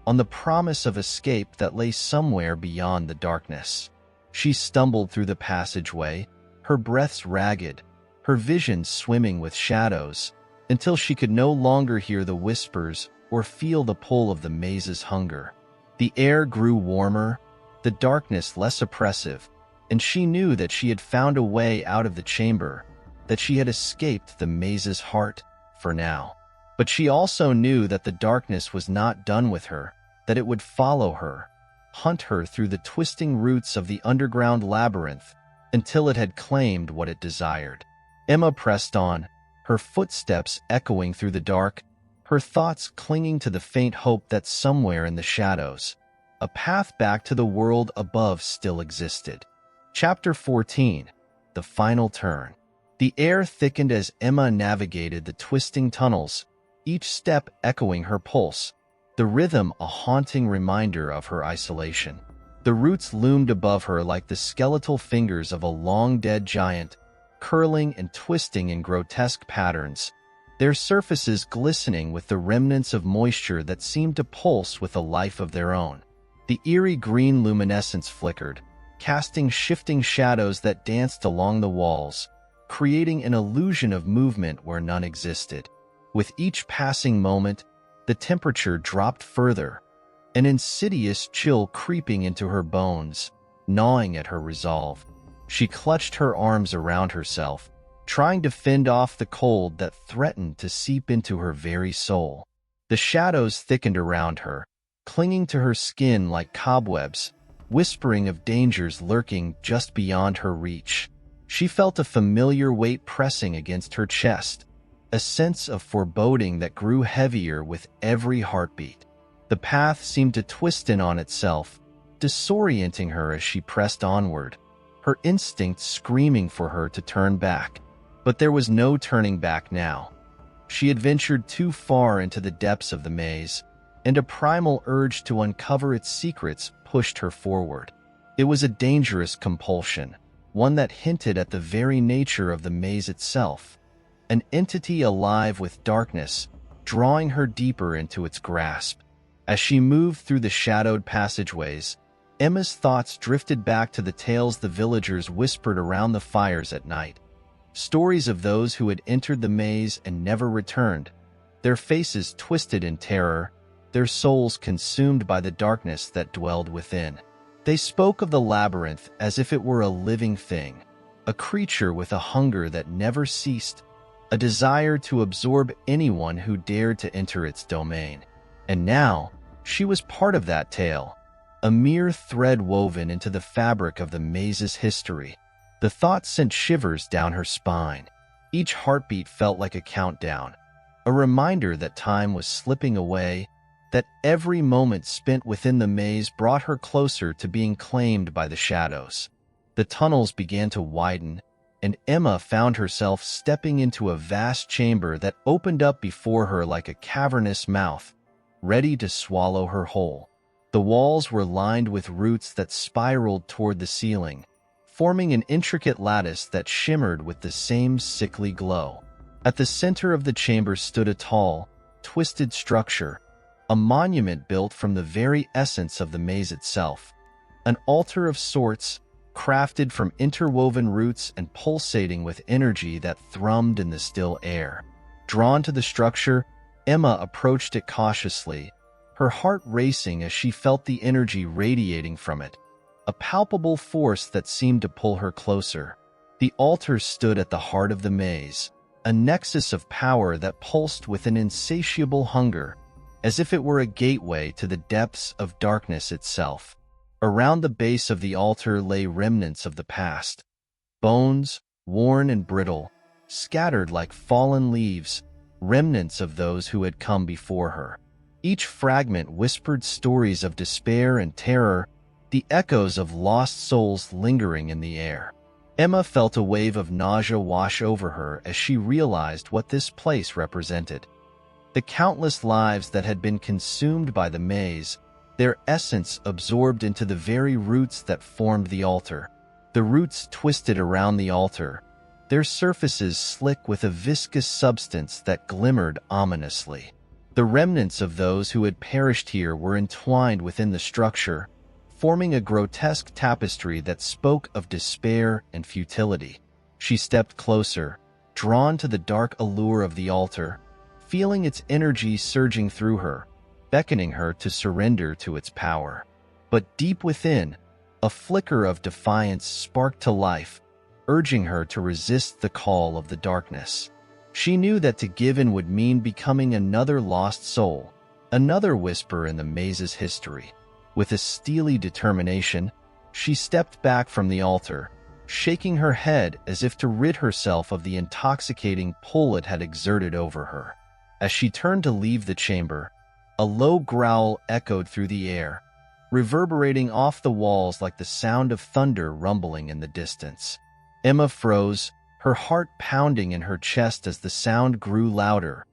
on the promise of escape that lay somewhere beyond the darkness. She stumbled through the passageway, her breaths ragged, her vision swimming with shadows, until she could no longer hear the whispers or feel the pull of the maze's hunger. The air grew warmer, the darkness less oppressive, and she knew that she had found a way out of the chamber, that she had escaped the maze's heart for now. But she also knew that the darkness was not done with her, that it would follow her, hunt her through the twisting roots of the underground labyrinth until it had claimed what it desired. Emma pressed on, her footsteps echoing through the dark, her thoughts clinging to the faint hope that somewhere in the shadows, a path back to the world above still existed. Chapter 14. The Final Turn. The air thickened as Emma navigated the twisting tunnels, each step echoing her pulse, the rhythm a haunting reminder of her isolation. The roots loomed above her like the skeletal fingers of a long-dead giant, curling and twisting in grotesque patterns, their surfaces glistening with the remnants of moisture that seemed to pulse with a life of their own. The eerie green luminescence flickered, casting shifting shadows that danced along the walls, creating an illusion of movement where none existed. With each passing moment, the temperature dropped further, an insidious chill creeping into her bones, gnawing at her resolve. She clutched her arms around herself, trying to fend off the cold that threatened to seep into her very soul. The shadows thickened around her, clinging to her skin like cobwebs, whispering of dangers lurking just beyond her reach. She felt a familiar weight pressing against her chest, a sense of foreboding that grew heavier with every heartbeat. The path seemed to twist in on itself, disorienting her as she pressed onward, her instincts screaming for her to turn back. But there was no turning back now. She had ventured too far into the depths of the maze, and a primal urge to uncover its secrets pushed her forward. It was a dangerous compulsion, one that hinted at the very nature of the maze itself, an entity alive with darkness, drawing her deeper into its grasp. As she moved through the shadowed passageways, Emma's thoughts drifted back to the tales the villagers whispered around the fires at night. Stories of those who had entered the maze and never returned, their faces twisted in terror, their souls consumed by the darkness that dwelled within. They spoke of the labyrinth as if it were a living thing, a creature with a hunger that never ceased, a desire to absorb anyone who dared to enter its domain. And now, she was part of that tale, a mere thread woven into the fabric of the maze's history. The thought sent shivers down her spine. Each heartbeat felt like a countdown, a reminder that time was slipping away, that every moment spent within the maze brought her closer to being claimed by the shadows. The tunnels began to widen, and Emma found herself stepping into a vast chamber that opened up before her like a cavernous mouth, ready to swallow her whole. The walls were lined with roots that spiraled toward the ceiling, forming an intricate lattice that shimmered with the same sickly glow. At the center of the chamber stood a tall, twisted structure, a monument built from the very essence of the maze itself. An altar of sorts, crafted from interwoven roots and pulsating with energy that thrummed in the still air. Drawn to the structure, Emma approached it cautiously, her heart racing as she felt the energy radiating from it, a palpable force that seemed to pull her closer. The altar stood at the heart of the maze, a nexus of power that pulsed with an insatiable hunger, as if it were a gateway to the depths of darkness itself. Around the base of the altar lay remnants of the past, bones, worn and brittle, scattered like fallen leaves, remnants of those who had come before her. Each fragment whispered stories of despair and terror, the echoes of lost souls lingering in the air. Emma felt a wave of nausea wash over her as she realized what this place represented. The countless lives that had been consumed by the maze, their essence absorbed into the very roots that formed the altar. The roots twisted around the altar, their surfaces slick with a viscous substance that glimmered ominously. The remnants of those who had perished here were entwined within the structure, forming a grotesque tapestry that spoke of despair and futility. She stepped closer, drawn to the dark allure of the altar, feeling its energy surging through her, beckoning her to surrender to its power. But deep within, a flicker of defiance sparked to life, urging her to resist the call of the darkness. She knew that to give in would mean becoming another lost soul, another whisper in the maze's history. With a steely determination, she stepped back from the altar, shaking her head as if to rid herself of the intoxicating pull it had exerted over her. As she turned to leave the chamber, a low growl echoed through the air, reverberating off the walls like the sound of thunder rumbling in the distance. Emma froze, her heart pounding in her chest as the sound grew louder,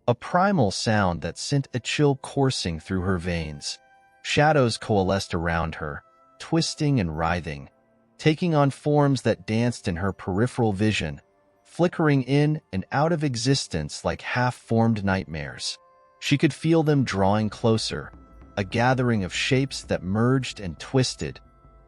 a primal sound that sent a chill coursing through her veins. Shadows coalesced around her, twisting and writhing, taking on forms that danced in her peripheral vision, flickering in and out of existence like half-formed nightmares. She could feel them drawing closer, a gathering of shapes that merged and twisted,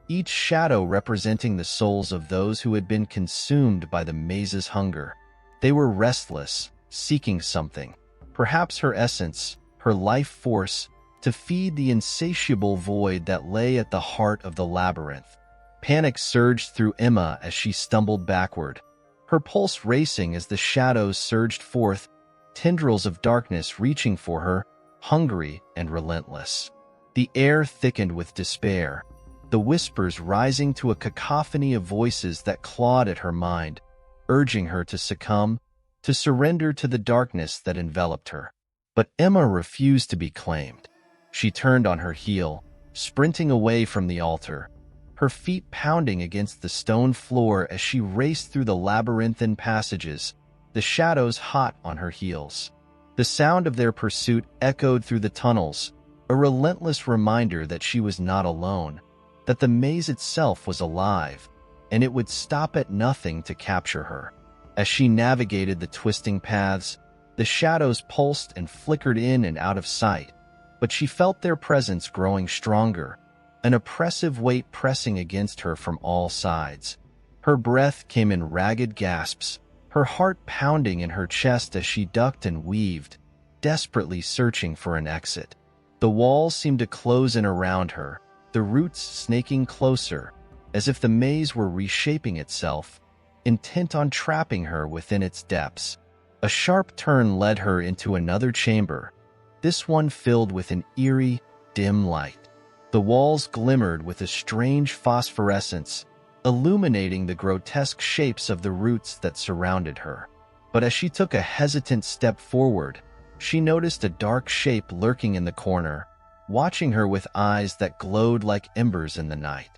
each shadow representing the souls of those who had been consumed by the maze's hunger. They were restless, seeking something, perhaps her essence, her life force, to feed the insatiable void that lay at the heart of the labyrinth. Panic surged through Emma as she stumbled backward, her pulse racing as the shadows surged forth, tendrils of darkness reaching for her, hungry and relentless. The air thickened with despair, the whispers rising to a cacophony of voices that clawed at her mind, urging her to succumb, to surrender to the darkness that enveloped her. But Emma refused to be claimed. She turned on her heel, sprinting away from the altar, her feet pounding against the stone floor as she raced through the labyrinthine passages, the shadows hot on her heels. The sound of their pursuit echoed through the tunnels, a relentless reminder that she was not alone, that the maze itself was alive, and it would stop at nothing to capture her. As she navigated the twisting paths, the shadows pulsed and flickered in and out of sight, but she felt their presence growing stronger, an oppressive weight pressing against her from all sides. Her breath came in ragged gasps, her heart pounding in her chest as she ducked and weaved, desperately searching for an exit. The walls seemed to close in around her, the roots snaking closer, as if the maze were reshaping itself, intent on trapping her within its depths. A sharp turn led her into another chamber, this one filled with an eerie, dim light. The walls glimmered with a strange phosphorescence, illuminating the grotesque shapes of the roots that surrounded her. But as she took a hesitant step forward, she noticed a dark shape lurking in the corner, watching her with eyes that glowed like embers in the night.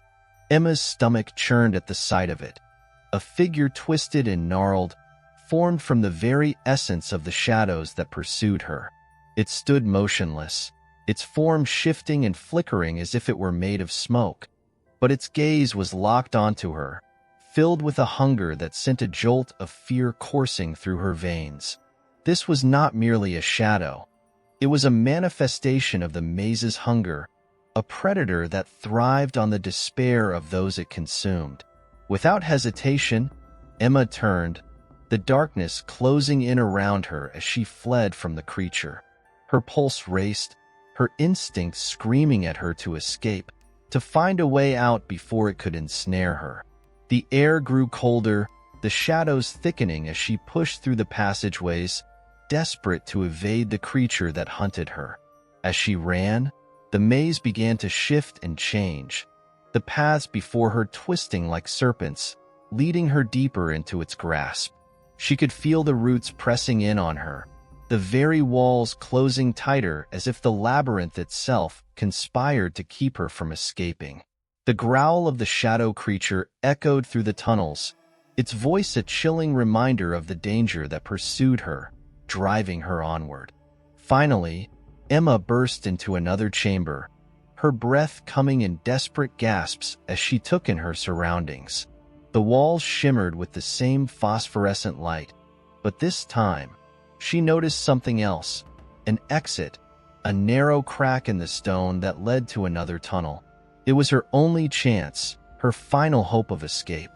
Emma's stomach churned at the sight of it, A figure twisted and gnarled, formed from the very essence of the shadows that pursued her. It stood motionless, its form shifting and flickering as if it were made of smoke. But its gaze was locked onto her, filled with a hunger that sent a jolt of fear coursing through her veins. This was not merely a shadow. It was a manifestation of the maze's hunger, a predator that thrived on the despair of those it consumed. Without hesitation, Emma turned, the darkness closing in around her as she fled from the creature. Her pulse raced, her instincts screaming at her to escape, to find a way out before it could ensnare her. The air grew colder, the shadows thickening as she pushed through the passageways, desperate to evade the creature that hunted her. As she ran, the maze began to shift and change, the paths before her twisting like serpents, leading her deeper into its grasp. She could feel the roots pressing in on her, the very walls closing tighter as if the labyrinth itself conspired to keep her from escaping. The growl of the shadow creature echoed through the tunnels, its voice a chilling reminder of the danger that pursued her, driving her onward. Finally, Emma burst into another chamber, her breath coming in desperate gasps as she took in her surroundings. The walls shimmered with the same phosphorescent light, but this time, she noticed something else, an exit, a narrow crack in the stone that led to another tunnel. It was her only chance, her final hope of escape.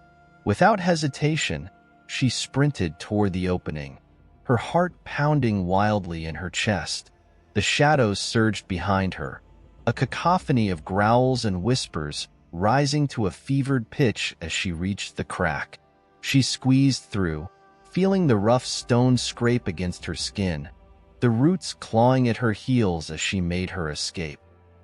Without hesitation, she sprinted toward the opening, her heart pounding wildly in her chest. The shadows surged behind her, a cacophony of growls and whispers rising to a fevered pitch as she reached the crack. She squeezed through, feeling the rough stone scrape against her skin, the roots clawing at her heels as she made her escape.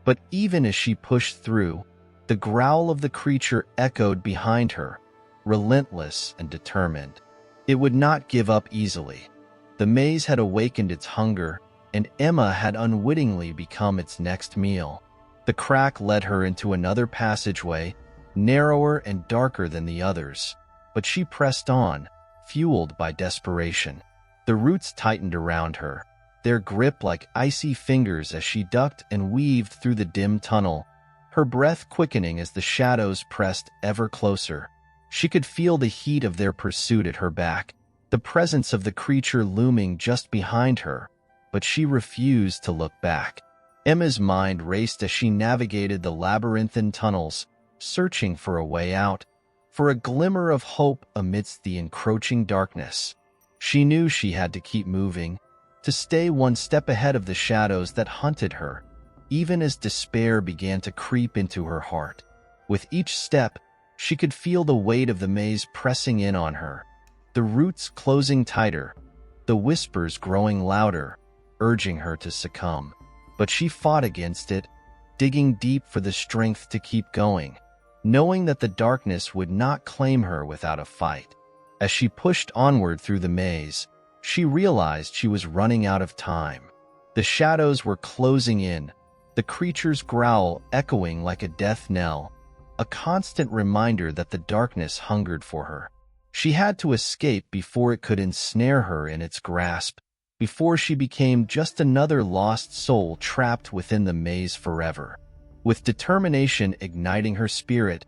But even as she pushed through, the growl of the creature echoed behind her, relentless and determined. It would not give up easily. The maze had awakened its hunger, and Emma had unwittingly become its next meal. The crack led her into another passageway, narrower and darker than the others, but she pressed on, fueled by desperation. The roots tightened around her, their grip like icy fingers as she ducked and weaved through the dim tunnel, her breath quickening as the shadows pressed ever closer. She could feel the heat of their pursuit at her back, the presence of the creature looming just behind her, but she refused to look back. Emma's mind raced as she navigated the labyrinthine tunnels, searching for a way out, for a glimmer of hope amidst the encroaching darkness. She knew she had to keep moving, to stay one step ahead of the shadows that hunted her, even as despair began to creep into her heart. With each step, she could feel the weight of the maze pressing in on her, the roots closing tighter, the whispers growing louder, urging her to succumb. But she fought against it, digging deep for the strength to keep going, knowing that the darkness would not claim her without a fight. As she pushed onward through the maze, she realized she was running out of time. The shadows were closing in, the creature's growl echoing like a death knell, a constant reminder that the darkness hungered for her. She had to escape before it could ensnare her in its grasp, before she became just another lost soul trapped within the maze forever. With determination igniting her spirit,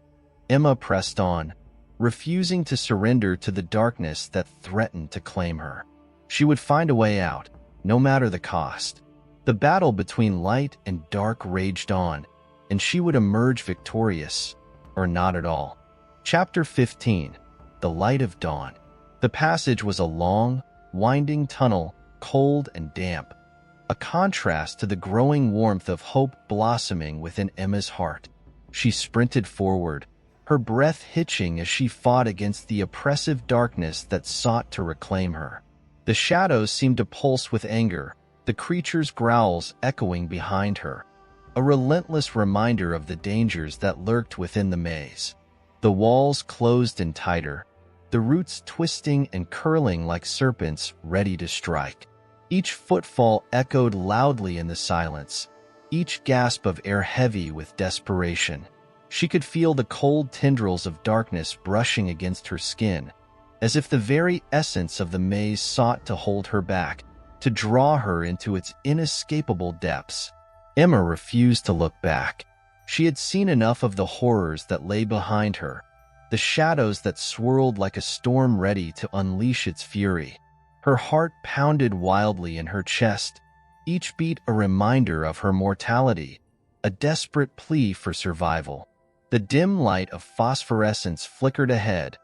Emma pressed on, refusing to surrender to the darkness that threatened to claim her. She would find a way out, no matter the cost. The battle between light and dark raged on, and she would emerge victorious, or not at all. Chapter 15. The Light of Dawn. The passage was a long, winding tunnel, cold and damp, a contrast to the growing warmth of hope blossoming within Emma's heart. She sprinted forward, her breath hitching as she fought against the oppressive darkness that sought to reclaim her. The shadows seemed to pulse with anger, the creature's growls echoing behind her, a relentless reminder of the dangers that lurked within the maze. The walls closed in tighter, the roots twisting and curling like serpents ready to strike. Each footfall echoed loudly in the silence, each gasp of air heavy with desperation. She could feel the cold tendrils of darkness brushing against her skin, as if the very essence of the maze sought to hold her back, to draw her into its inescapable depths. Emma refused to look back. She had seen enough of the horrors that lay behind her, the shadows that swirled like a storm ready to unleash its fury. Her heart pounded wildly in her chest, each beat a reminder of her mortality, a desperate plea for survival. The dim light of phosphorescence flickered ahead,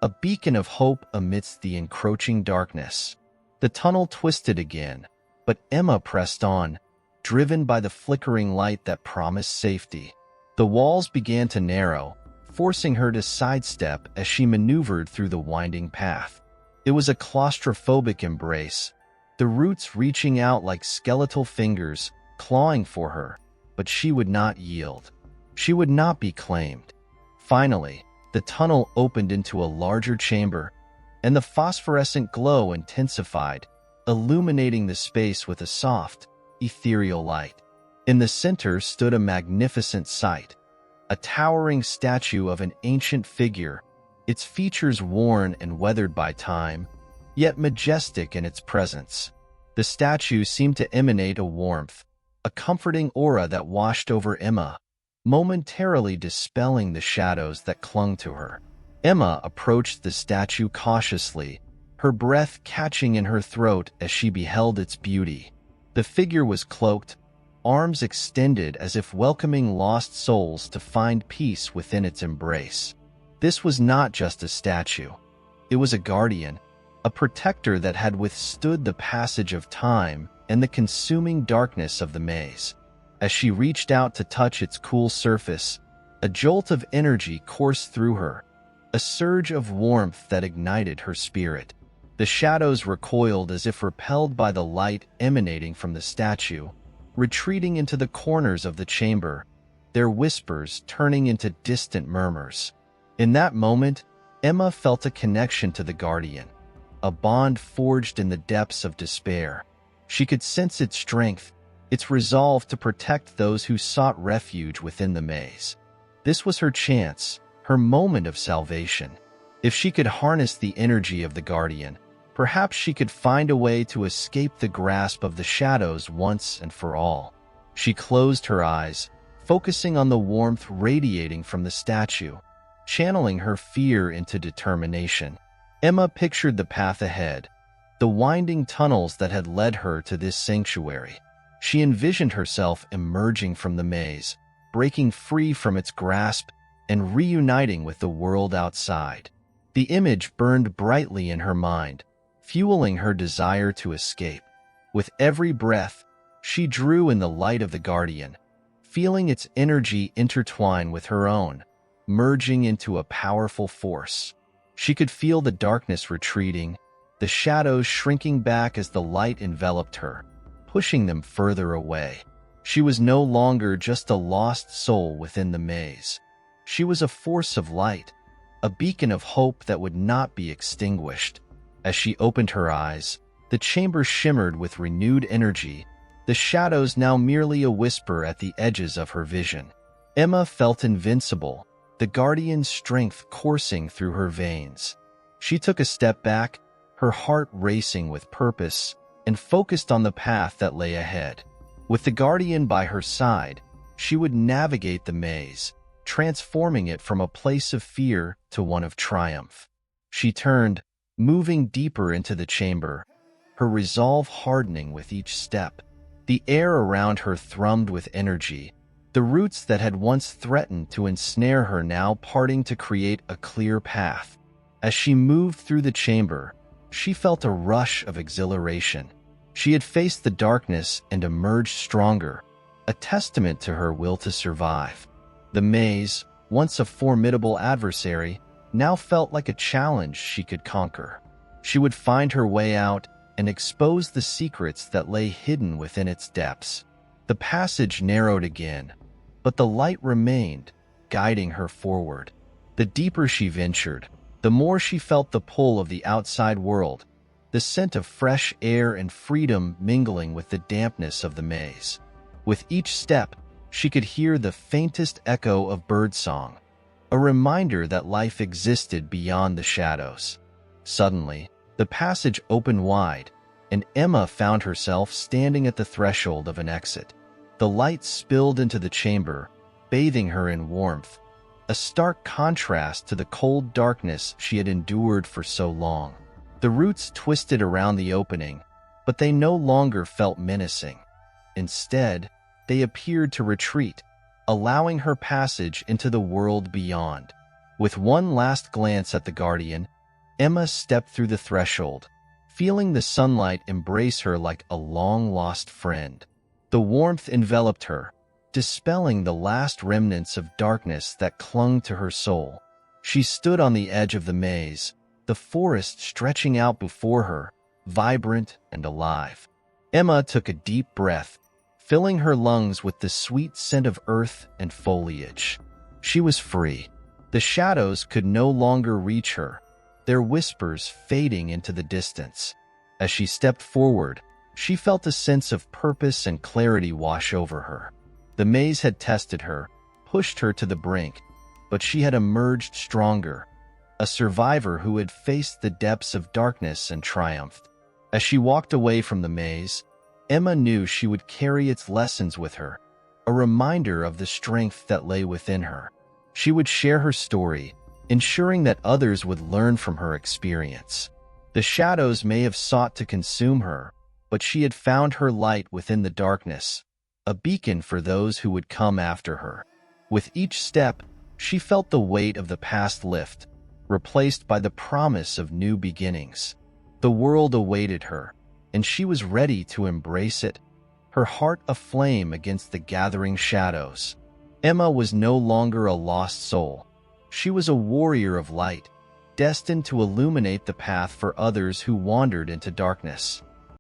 a beacon of hope amidst the encroaching darkness. The tunnel twisted again, but Emma pressed on, driven by the flickering light that promised safety. The walls began to narrow, forcing her to sidestep as she maneuvered through the winding path. It was a claustrophobic embrace, the roots reaching out like skeletal fingers, clawing for her, but she would not yield. She would not be claimed. Finally, the tunnel opened into a larger chamber, and the phosphorescent glow intensified, illuminating the space with a soft, ethereal light. In the center stood a magnificent sight, a towering statue of an ancient figure, its features worn and weathered by time, yet majestic in its presence. The statue seemed to emanate a warmth, a comforting aura that washed over Emma, momentarily dispelling the shadows that clung to her. Emma approached the statue cautiously, her breath catching in her throat as she beheld its beauty. The figure was cloaked, arms extended as if welcoming lost souls to find peace within its embrace. This was not just a statue. It was a guardian, a protector that had withstood the passage of time and the consuming darkness of the maze. As she reached out to touch its cool surface, a jolt of energy coursed through her, a surge of warmth that ignited her spirit. The shadows recoiled as if repelled by the light emanating from the statue, retreating into the corners of the chamber, their whispers turning into distant murmurs. In that moment, Emma felt a connection to the guardian, a bond forged in the depths of despair. She could sense its strength, its resolve to protect those who sought refuge within the maze. This was her chance, her moment of salvation. If she could harness the energy of the guardian, perhaps she could find a way to escape the grasp of the shadows once and for all. She closed her eyes, focusing on the warmth radiating from the statue, channeling her fear into determination. Emma pictured the path ahead, the winding tunnels that had led her to this sanctuary. She envisioned herself emerging from the maze, breaking free from its grasp, and reuniting with the world outside. The image burned brightly in her mind, fueling her desire to escape. With every breath, she drew in the light of the guardian, feeling its energy intertwine with her own, merging into a powerful force. She could feel the darkness retreating, the shadows shrinking back as the light enveloped her, pushing them further away. She was no longer just a lost soul within the maze. She was a force of light, a beacon of hope that would not be extinguished. As she opened her eyes, the chamber shimmered with renewed energy, the shadows now merely a whisper at the edges of her vision. Emma felt invincible, the guardian's strength coursing through her veins. She took a step back, her heart racing with purpose, and focused on the path that lay ahead. With the guardian by her side, she would navigate the maze, transforming it from a place of fear to one of triumph. She turned, moving deeper into the chamber, her resolve hardening with each step. The air around her thrummed with energy, the roots that had once threatened to ensnare her now parting to create a clear path. As she moved through the chamber, she felt a rush of exhilaration. She had faced the darkness and emerged stronger, a testament to her will to survive. The maze, once a formidable adversary, now felt like a challenge she could conquer. She would find her way out and expose the secrets that lay hidden within its depths. The passage narrowed again, but the light remained, guiding her forward. The deeper she ventured, the more she felt the pull of the outside world, the scent of fresh air and freedom mingling with the dampness of the maze. With each step, She could hear the faintest echo of birdsong, a reminder that life existed beyond the shadows. Suddenly, the passage opened wide, and Emma found herself standing at the threshold of an exit. The light spilled into the chamber, bathing her in warmth, a stark contrast to the cold darkness she had endured for so long. The roots twisted around the opening, but they no longer felt menacing. Instead, they appeared to retreat, allowing her passage into the world beyond. With one last glance at the guardian, Emma stepped through the threshold, feeling the sunlight embrace her like a long-lost friend. The warmth enveloped her, dispelling the last remnants of darkness that clung to her soul. She stood on the edge of the maze, the forest stretching out before her, vibrant and alive. Emma took a deep breath, filling her lungs with the sweet scent of earth and foliage. She was free. The shadows could no longer reach her, their whispers fading into the distance. As she stepped forward, she felt a sense of purpose and clarity wash over her. The maze had tested her, pushed her to the brink, but she had emerged stronger, a survivor who had faced the depths of darkness and triumphed. As she walked away from the maze, Emma knew she would carry its lessons with her, a reminder of the strength that lay within her. She would share her story, ensuring that others would learn from her experience. The shadows may have sought to consume her, but she had found her light within the darkness, a beacon for those who would come after her. With each step, she felt the weight of the past lift, replaced by the promise of new beginnings. The world awaited her, and she was ready to embrace it, her heart aflame against the gathering shadows. Emma was no longer a lost soul. She was a warrior of light, destined to illuminate the path for others who wandered into darkness.